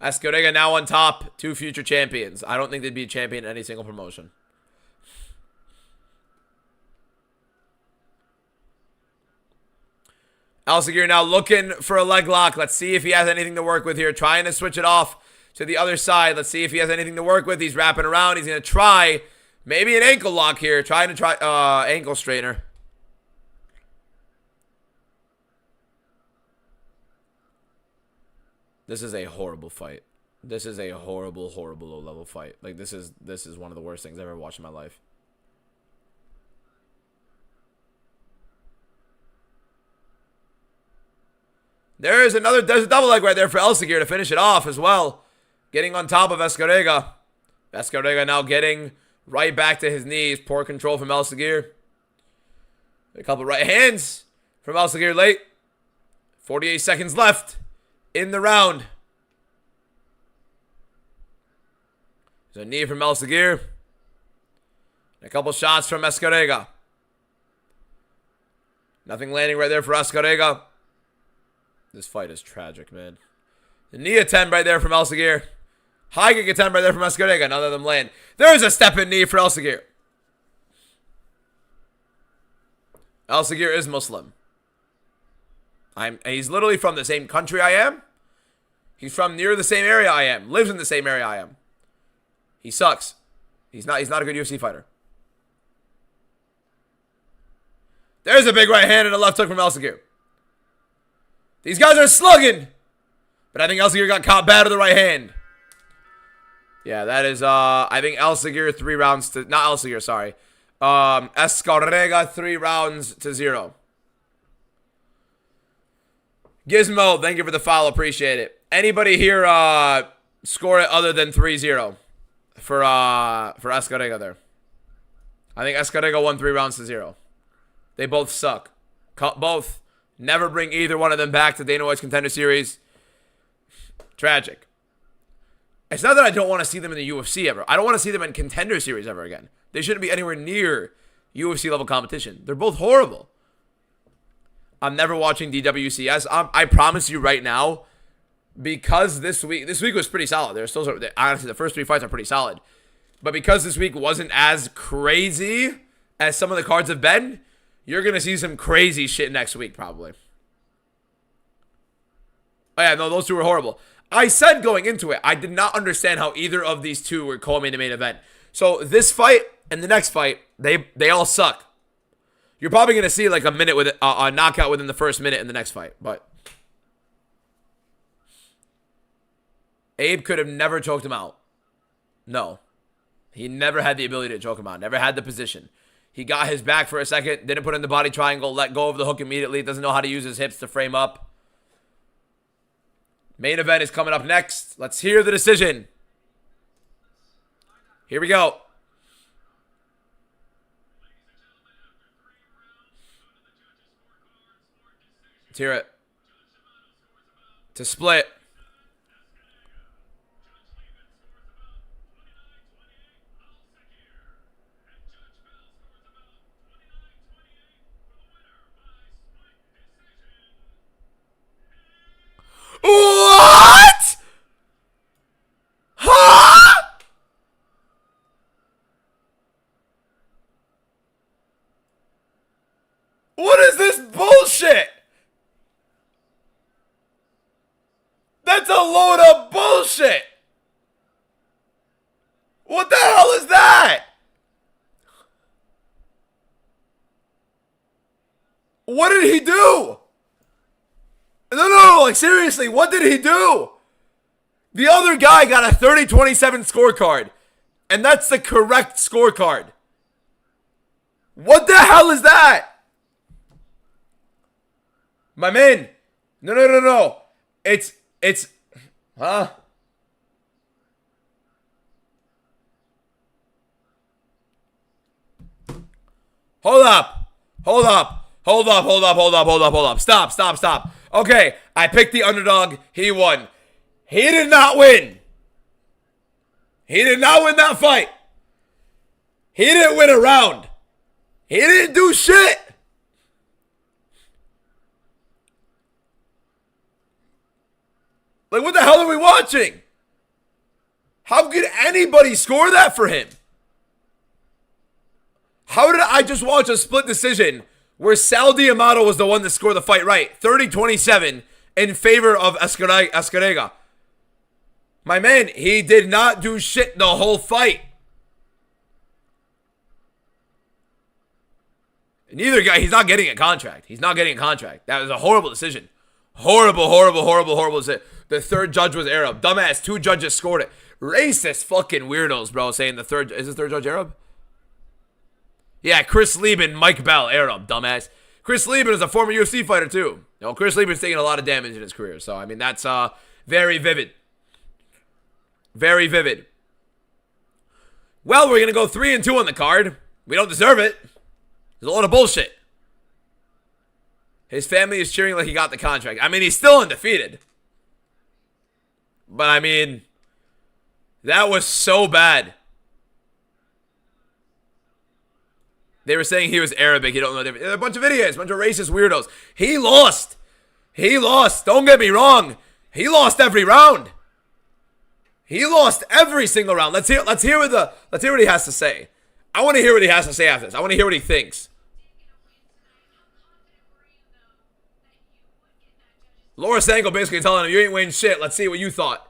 Escarrega now on top. 2 future champions. I don't think they'd be a champion in any single promotion. Elsegear now looking for a leg lock. Let's see if he has anything to work with here. Trying to switch it off to the other side. Let's see if he has anything to work with. He's wrapping around. He's going to try maybe an ankle lock here. Trying to try ankle straightener. This is a horrible fight. This is a horrible low-level fight. Like, this is one of the worst things I've ever watched in my life. There's a double leg right there for Elsevier to finish it off as well. Getting on top of Escarrega. Escarrega now getting right back to his knees. Poor control from Elsevier. A couple right hands from Elsevier late. 48 seconds left in the round. There's a knee from Elsevier. A couple shots from Escarrega. Nothing landing right there for Escarrega. This fight is tragic, man. The knee attempt right there from Elsevier. High kick attempt right there from Escarrega. None of them land. There's a step-in knee for Elsevier. Elsevier is Muslim. He's literally from the same country I am. He's from near the same area I am. Lives in the same area I am. He sucks. He's not a good UFC fighter. There's a big right hand and a left hook from Elsevier. These guys are slugging. But I think Elsevier got caught bad with the right hand. Yeah, that is, I think Elsevier 3 rounds to, not Elsevier, sorry. Escarrega 3 rounds to 0. Gizmo, thank you for the follow, appreciate it. Anybody here, score it other than 3-0 for Escarrega there? I think Escarrega won 3 rounds to 0. They both suck. Both. Never bring either one of them back to Dana White's Contender Series. Tragic. It's not that I don't want to see them in the UFC ever. I don't want to see them in Contender Series ever again. They shouldn't be anywhere near UFC level competition. They're both horrible. I'm never watching DWCS. I promise you right now, because this week was pretty solid. Honestly, the first 3 fights are pretty solid. But because this week wasn't as crazy as some of the cards have been, you're going to see some crazy shit next week, probably. Oh, yeah, no, those two were horrible. I said going into it, I did not understand how either of these two were co-main the main event. So this fight and the next fight, they all suck. You're probably going to see like a knockout within the first minute in the next fight. But Abe could have never choked him out. No. He never had the ability to choke him out. Never had the position. He got his back for a second, didn't put in the body triangle, let go of the hook immediately, doesn't know how to use his hips to frame up. Main event is coming up next. Let's hear the decision. Here we go. Let's hear it. To split. What? Huh? What is this bullshit? That's a load of bullshit. What the hell is that? What did he do? No, like seriously, what did he do? The other guy got a 30-27 scorecard, and that's the correct scorecard. What the hell is that? My man, no. It's, huh? Hold up. Stop. Okay, I picked the underdog. He won. He did not win. He did not win that fight. He didn't win a round. He didn't do shit. Like, what the hell are we watching? How could anybody score that for him? How did I just watch a split decision where Sal D'Amato was the one to score the fight right? 30-27 in favor of Escarrega. My man, he did not do shit the whole fight. Neither guy, he's not getting a contract. That was a horrible decision. Horrible decision. The third judge was Arab. Dumbass, 2 judges scored it. Racist fucking weirdos, bro, saying is the third judge Arab? Yeah, Chris Lieben, Mike Bell, Arab, dumbass. Chris Lieben is a former UFC fighter, too. You know, Chris Lieber's taken a lot of damage in his career. So, I mean, that's very vivid. Very vivid. Well, we're going to go 3-2 on the card. We don't deserve it. There's a lot of bullshit. His family is cheering like he got the contract. I mean, he's still undefeated. But, I mean, that was so bad. They were saying he was Arabic. You don't know the difference. There's a bunch of idiots, a bunch of racist weirdos. He lost. He lost. Don't get me wrong. He lost every round. He lost every single round. Let's hear what he has to say. I want to hear what he has to say after this. I want to hear what he thinks. Laura Sanko basically telling him, you ain't winning shit. Let's see what you thought.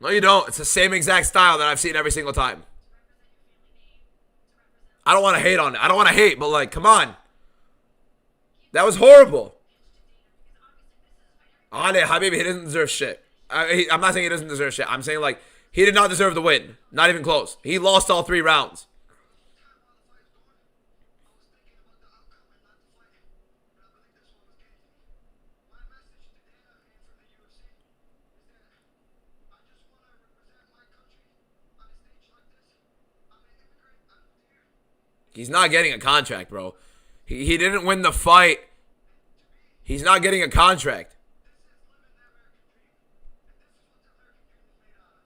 No, you don't. It's the same exact style that I've seen every single time. I don't want to hate on it. I don't want to hate, but like, come on. That was horrible. On it, Habibi, he doesn't deserve shit. I'm not saying he doesn't deserve shit. I'm saying, like, he did not deserve the win. Not even close. He lost all 3 rounds. He's not getting a contract, bro. He didn't win the fight. He's not getting a contract.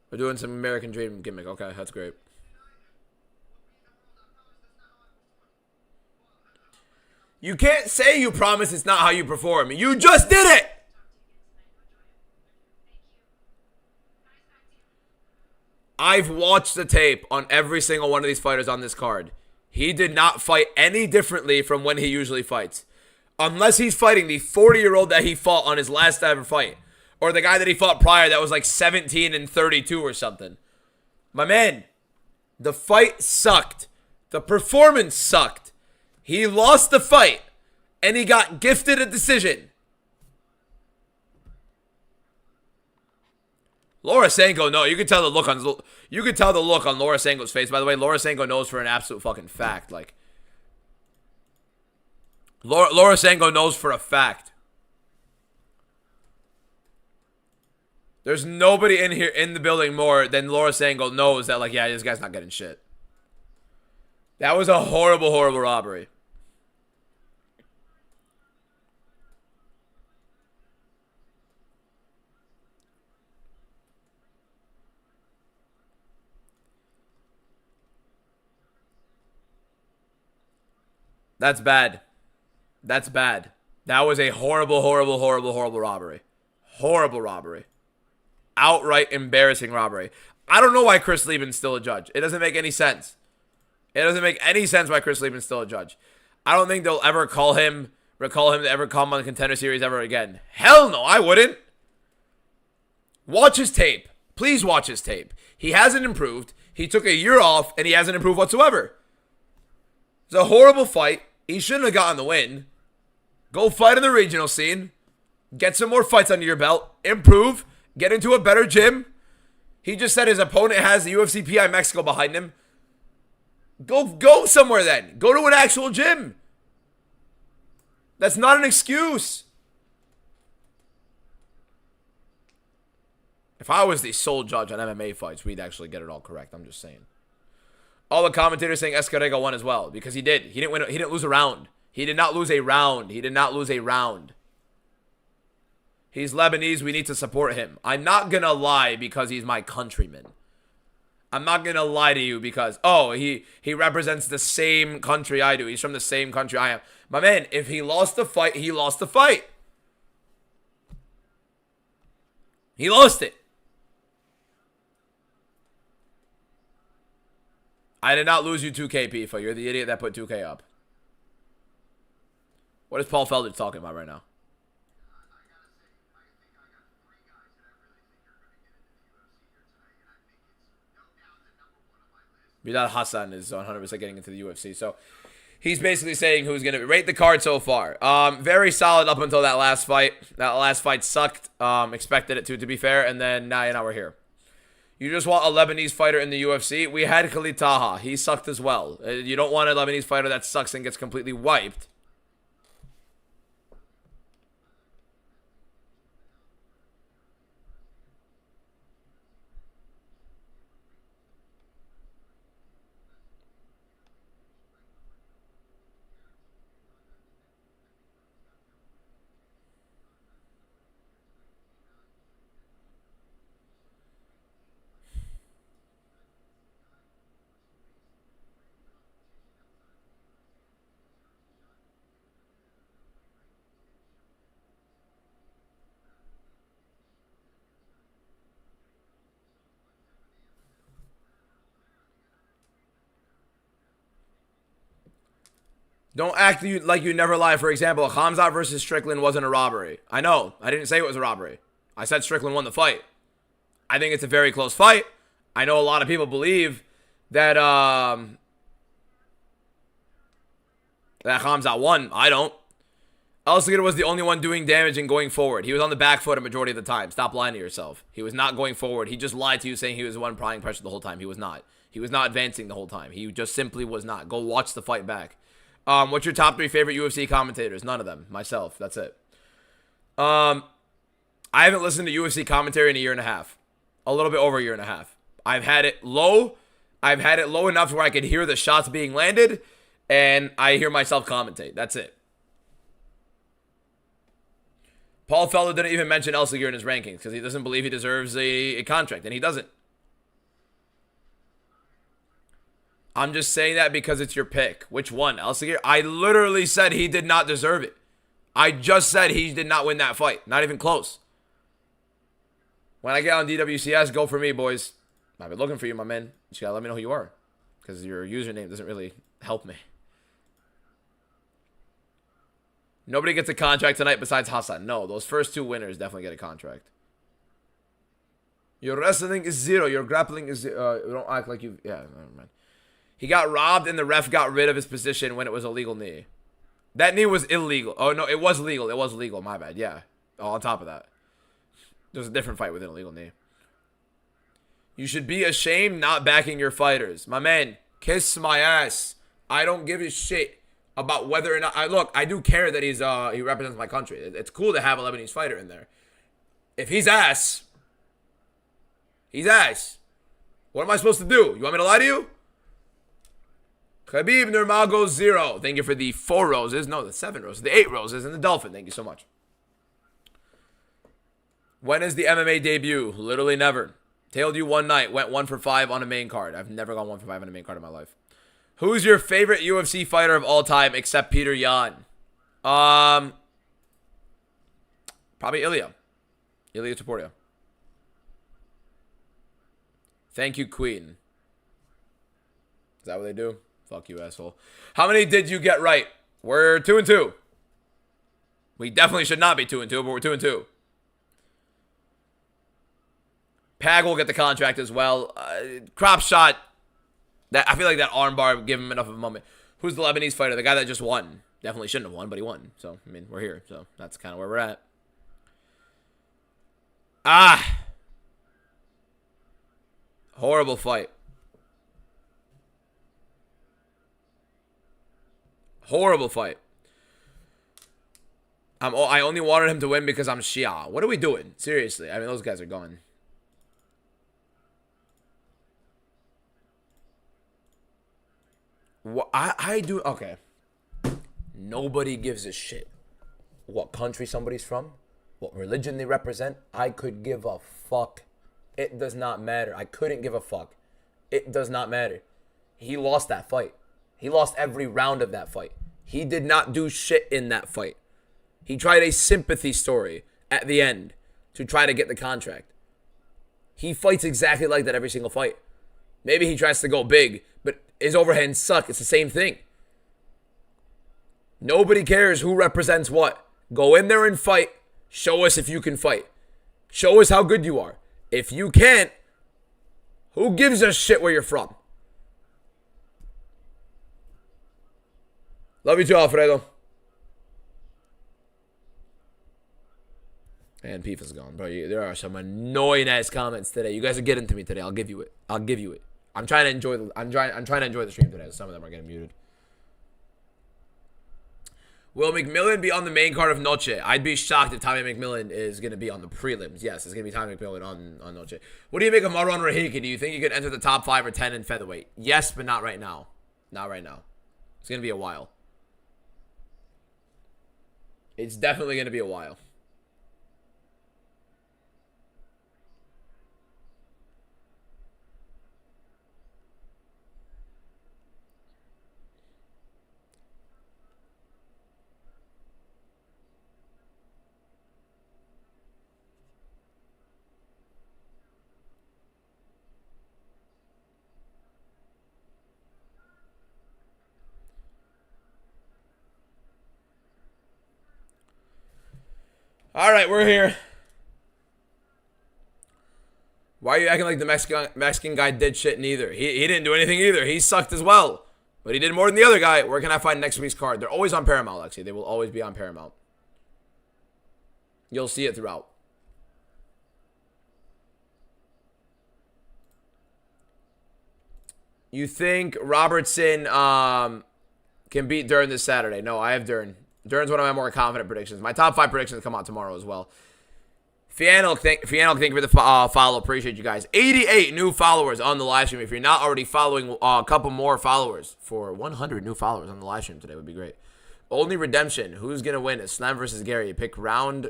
We're doing some American Dream gimmick. Okay, that's great. You can't say you promise it's not how you perform. You just did it! I've watched the tape on every single one of these fighters on this card. He did not fight any differently from when he usually fights. Unless he's fighting the 40-year-old that he fought on his last ever fight. Or the guy that he fought prior that was like 17-32 or something. My man, the fight sucked. The performance sucked. He lost the fight. And he got gifted a decision. Laura Sanko, no, you could tell the look on Laura Sanko's face. By the way, Laura Sanko knows for an absolute fucking fact. Like, Laura Sanko knows for a fact. There's nobody in here in the building more than Laura Sanko knows that, like, yeah, this guy's not getting shit. That was a horrible, horrible robbery. That's bad. That's bad. That was a horrible, horrible, horrible, horrible robbery. Horrible robbery. Outright embarrassing robbery. I don't know why Chris Lieben's still a judge. It doesn't make any sense. It doesn't make any sense why Chris Lieben's still a judge. I don't think they'll ever recall him to ever come on the Contender Series ever again. Hell no, I wouldn't. Watch his tape. Please watch his tape. He hasn't improved. He took a year off, and he hasn't improved whatsoever. It's a horrible fight. He shouldn't have gotten the win. Go fight in the regional scene. Get some more fights under your belt. Improve. Get into a better gym. He just said his opponent has the UFC PI Mexico behind him. Go somewhere then. Go to an actual gym. That's not an excuse. If I was the sole judge on MMA fights, we'd actually get it all correct. I'm just saying. All the commentators saying Escarrega won as well, because he did. He didn't win. He didn't lose a round. He did not lose a round. He did not lose a round. He's Lebanese. We need to support him. I'm not going to lie because he's my countryman. I'm not going to lie to you because, oh, he represents the same country I do. He's from the same country I am. My man, if he lost the fight, he lost the fight. He lost it. I did not lose you 2K, Pifa. You're the idiot that put 2K up. What is Paul Felder talking about right now? Bilal Hassan is 100% getting into the UFC. So he's basically saying who's going to rate the card so far. Very solid up until that last fight. That last fight sucked. Expected it to be fair. And then now we're here. You just want a Lebanese fighter in the UFC. We had Khalid Taha. He sucked as well. You don't want a Lebanese fighter that sucks and gets completely wiped. Don't act like you never lie. For example, Khamzat versus Strickland wasn't a robbery. I know. I didn't say it was a robbery. I said Strickland won the fight. I think it's a very close fight. I know a lot of people believe that that Khamzat won. I don't. Elsevier was the only one doing damage and going forward. He was on the back foot a majority of the time. Stop lying to yourself. He was not going forward. He just lied to you saying he was the one applying pressure the whole time. He was not. He was not advancing the whole time. He just simply was not. Go watch the fight back. What's your top 3 favorite UFC commentators? None of them. Myself. That's it. I haven't listened to UFC commentary in a year and a half. A little bit over a year and a half. I've had it low. I've had it low enough where I could hear the shots being landed, and I hear myself commentate. That's it. Paul Felder didn't even mention Elsevier in his rankings because he doesn't believe he deserves a contract, and he doesn't. I'm just saying that because it's your pick. Which one? Elsevier? I literally said he did not deserve it. I just said he did not win that fight. Not even close. When I get on DWCS, go for me, boys. I've been looking for you, my man. You just gotta let me know who you are. Because your username doesn't really help me. Nobody gets a contract tonight besides Hassan. No, those first 2 winners definitely get a contract. Your wrestling is 0. Your grappling is... don't act like you... Yeah, never mind. He got robbed and the ref got rid of his position when it was a legal knee. That knee was illegal. Oh, no, it was legal. It was legal. My bad. Yeah. Oh, on top of that. There's a different fight with an illegal knee. You should be ashamed not backing your fighters. My man, kiss my ass. I don't give a shit about whether or not... Look, I do care that he represents my country. It's cool to have a Lebanese fighter in there. If he's ass, he's ass. What am I supposed to do? You want me to lie to you? Khabib Nurmagomedov 0. Thank you for the 4 roses. No, the 7 roses. The 8 roses and the dolphin. Thank you so much. When is the MMA debut? Literally never. Tailed you one night. Went 1 for 5 on a main card. I've never gone 1 for 5 on a main card in my life. Who's your favorite UFC fighter of all time except Peter Yan? Probably Ilya. Ilya Taporia. Thank you, Queen. Is that what they do? Fuck you, asshole. How many did you get right? We're 2-2. We definitely should not be 2-2, but we're 2-2. Pag will get the contract as well. Crop shot. I feel like that armbar would give him enough of a moment. Who's the Lebanese fighter? The guy that just won. Definitely shouldn't have won, but he won. So, I mean, we're here. So, that's kind of where we're at. Horrible fight. Horrible fight. I only wanted him to win because I'm Shia. What are we doing? Seriously. I mean, those guys are gone. What I do... Okay. Nobody gives a shit what country somebody's from, what religion they represent. I could give a fuck. It does not matter. I couldn't give a fuck. It does not matter. He lost that fight. He lost every round of that fight. He did not do shit in that fight. He tried a sympathy story at the end to try to get the contract. He fights exactly like that every single fight. Maybe he tries to go big, but his overhands suck. It's the same thing. Nobody cares who represents what. Go in there and fight. Show us if you can fight. Show us how good you are. If you can't, who gives a shit where you're from? Love you too, Alfredo. And Beef is gone, bro. There are some annoying ass comments today. You guys are getting to me today. I'll give you it. I'll give you it. I'm trying to enjoy the. I'm trying to enjoy the stream today. Some of them are getting muted. Will McMillan be on the main card of Noche? I'd be shocked if Tommy McMillan is going to be on the prelims. Yes, it's going to be Tommy McMillan on Noche. What do you make of Marwan Rahiki? Do you think he could enter the top 5 or 10 in featherweight? Yes, but not right now. Not right now. It's going to be a while. It's definitely going to be a while. All right, we're here. Why are you acting like the Mexican guy did shit neither? He didn't do anything either. He sucked as well. But he did more than the other guy. Where can I find next week's card? They're always on Paramount, actually. They will always be on Paramount. You'll see it throughout. You think Robertson can beat Dern this Saturday? No, I have Dern. Dern's one of my more confident predictions. My top 5 predictions come out tomorrow as well. Fianna, thank you for the follow. Appreciate you guys. 88 new followers on the live stream. If you're not already following, a couple more followers for 100 new followers on the live stream today would be great. Only redemption. Who's going to win? Islam versus Gary. Pick round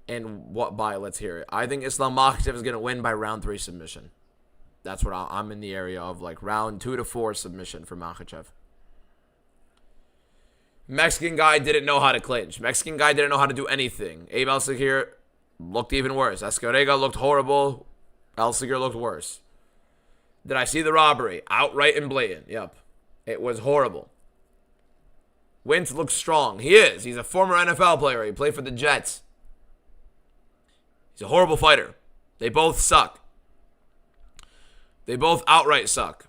and what by. Let's hear it. I think Islam Makhachev is going to win by round 3 submission. That's what I'm in the area of, like round 2 to 4 submission for Makhachev. Mexican guy didn't know how to clinch. Mexican guy didn't know how to do anything. Abe Elsagir looked even worse. Escarega looked horrible. Elsagir looked worse. Did I see the robbery? Outright and blatant. Yep. It was horrible. Wentz looks strong. He is. He's a former NFL player. He played for the Jets. He's a horrible fighter. They both suck. They both outright suck.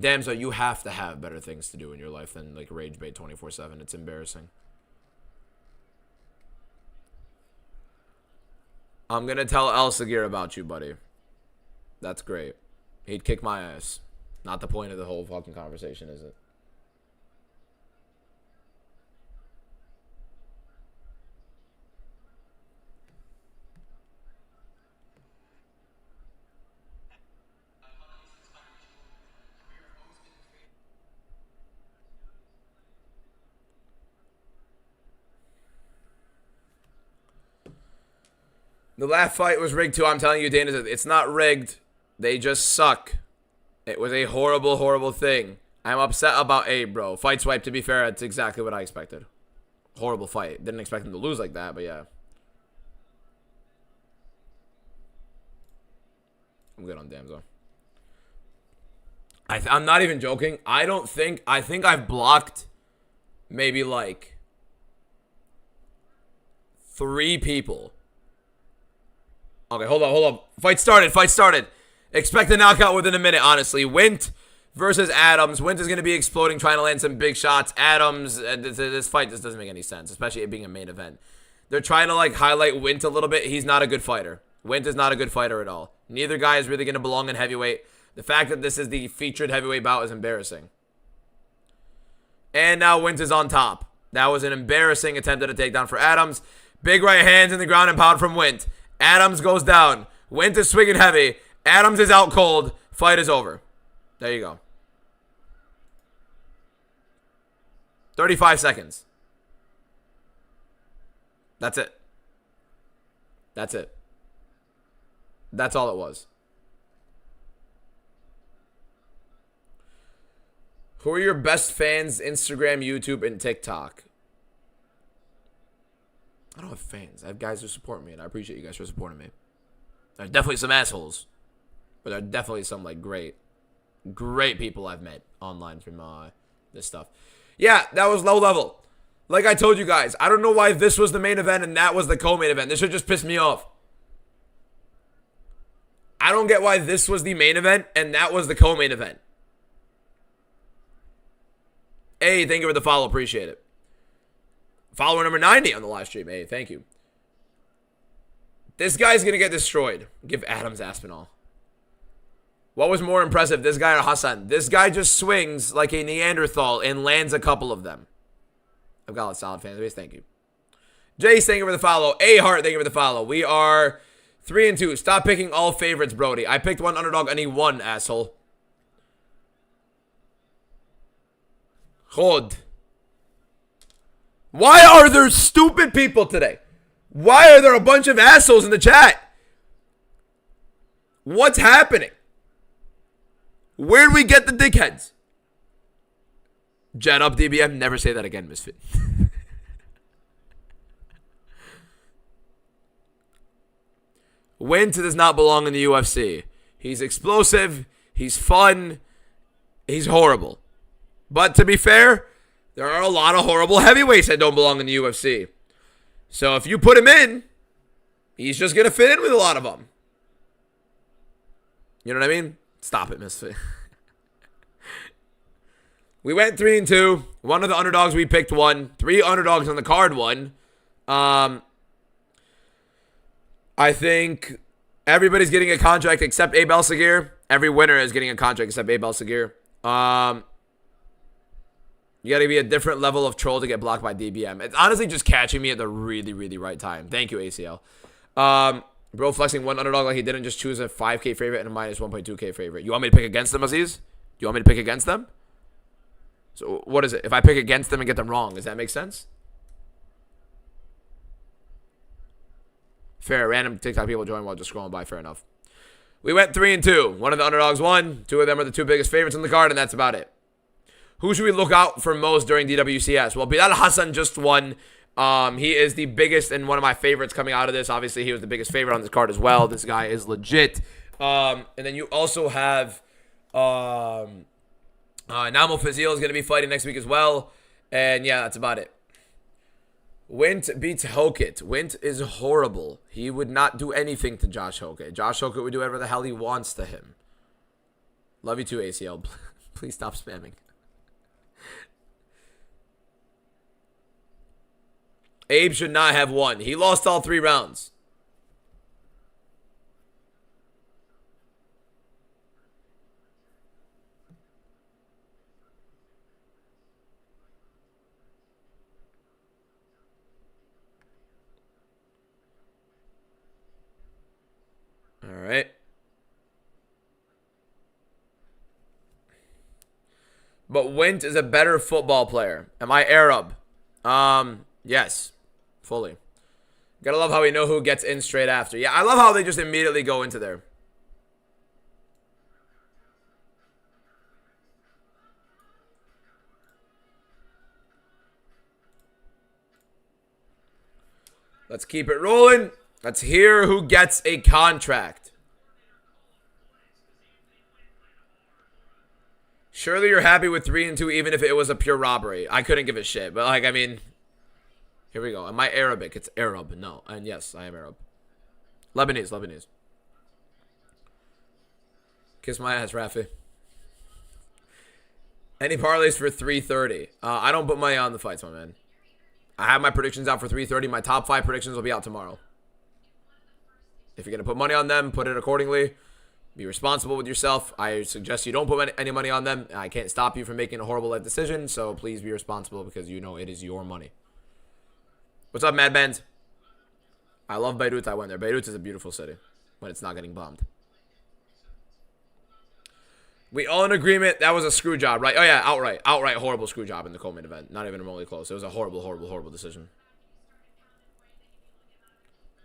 Damso, you have to have better things to do in your life than like rage bait 24/7. It's embarrassing. I'm gonna tell Elsagir about you, buddy. That's great. He'd kick my ass. Not the point of the whole fucking conversation, is it? The last fight was rigged too. I'm telling you, Dana, it's not rigged. They just suck. It was a horrible, horrible thing. I'm upset about Abe, bro. Fight swipe, to be fair, that's exactly what I expected. Horrible fight. Didn't expect him to lose like that, but yeah. I'm good on Damso. I'm not even joking. I think I've blocked maybe like 3 people. Okay, hold on. Fight started. Expect a knockout within a minute, honestly. Wint versus Adams. Wint is going to be exploding, trying to land some big shots. Adams, this fight just doesn't make any sense, especially it being a main event. They're trying to, like, highlight Wint a little bit. He's not a good fighter. Wint is not a good fighter at all. Neither guy is really going to belong in heavyweight. The fact that this is the featured heavyweight bout is embarrassing. And now Wint is on top. That was an embarrassing attempt at a takedown for Adams. Big right hands in the ground and pound from Wint. Adams goes down. Wint is swinging heavy. Adams is out cold. Fight is over. There you go. 35 seconds. That's it. That's it. That's all it was. Who are your best fans? Instagram, YouTube, and TikTok. I don't have fans. I have guys who support me, and I appreciate you guys for supporting me. There's definitely some assholes, but there are definitely some like great people I've met online from this stuff. Yeah, that was low level. Like I told you guys, I don't know why this was the main event and that was the co-main event. This should just piss me off. I don't get why this was the main event and that was the co-main event. Hey, thank you for the follow. Appreciate it. Follower number 90 on the live stream. Hey, thank you. This guy's going to get destroyed. Give Adams Aspinall. What was more impressive, this guy or Hassan? This guy just swings like a Neanderthal and lands a couple of them. I've got a solid fan base. Thank you. Jace, thank you for the follow. A-Heart, thank you for the follow. We are 3-2. Stop picking all favorites, Brody. I picked one underdog and he won, asshole. Chod. Why are there stupid people today? Why are there a bunch of assholes in the chat? What's happening? Where'd we get the dickheads? Jet up, DBM. Never say that again, Misfit. Wentz does not belong in the UFC. He's explosive. He's fun. He's horrible. But to be fair, there are a lot of horrible heavyweights that don't belong in the UFC. So if you put him in, he's just going to fit in with a lot of them. You know what I mean? Stop it, Misfit. We went 3-2. One of the underdogs we picked won. 3 underdogs on the card won. I think everybody's getting a contract except Abe El-Sagir. Every winner is getting a contract except Abe El-Sagir. You got to be a different level of troll to get blocked by DBM. It's honestly just catching me at the really, really right time. Thank you, ACL. Bro flexing one underdog like he didn't just choose a 5K favorite and a minus 1.2K favorite. You want me to pick against them, Aziz? Do you want me to pick against them? So what is it? If I pick against them and get them wrong, does that make sense? Fair. Random TikTok people join while just scrolling by. Fair enough. We went 3-2. One of the underdogs won. 2 of them are the 2 biggest favorites on the card, and that's about it. Who should we look out for most during DWCS? Well, Bilal Hassan just won. He is the biggest and one of my favorites coming out of this. Obviously, he was the biggest favorite on this card as well. This guy is legit. And then you also have Namo Fazil is going to be fighting next week as well. And yeah, that's about it. Wint beats Hokit. Wint is horrible. He would not do anything to Josh Hokit. Josh Hokit would do whatever the hell he wants to him. Love you too, ACL. Please stop spamming. Abe should not have won. He lost all 3 rounds. All right. But Wint is a better football player. Am I Arab? Yes. Fully. Gotta love how we know who gets in straight after. Yeah, I love how they just immediately go into there. Let's keep it rolling. Let's hear who gets a contract. Surely you're happy with 3-2 even if it was a pure robbery. I couldn't give a shit. But, like, I mean... Here we go. Am I Arabic? It's Arab. No. And yes, I am Arab. Lebanese. Kiss my ass, Rafi. Any parlays for 330? I don't put money on the fights, my man. I have my predictions out for 330. My top 5 predictions will be out tomorrow. If you're going to put money on them, put it accordingly. Be responsible with yourself. I suggest you don't put any money on them. I can't stop you from making a horrible life decision, so please be responsible because you know it is your money. What's up, Mad Benz? I love Beirut. I went there. Beirut is a beautiful city when it's not getting bombed. We all in agreement that was a screw job, right? Oh, yeah, outright horrible screw job in the co-main event. Not even remotely close. It was a horrible decision.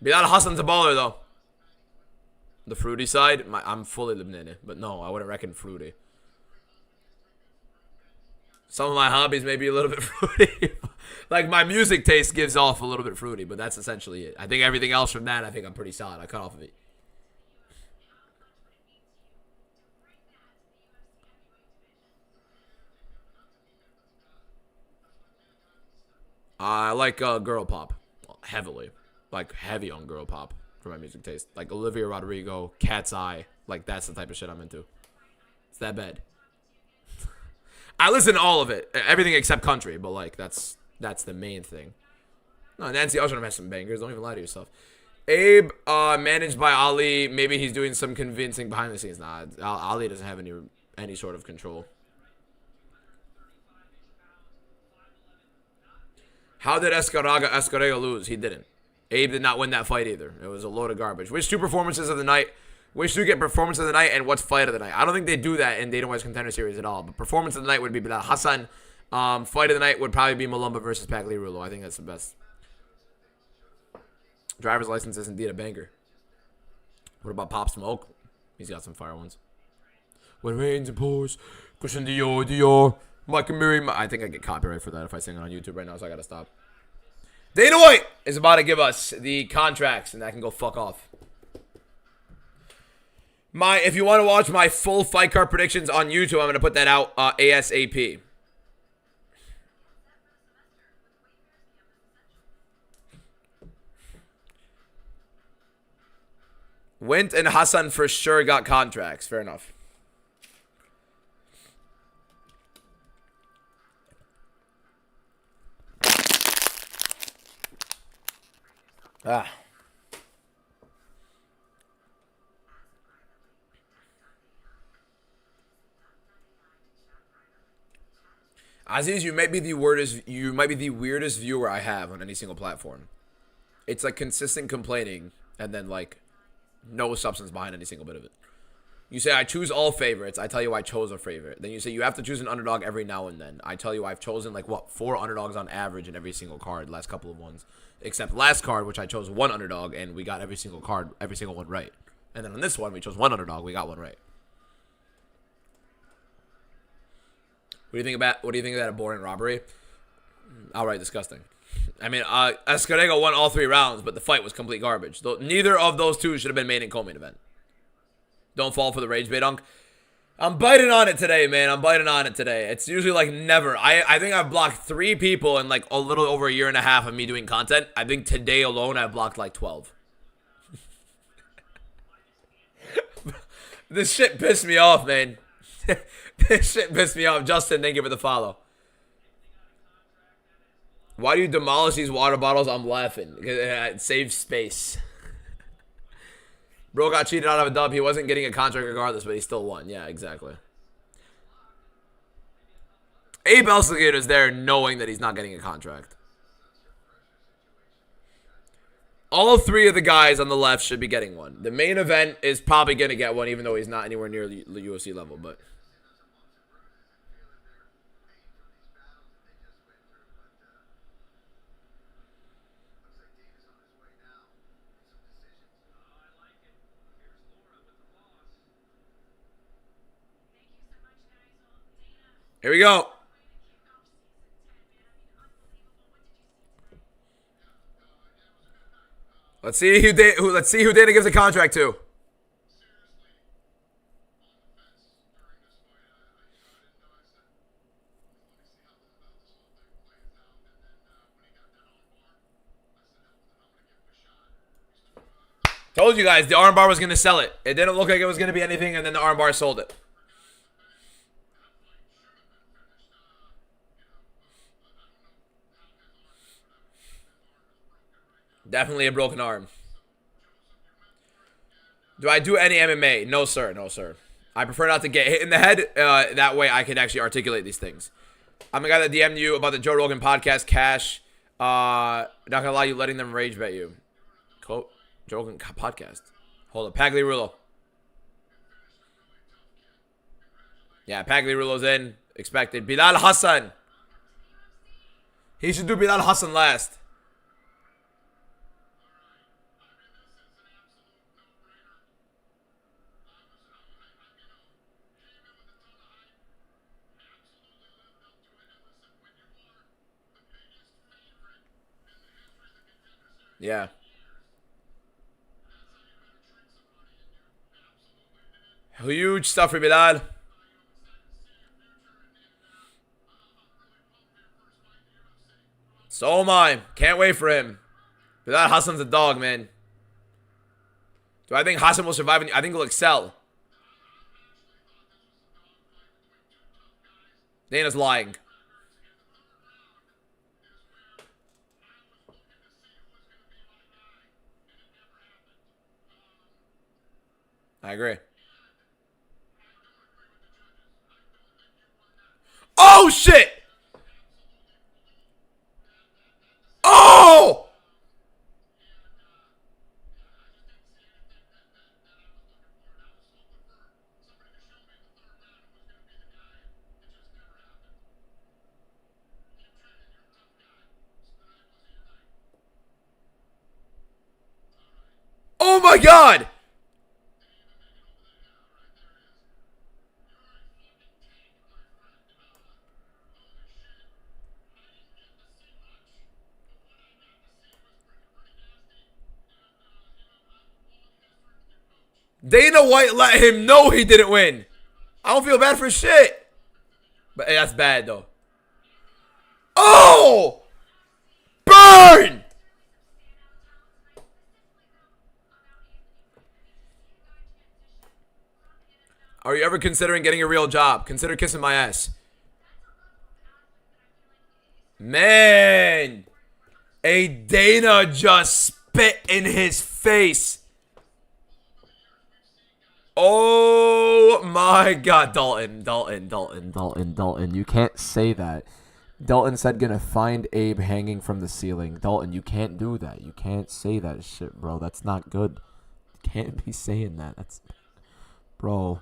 Bilal Hassan's a baller, though. The fruity side, I'm fully Lebanese, but no, I wouldn't reckon fruity. Some of my hobbies may be a little bit fruity. Like, my music taste gives off a little bit fruity, but that's essentially it. I think everything else from that, I think I'm pretty solid. I cut off of it. I like girl pop. Heavily. Like, heavy on girl pop for my music taste. Like, Olivia Rodrigo, Cat's Eye. Like, that's the type of shit I'm into. It's that bad. I listen to all of it, everything except country, but like that's the main thing. No, Nancy Usher has some bangers. Don't even lie to yourself. Abe, managed by Ali. Maybe he's doing some convincing behind the scenes. Nah, Ali doesn't have any sort of control. How did Escarega lose? He didn't. Abe did not win that fight either. It was a load of garbage. Which two performances of the night? Which two get performance of the night and what's fight of the night? I don't think they do that in Dana White's Contender Series at all. But performance of the night would be Bilal Hassan. Fight of the night would probably be Malumba versus Pagliarulo. I think that's the best. Driver's license is indeed a banger. What about Pop Smoke? He's got some fire ones. When it rains and pours, Christian Dior. I think I get copyright for that if I sing it on YouTube right now, so I gotta stop. Dana White is about to give us the contracts, and that can go fuck off. If you want to watch my full fight card predictions on YouTube, I'm gonna put that out ASAP. Wint and Hassan for sure got contracts. Fair enough. Aziz, you might be the weirdest viewer I have on any single platform. It's like consistent complaining and then like no substance behind any single bit of it. You say I choose all favorites. I tell you I chose a favorite. Then you say you have to choose an underdog every now and then. I tell you I've chosen like 4 underdogs on average in every single card. Last couple of ones, except last card, which I chose 1 underdog and we got every single one right. And then on this one we chose 1 underdog, we got 1 right. What do you think of that a boring robbery? Outright disgusting. I mean, Escarega won all 3 rounds, but the fight was complete garbage. Neither of those two should have been made in co-main event. Don't fall for the rage bait, Unk. I'm biting on it today, man. I'm biting on it today. It's usually like never. I think I've blocked 3 people in like a little over a year and a half of me doing content. I think today alone I've blocked like 12. This shit pissed me off, man. This shit pissed me off. Justin, thank you for the follow. Why do you demolish these water bottles? I'm laughing. It saves space. Bro got cheated out of a dub. He wasn't getting a contract regardless, but he still won. Yeah, exactly. Abe Elsegator's there knowing that he's not getting a contract. All 3 of the guys on the left should be getting one. The main event is probably going to get one, even though he's not anywhere near the UFC level, but... Here we go. Let's see who Dana gives a contract to. Told you guys the armbar was going to sell it. It didn't look like it was going to be anything, and then the armbar sold it. Definitely a broken arm. Do I do any MMA? No, sir. No, sir. I prefer not to get hit in the head. That way I can actually articulate these things. I'm the guy that DM'd you about the Joe Rogan podcast, Cash. Not going to allow you letting them rage bet you. Quote, Joe Rogan podcast. Hold up. Pagliarulo. Yeah, Pagliarulo's in. Expected. Bilal Hassan. He should do Bilal Hassan last. Yeah. Huge stuff for Bilal. So am I. Can't wait for him. Bilal Hassan's a dog, man. Do I think Hassan will survive? I think he'll excel. Dana's lying. I agree. Oh, shit! Oh! Oh my god! Dana White let him know he didn't win. I don't feel bad for shit. But hey, that's bad though. Oh! Burn! Are you ever considering getting a real job? Consider kissing my ass. Man. A Dana just spit in his face. Oh my god. Dalton. You can't say that. Dalton said gonna find Abe hanging from the ceiling. Dalton, you can't do that. You can't say that shit, bro. That's not good. You can't be saying that. That's... Bro.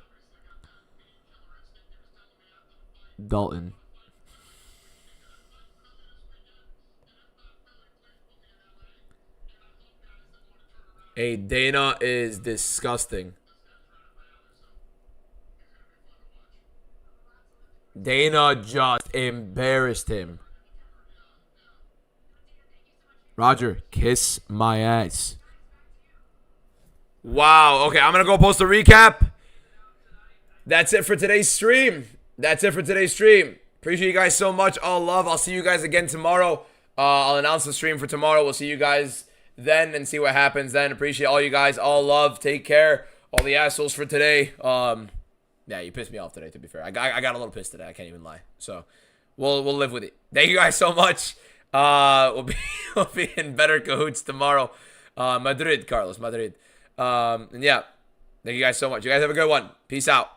Dalton. Hey, Dana is disgusting. Dana just embarrassed him. Roger, kiss my ass. Wow. Okay, I'm going to go post a recap. That's it for today's stream. Appreciate you guys so much. All love. I'll see you guys again tomorrow. I'll announce the stream for tomorrow. We'll see you guys then and see what happens then. Appreciate all you guys. All love. Take care. All the assholes for today. Yeah, you pissed me off today, to be fair. I got a little pissed today. I can't even lie. So, we'll live with it. Thank you guys so much. We'll be in better cahoots tomorrow. Madrid, Carlos. Madrid. And yeah, thank you guys so much. You guys have a good one. Peace out.